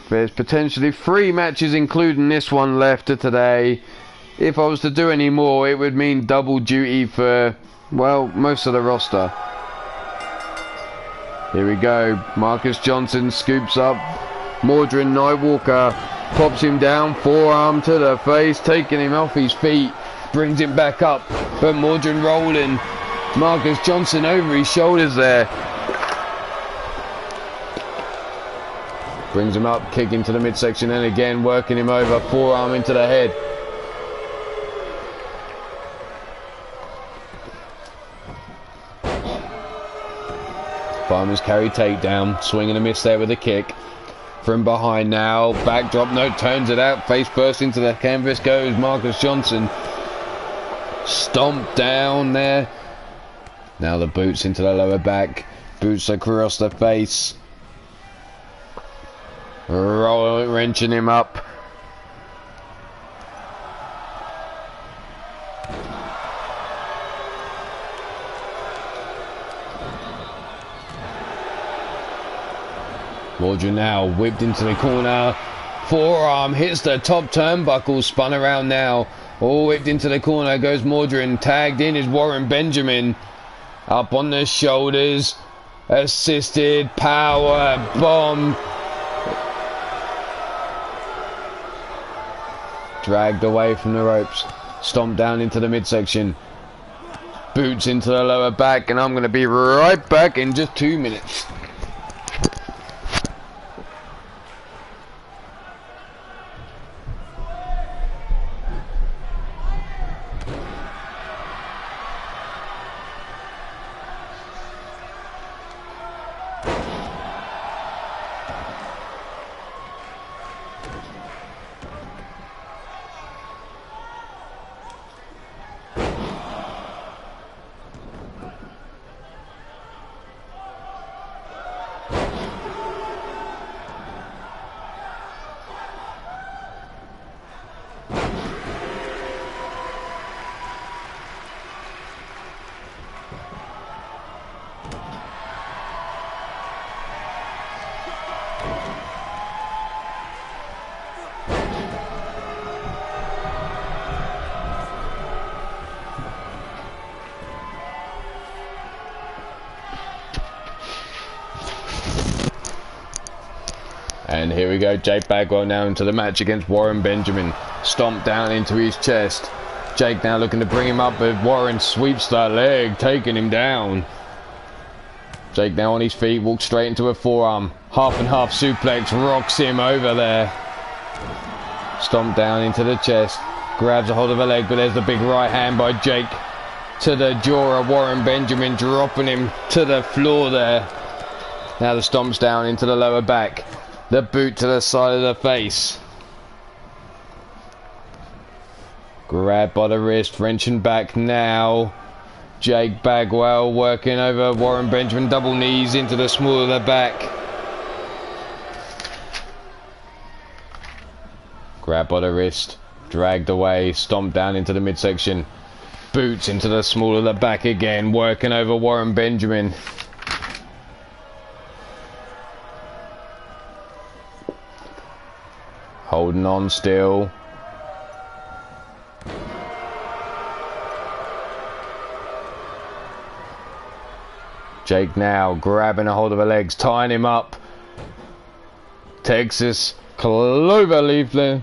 There's potentially 3 matches, including this one, left of today. If I was to do any more, it would mean double duty for, well, most of the roster. Here we go. Marcus Johnson scoops up Mordrin Nightwalker, pops him down, forearm to the face, taking him off his feet, brings him back up, but Mordrin rolling. Marcus Johnson over his shoulders there. Brings him up, kick into the midsection, and again working him over, forearm into the head. Farmer's carry takedown, swing and a miss there with a kick. From behind now, backdrop, no, turns it out, face first into the canvas goes Marcus Johnson. Stomp down there. Now the boots into the lower back, boots across the face. Wrenching him up. Mordrin now whipped into the corner. Forearm hits the top turnbuckle, spun around now. All whipped into the corner goes Mordrin. Tagged in is Warren Benjamin. Up on the shoulders. Assisted power bomb. Dragged away from the ropes. Stomped down into the midsection. Boots into the lower back, and I'm going to be right back in just 2 minutes. And here we go, Jake Bagwell now into the match against Warren Benjamin. Stomped down into his chest. Jake now looking to bring him up, but Warren sweeps that leg, taking him down. Jake now on his feet, walks straight into a forearm. Half and half suplex, rocks him over there. Stomped down into the chest. Grabs a hold of a leg, but there's the big right hand by Jake to the jaw of Warren Benjamin, dropping him to the floor there. Now the stomps down into the lower back. The boot to the side of the face. Grabbed by the wrist, wrenching back now. Jake Bagwell working over Warren Benjamin, double knees into the small of the back. Grabbed by the wrist, dragged away, stomped down into the midsection. Boots into the small of the back again, working over Warren Benjamin. Holding on still. Jake now grabbing a hold of her legs, tying him up. Texas Cloverleaf.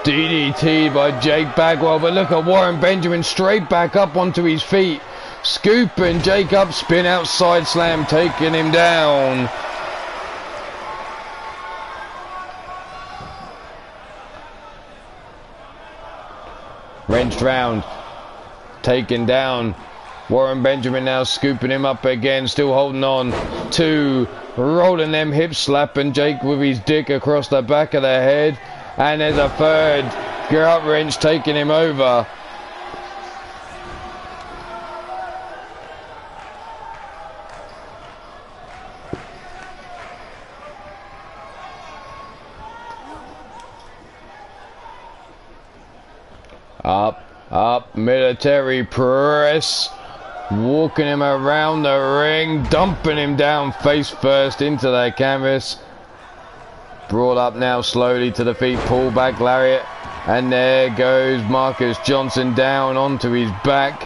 DDT by Jake Bagwell, but look at Warren Benjamin straight back up onto his feet. Scooping Jake up, spin out side slam, taking him down. Wrenched round, taken down. Warren Benjamin now scooping him up again, still holding on. Two, rolling them hips, slapping Jake with his dick across the back of the head. And there's a third, gut wrench taking him over. Up, military press. Walking him around the ring, dumping him down face first into the canvas. Brought up now slowly to the feet, pull back lariat, and there goes Marcus Johnson down onto his back.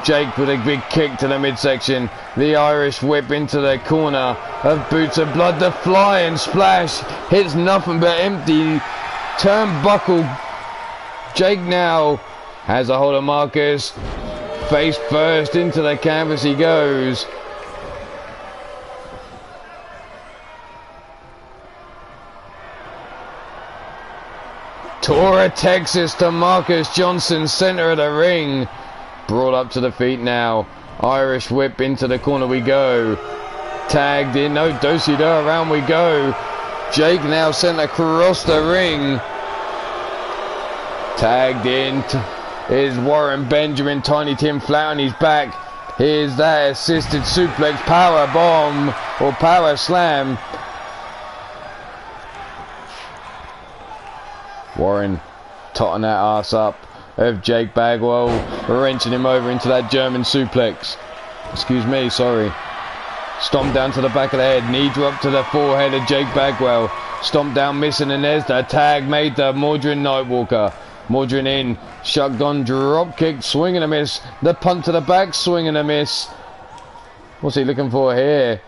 Jake with a big kick to the midsection, the Irish whip into the corner of Boots of Blood, the flying splash hits nothing but empty turnbuckle. Jake now has a hold of Marcus, face first into the canvas he goes. Tora Texas to Marcus Johnson, center of the ring. Brought up to the feet now. Irish whip into the corner we go. Tagged in, no do-si-do, around we go. Jake now sent across the ring. Tagged in is Warren Benjamin, Tiny Tim flat on his back. Here's that assisted suplex, power bomb or power slam. Warren totting that ass up of Jake Bagwell, wrenching him over into that German suplex. Excuse me, sorry. Stomp down to the back of the head, knee drop to the forehead of Jake Bagwell. Stomp down, missing, and there's the tag made to Mordred Nightwalker. Mordrin in, shotgun drop kick, swing and a miss. The punt to the back, swing and a miss. What's he looking for here?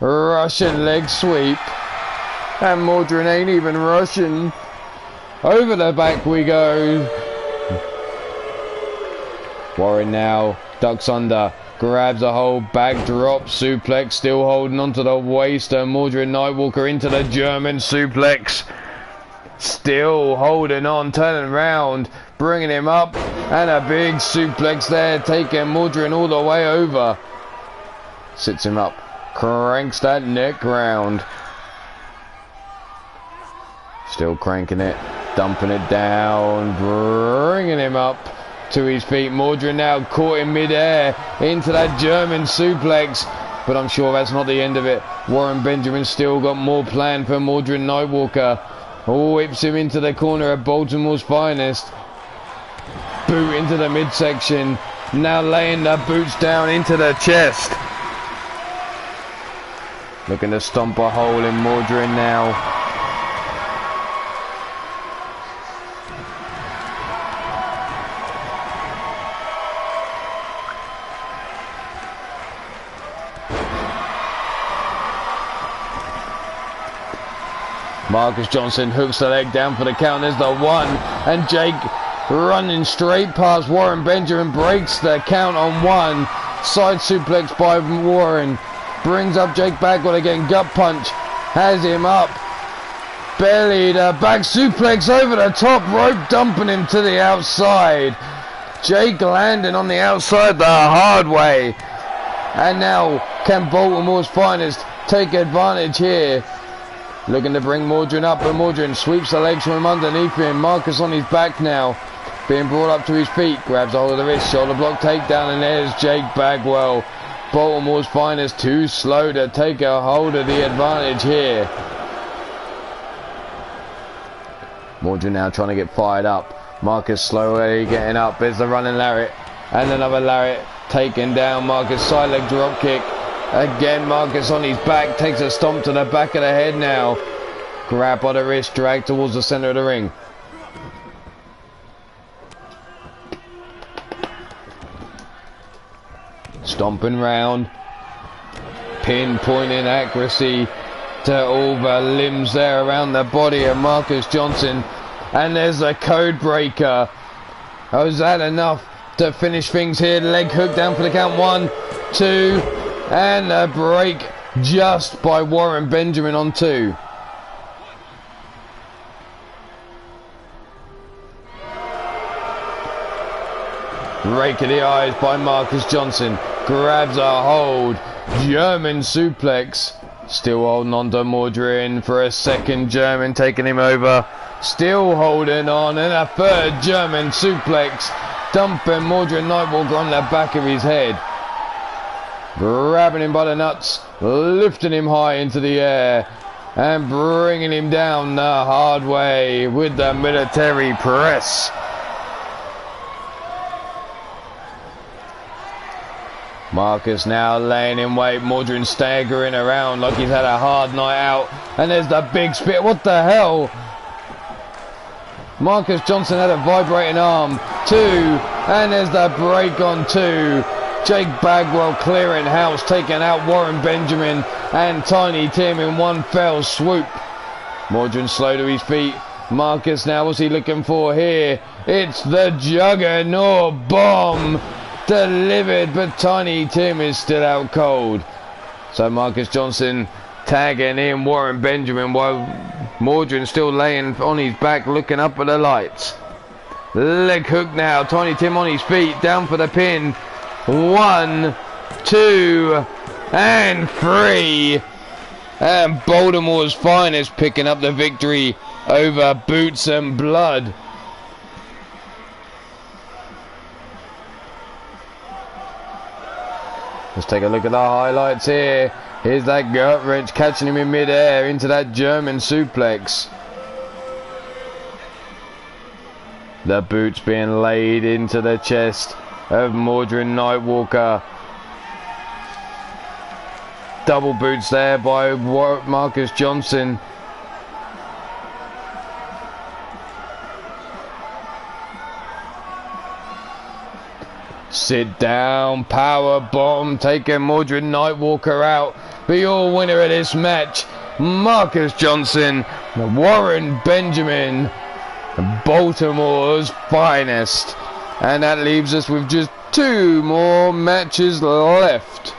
Russian leg sweep. And Mordrin ain't even Russian. Over the back we go. Warren now ducks under, grabs a hold, back drop, suplex, still holding onto the waist, and Mordrin Nightwalker into the German suplex. Still holding on, turning around, bringing him up, and a big suplex there, taking Mordrin all the way over. Sits him up, cranks that neck round. Still cranking it, dumping it down, bringing him up to his feet. Mordrin now caught in mid-air into that German suplex, but I'm sure that's not the end of it. Warren Benjamin still got more planned for Mordrin Nightwalker. Whips him into the corner of Baltimore's finest. Boot into the midsection. Now laying the boots down into the chest. Looking to stomp a hole in Mordrin now. Marcus Johnson hooks the leg down for the count. There's the one, and Jake running straight past Warren Benjamin, breaks the count on one. Side suplex by Warren, brings up Jake Bagwell again, gut punch, has him up, belly to back suplex over the top rope, dumping him to the outside. Jake landing on the outside the hard way, and now can Baltimore's finest take advantage here? Looking to bring Mordrin up, but Mordrin sweeps the legs from underneath him. Marcus on his back now, being brought up to his feet, grabs a hold of the wrist, shoulder block takedown, and there's Jake Bagwell. Baltimore's finest, too slow to take a hold of the advantage here. Mordrin now trying to get fired up. Marcus slowly getting up. There's the running lariat, and another lariat taken down. Marcus side leg drop kick. Again, Marcus on his back, takes a stomp to the back of the head now. Grab by the wrist, drag towards the center of the ring. Stomping round. Pinpointing accuracy to all the limbs there around the body of Marcus Johnson. And there's a code breaker. Was that enough to finish things here? Leg hook down for the count. 1, 2... and a break just by Warren Benjamin on 2. Rake of the eyes by Marcus Johnson. Grabs a hold. German suplex. Still holding on to Mordrin for a second German, taking him over. Still holding on, and a third German suplex. Dumping Mordrin Nightwalker on the back of his head. Grabbing him by the nuts, lifting him high into the air, and bringing him down the hard way with the military press. Marcus now laying in wait, Mordrin staggering around like he's had a hard night out, and there's the big spit. What the hell? Marcus Johnson had a vibrating arm. 2, and there's the break on 2. Jake Bagwell clearing house, taking out Warren Benjamin and Tiny Tim in one fell swoop. Mordrin slow to his feet. Marcus now, what's he looking for here? It's the Juggernaut bomb delivered, but Tiny Tim is still out cold. So Marcus Johnson tagging in Warren Benjamin while Mordrin still laying on his back looking up at the lights. Leg hook now, Tiny Tim on his feet, down for the pin. 1, 2, and 3. And Baltimore's finest picking up the victory over Boots and Blood. Let's take a look at the highlights here. Here's that gut wrench catching him in mid-air into that German suplex. The boots being laid into the chest of Mordrin Nightwalker. Double boots there by Marcus Johnson. Sit down, power bomb, taking Mordred Nightwalker out. But your winner of this match, Marcus Johnson, Warren Benjamin, Baltimore's finest. And that leaves us with just 2 more matches left.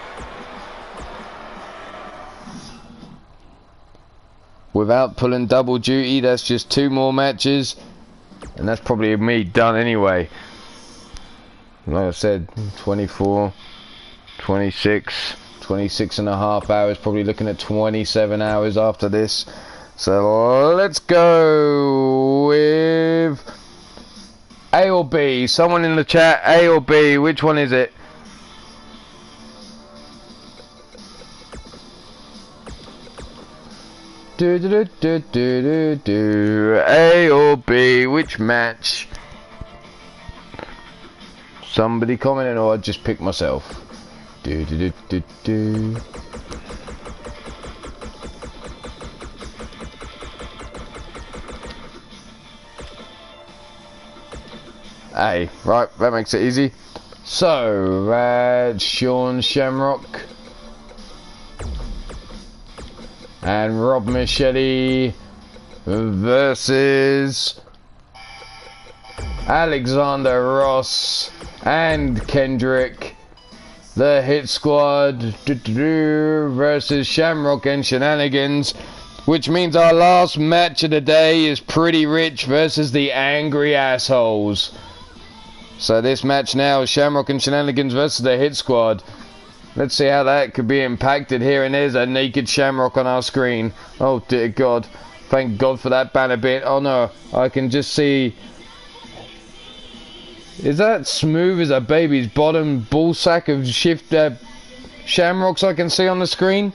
Without pulling double duty, that's just 2 more matches. And that's probably me done anyway. Like I said, 24, 26 and a half hours, probably looking at 27 hours after this. So let's go with A or B. Someone in the chat, A or B, which one is it? A or B, which match? Somebody commenting, or I just pick myself. A, right, that makes it easy. So, Sean Shamrock and Rob Machete versus Alexander Ross and Kendrick. The Hit Squad versus Shamrock and Shenanigans, which means our last match of the day is Pretty Rich versus the Angry Assholes. So this match now is Shamrock and Shenanigans versus the Hit Squad. Let's see how that could be impacted here. And there's a naked Shamrock on our screen. Oh dear God. Thank God for that banner bit. Oh no, I can just see. Is that smooth as a baby's bottom ball sack of Shamrocks I can see on the screen?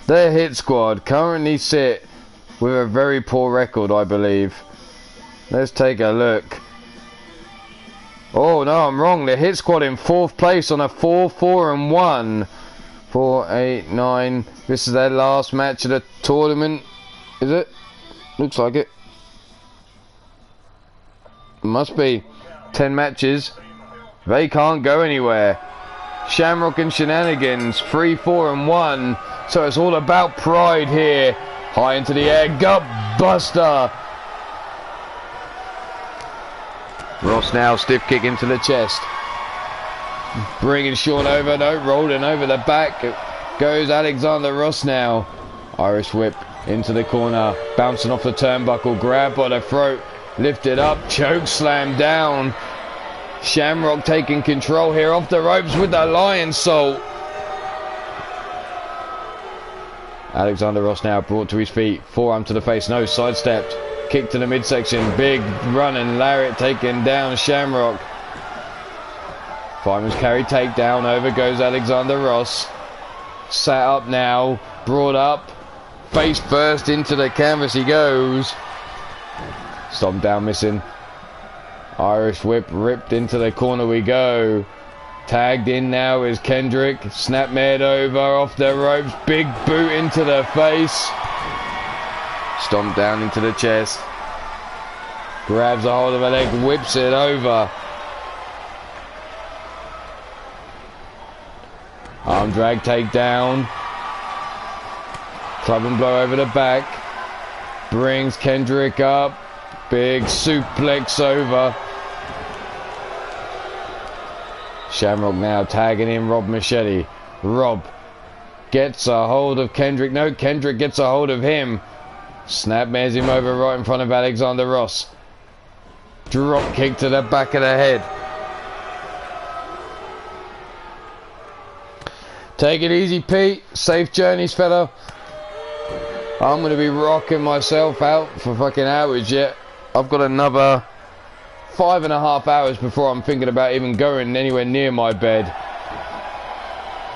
The Hit Squad currently sit with a very poor record, I believe. Let's take a look. Oh no, I'm wrong. The Hit Squad in 4th place on a 4-4-1. 4, 8, 9. This is their last match of the tournament. Is it? Looks like it. Must be 10 matches. They can't go anywhere. Shamrock and Shenanigans 3-4-1. So it's all about pride here. High into the air, gut buster. Ross now stiff kick into the chest. Bringing Sean over, no, rolling over the back. Goes Alexander Ross now. Irish whip into the corner, bouncing off the turnbuckle, grab by the throat. Lifted up, choke slam down. Shamrock taking control here off the ropes with the lion salt. Alexander Ross now brought to his feet. Forearm to the face, no, sidestepped. Kick to the midsection, big run and lariat taking down Shamrock. Fireman's carry takedown, over goes Alexander Ross. Sat up now, brought up. Face first into the canvas he goes. Stomp down, missing. Irish whip ripped into the corner we go. Tagged in now is Kendrick. Snapmare over off the ropes. Big boot into the face. Stomp down into the chest. Grabs a hold of a leg, whips it over. Arm drag takedown. Club and blow over the back. Brings Kendrick up. Big suplex over. Shamrock now tagging in Rob Machete. Rob gets a hold of Kendrick. No, Kendrick gets a hold of him. Snapmares him over right in front of Alexander Ross. Drop kick to the back of the head. Take it easy, Pete. Safe journeys, fella. I'm going to be rocking myself out for fucking hours yet. I've got another 5.5 hours before I'm thinking about even going anywhere near my bed.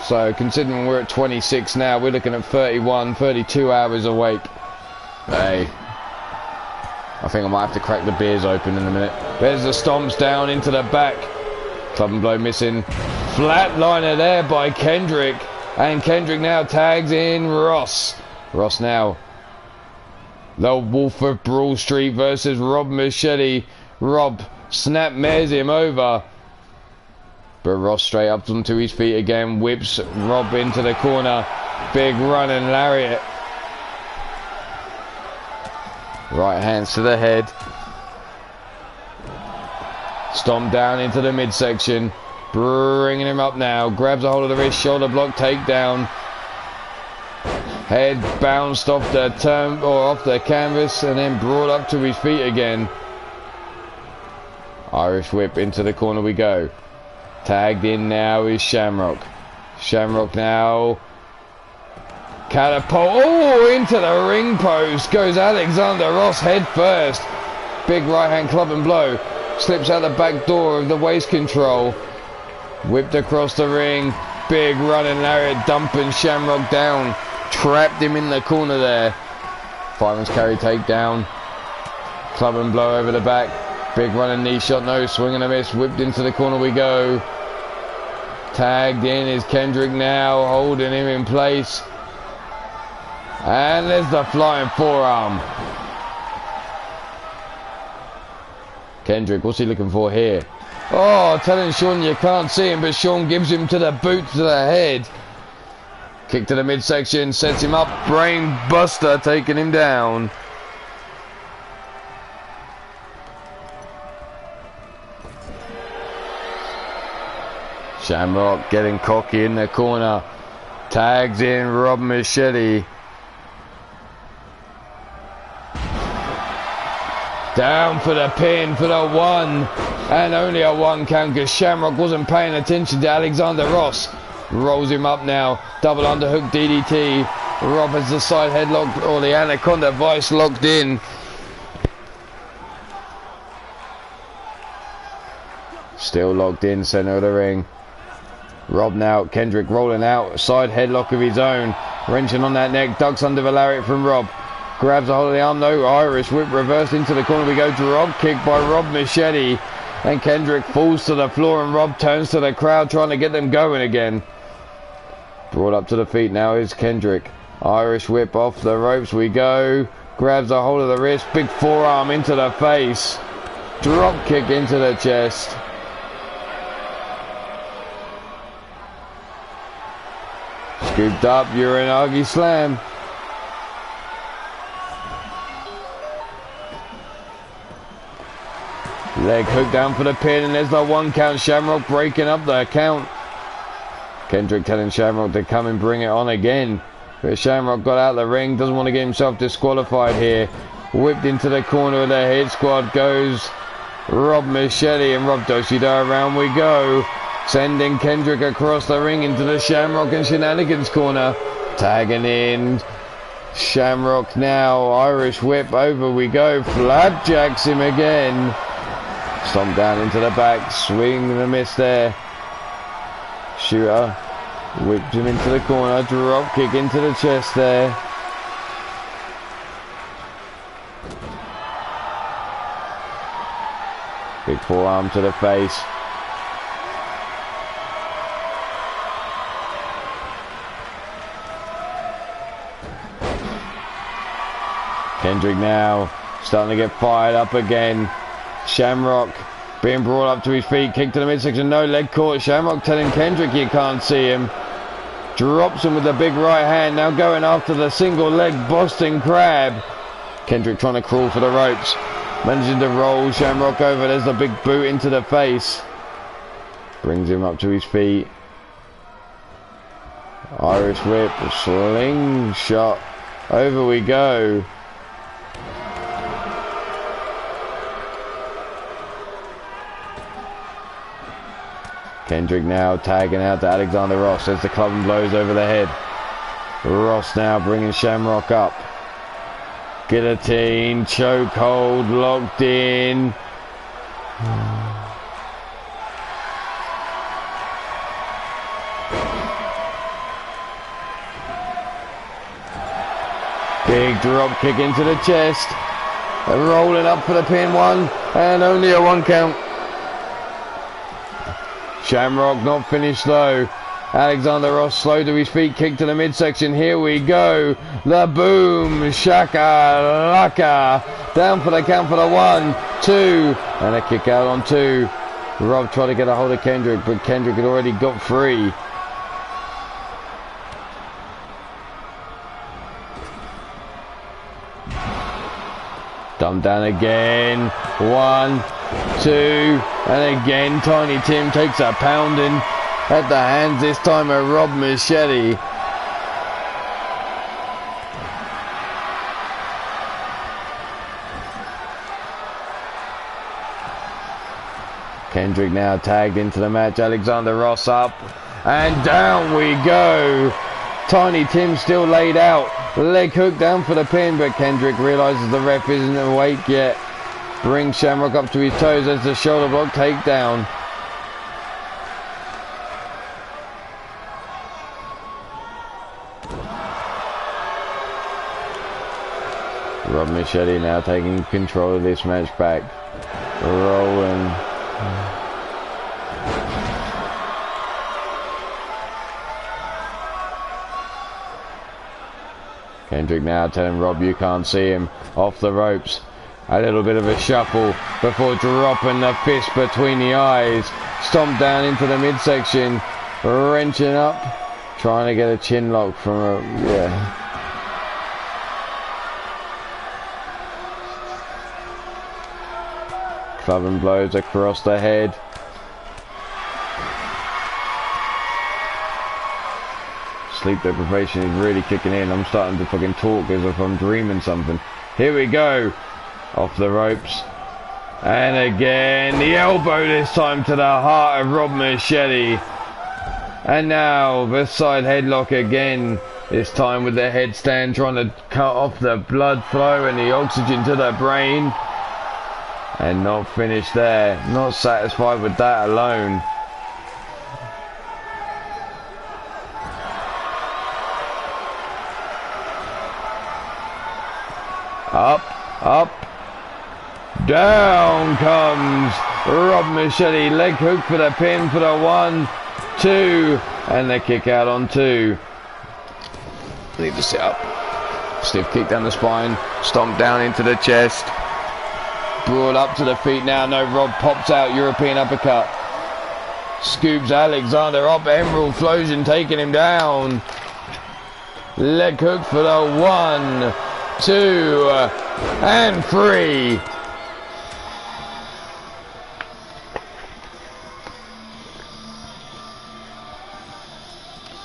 So considering we're at 26 now, we're looking at 31, 32 hours awake. Hey, I think I might have to crack the beers open in a minute. There's the stomps down into the back. Club and blow missing. Flatliner there by Kendrick. And Kendrick now tags in Ross. Ross now. The Wolf of Broad Street versus Rob Machete. Rob snapmares him over. But Ross straight up onto his feet again. Whips Rob into the corner. Big run and lariat. Right hands to the head. Stomp down into the midsection. Bringing him up now. Grabs a hold of the wrist. Shoulder block takedown. Head bounced off the turn or off the canvas and then brought up to his feet again. Irish whip into the corner we go. Tagged in now is Shamrock. Shamrock now. Catapult. Oh, into the ring post goes Alexander Ross head first. Big right hand club and blow. Slips out the back door of the waist control. Whipped across the ring. Big running lariat dumping Shamrock down. Trapped him in the corner there. Fireman's carry takedown. Club and blow over the back. Big running knee shot, no swing and a miss. Whipped into the corner we go. Tagged in is Kendrick now, holding him in place. And there's the flying forearm. Kendrick, what's he looking for here? Oh, telling Sean you can't see him, but Sean gives him to the boot to the head. Kick to the midsection, sets him up. Brain buster, taking him down. Shamrock getting cocky in the corner. Tags in Rob Machete. Down for the pin for the one. And only a one count because Shamrock wasn't paying attention to Alexander Ross. Rolls him up now. Double underhook DDT. Rob has the side headlock or the Anaconda Vice locked in. Still locked in, center of the ring. Rob now, Kendrick rolling out, side headlock of his own. Wrenching on that neck, ducks under the lariat from Rob. Grabs a hold of the arm, no, Irish whip reversed into the corner we go. Drop kick by Rob Machete. And Kendrick falls to the floor and Rob turns to the crowd trying to get them going again. Brought up to the feet now is Kendrick. Irish whip off the ropes we go. Grabs a hold of the wrist, big forearm into the face. Drop kick into the chest. Scooped up, Uranagi slam. Leg hook down for the pin and there's the one count. Shamrock breaking up the count. Kendrick telling Shamrock to come and bring it on again. But Shamrock got out of the ring, doesn't want to get himself disqualified here. Whipped into the corner of the head squad goes Rob Machete and Rob Doshida. Around we go. Sending Kendrick across the ring into the Shamrock and Shenanigans corner. Tagging in Shamrock now. Irish whip over we go. Flapjacks him again. Stomp down into the back. Swing and a miss there. Shooter. Whipped him into the corner. Drop kick into the chest there. Big forearm to the face. Kendrick now starting to get fired up again. Shamrock being brought up to his feet. Kick to the midsection. No, leg caught. Shamrock telling Kendrick you can't see him. Drops him with a big right hand. Now going after the single leg Boston Crab. Kendrick trying to crawl for the ropes. Managing to roll Shamrock over. There's the big boot into the face. Brings him up to his feet. Irish whip. Slingshot. Over we go. Kendrick now tagging out to Alexander Ross as the club and blows over the head. Ross now bringing Shamrock up. Guillotine, chokehold, locked in. Big drop kick into the chest. Rolling up for the pin, one, and only a one count. Shamrock not finished though. Alexander Ross slow to his feet, kick to the midsection. Here we go. The boom, shaka, laka. Down for the count for the 1, 2, and a kick out on 2. Rob tried to get a hold of Kendrick, but Kendrick had already got free. Dumped down again. 1, 2, and again Tiny Tim takes a pounding at the hands this time of Rob Machete. Kendrick now tagged into the match. Alexander Ross up and down we go. Tiny Tim still laid out. Leg hook down for the pin, but Kendrick realizes the ref isn't awake yet. Brings Shamrock up to his toes as the shoulder block takedown. Rob Machete now taking control of this match back. Rolling. Kendrick now telling Rob you can't see him. Off the ropes. A little bit of a shuffle before dropping the fist between the eyes. Stomp down into the midsection. Wrenching up. Trying to get a chin lock from a... yeah. Clubbing blows across the head. Sleep deprivation is really kicking in. I'm starting to fucking talk as if I'm dreaming something. Here we go. Off the ropes. And again, the elbow this time to the heart of Rob Machete. And now the side headlock again. This time with the headstand trying to cut off the blood flow and the oxygen to the brain. And not finished there. Not satisfied with that alone. Up, up. Down comes Rob Machete. Leg hook for the pin for the 1, 2. And the kick out on 2. Need to sit up. Stiff kick down the spine. Stomp down into the chest. Brought up to the feet now. No, Rob pops out. European uppercut. Scoops Alexander up. Emerald Flosion taking him down. Leg hook for the 1, 2, and 3.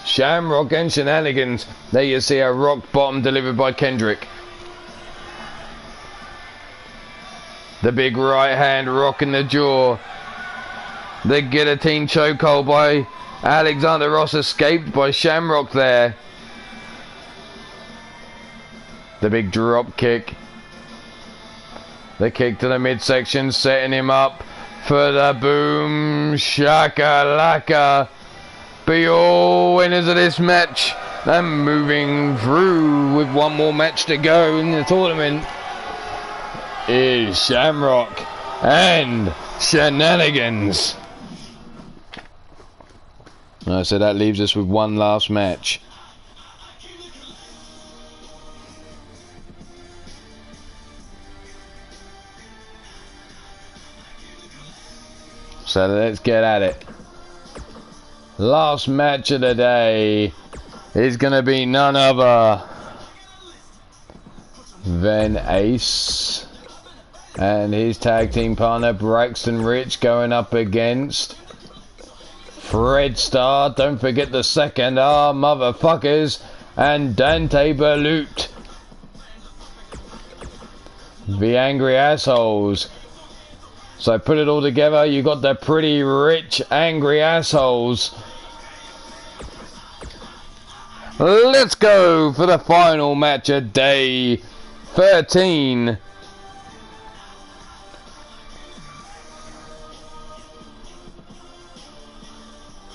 Shamrock and shenanigans. There you see a rock bottom delivered by Kendrick. The big right hand rocking the jaw. The guillotine chokehold by Alexander Ross escaped by Shamrock there. The big drop kick. The kick to the midsection setting him up for the boom shakalaka. Be all winners of this match. And moving through with one more match to go in the tournament is Shamrock and Shenanigans. So that leaves us with one last match. So let's get at it. Last match of the day is going to be none other than Ace and his tag team partner Braxton Rich going up against Fred Starr. Don't forget the second R, motherfuckers, and Dante Balut. The Angry Assholes. So put it all together, you got the Pretty Rich Angry Assholes. Let's go for the final match of day 13.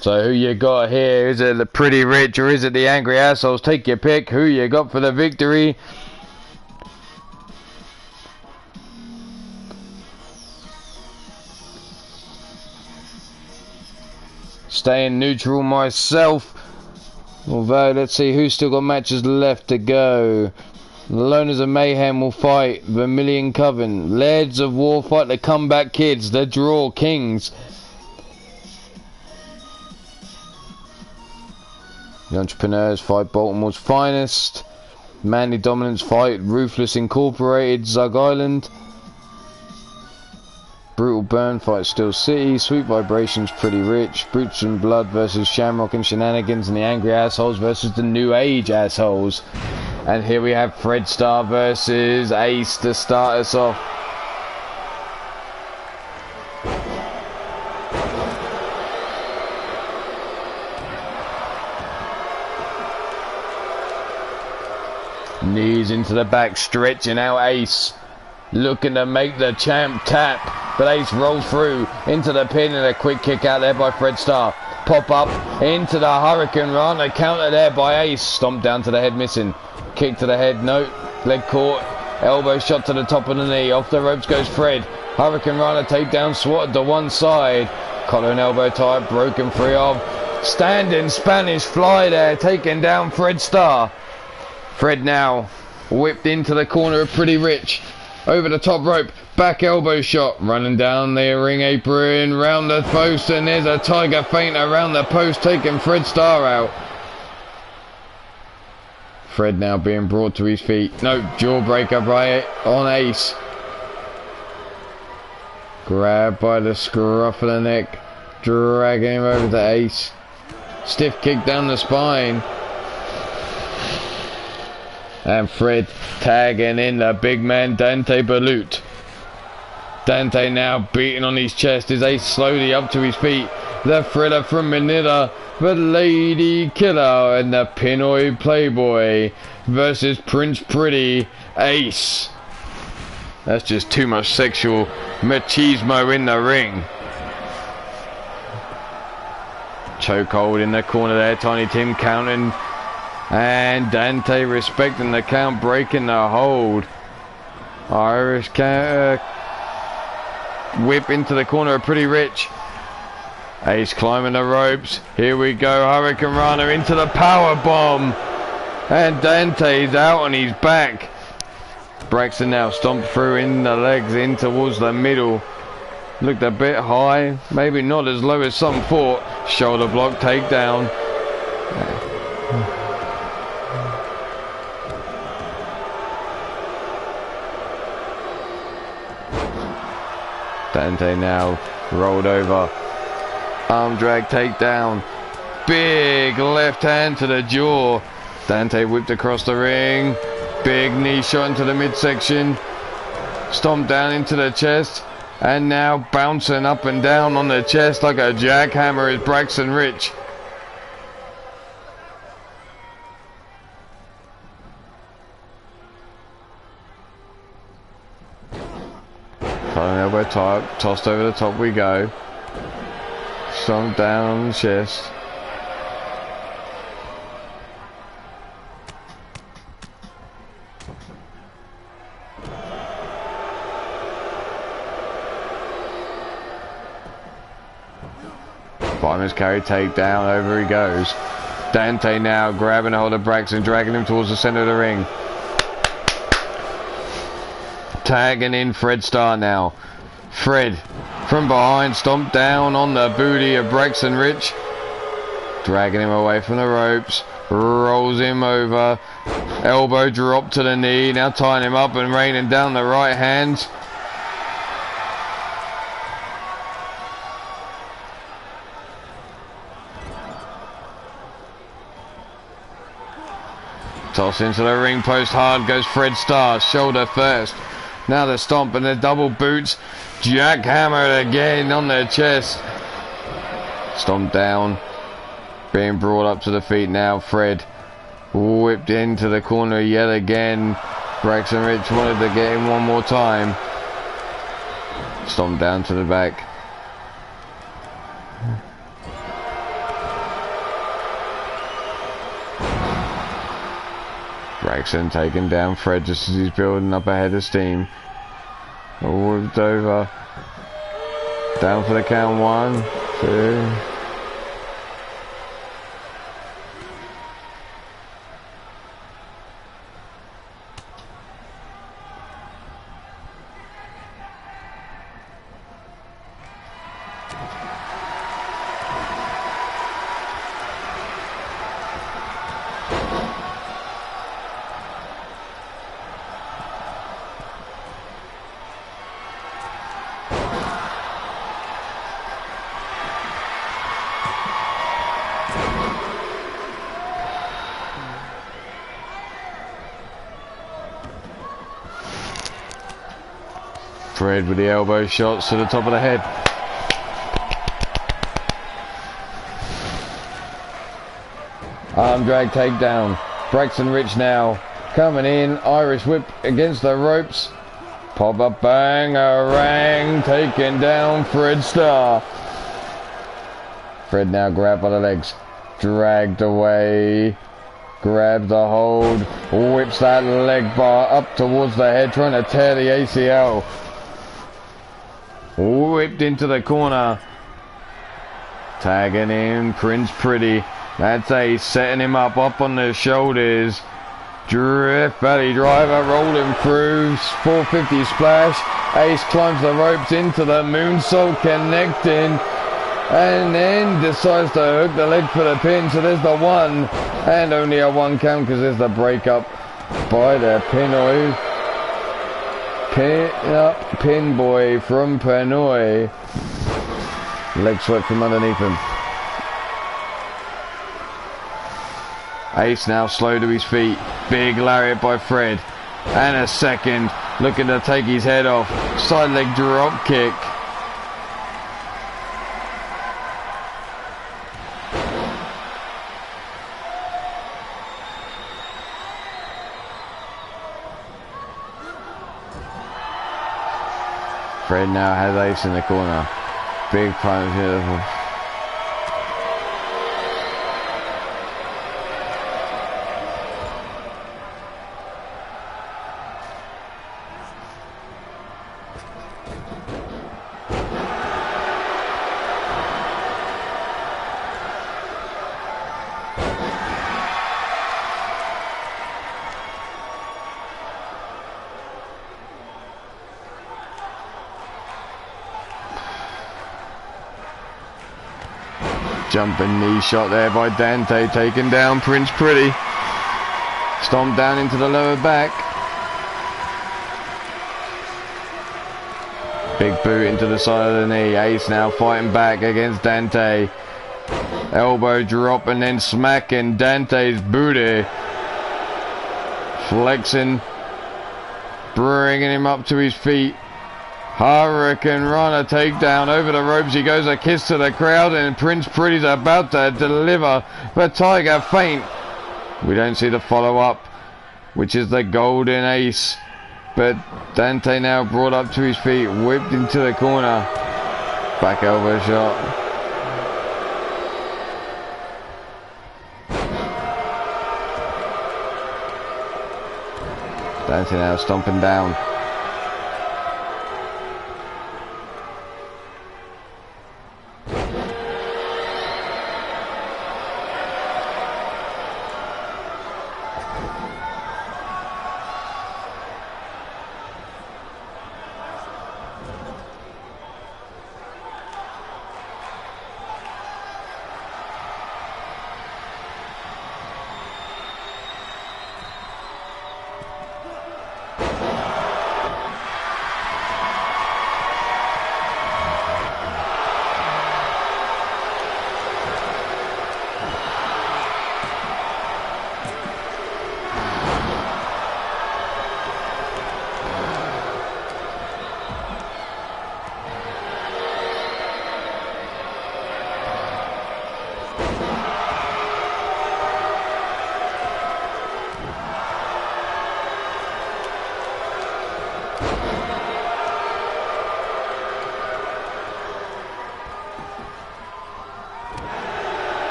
So who you got here? Is it the Pretty Rich or is it the Angry Assholes? Take your pick. Who you got for the victory? Staying neutral myself. Although, let's see who's still got matches left to go. Loners of Mayhem will fight Vermilion Coven. Lairds of War fight the Comeback Kids. The Draw Kings. The Entrepreneurs fight Baltimore's Finest. Manly Dominance fight Ruthless Incorporated, Zug Island. Brutal Burn fight Steel City. Sweet Vibrations Pretty Rich. Brutes and Blood versus Shamrock and Shenanigans, and the Angry Assholes versus the New Age Assholes. And here we have Fred Star versus Ace to start us off. Knees into the back, stretching out Ace. Looking to make the champ tap. But Ace rolls through into the pin, and a quick kick out there by Fred Star. Pop up into the Hurricane Run. A counter there by Ace. Stomped down to the head, missing. Kick to the head, no. Leg caught. Elbow shot to the top of the knee. Off the ropes goes Fred. Hurricane Runner takedown, swatted to one side. Collar and elbow tie, broken free of. Standing Spanish fly there, taking down Fred Star. Fred now whipped into the corner of Pretty Rich. Over the top rope, back elbow shot. Running down the ring apron, round the post, and there's a tiger feint around the post, taking Fred Star out. Fred now being brought to his feet. No, jawbreaker by on Ace. Grabbed by the scruff of the neck, dragging him over to Ace. Stiff kick down the spine. And Fred tagging in the big man Dante Balut. Dante now beating on his chest as Ace slowly up to his feet. The Thriller from Manila, the Lady Killer, and the Pinoy Playboy versus Prince Pretty Ace. That's just too much sexual machismo in the ring. Chokehold in the corner there, Tiny Tim counting. And Dante respecting the count, breaking the hold. Irish whip into the corner of Pretty Rich. Ace climbing the ropes. Here we go. Hurricane Runner into the power bomb. And Dante's out on his back. Braxton now stomped through in the legs in towards the middle. Looked a bit high. Maybe not as low as some thought. Shoulder block takedown. Dante now rolled over. Arm drag takedown. Big left hand to the jaw. Dante whipped across the ring. Big knee shot into the midsection. Stomped down into the chest. And now bouncing up and down on the chest like a jackhammer is Braxton Rich. Elbow tie, tossed over the top we go. Stomp down on the chest. Fireman's carry takedown, over he goes. Dante now grabbing a hold of Braxton, dragging him towards the center of the ring. Tagging in Fred Star now. Fred from behind, stomped down on the booty of Braxton Rich. Dragging him away from the ropes. Rolls him over. Elbow drop to the knee. Now tying him up and raining down the right hand. Toss into the ring post hard goes Fred Star. Shoulder first. Now the stomp and the double boots. Jackhammered again on the chest. Stomp down. Being brought up to the feet now. Fred whipped into the corner yet again. Braxton Rich wanted to get him one more time. Stomp down to the back. Braxton taking down Fred just as he's building up a head of steam. Whipped over. Down for the count. 1, 2. Fred with the elbow shots to the top of the head. Arm drag takedown. Braxton Rich now coming in. Irish whip against the ropes. Pop up bang, a rang, taking down Fred Starr. Fred now grabbed by the legs, dragged away, grabs the hold, whips that leg bar up towards the head, trying to tear the ACL. Whipped into the corner. Tagging in Prince Pretty. That's Ace setting him up on the shoulders. Drift belly driver rolling through. 450 splash. Ace climbs the ropes into the moonsault, connecting. And then decides to hook the leg for the pin. So there's the one. And only a one count because there's the breakup by the Pinoy. Pin boy from Pinoy. Leg swept from underneath him. Ace now slow to his feet. Big lariat by Fred. And a second. Looking to take his head off. Side leg drop kick. Fred now has Ace in the corner. Big punch here. Jumping knee shot there by Dante, taking down Prince Pretty. Stomp down into the lower back. Big boot into the side of the knee. Ace now fighting back against Dante. Elbow drop and then smacking Dante's booty. Flexing. Bringing him up to his feet. Hurricane Runner takedown over the ropes. He goes a kiss to the crowd and Prince Pretty's about to deliver the Tiger feint. We don't see the follow-up, which is the golden ace. But Dante now brought up to his feet, whipped into the corner. Back elbow shot. Dante now stomping down.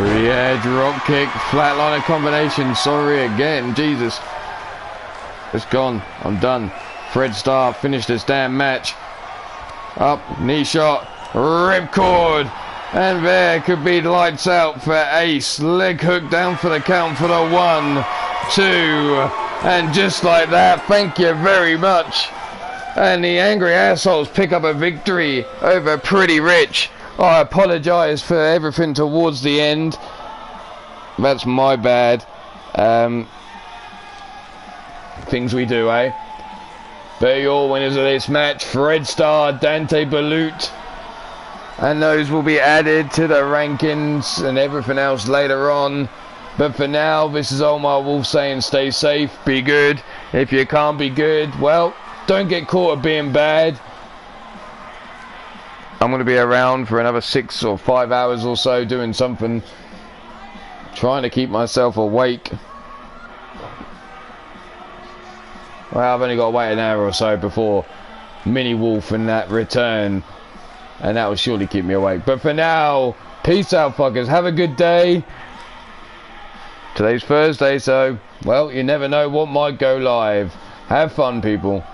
Through the edge, rock kick, flatliner combination. Sorry again, Jesus. It's gone. I'm done. Fred Starr finished this damn match. Up, knee shot, ripcord. And there could be lights out for Ace. Leg hook down for the count for the 1, 2. And just like that, thank you very much. And the angry assholes pick up a victory over Pretty Rich. I apologise for everything towards the end. That's my bad. Things we do, eh? But your winners of this match, Fred Starr, Dante Balut. And those will be added to the rankings and everything else later on. But for now, this is Ulmarwolf saying stay safe, be good. If you can't be good, well, don't get caught at being bad. I'm going to be around for another 6 or 5 hours or so doing something. Trying to keep myself awake. Well, I've only got to wait an hour or so before Mini Wolf and that return. And that will surely keep me awake. But for now, peace out, fuckers. Have a good day. Today's Thursday, so, well, you never know what might go live. Have fun, people.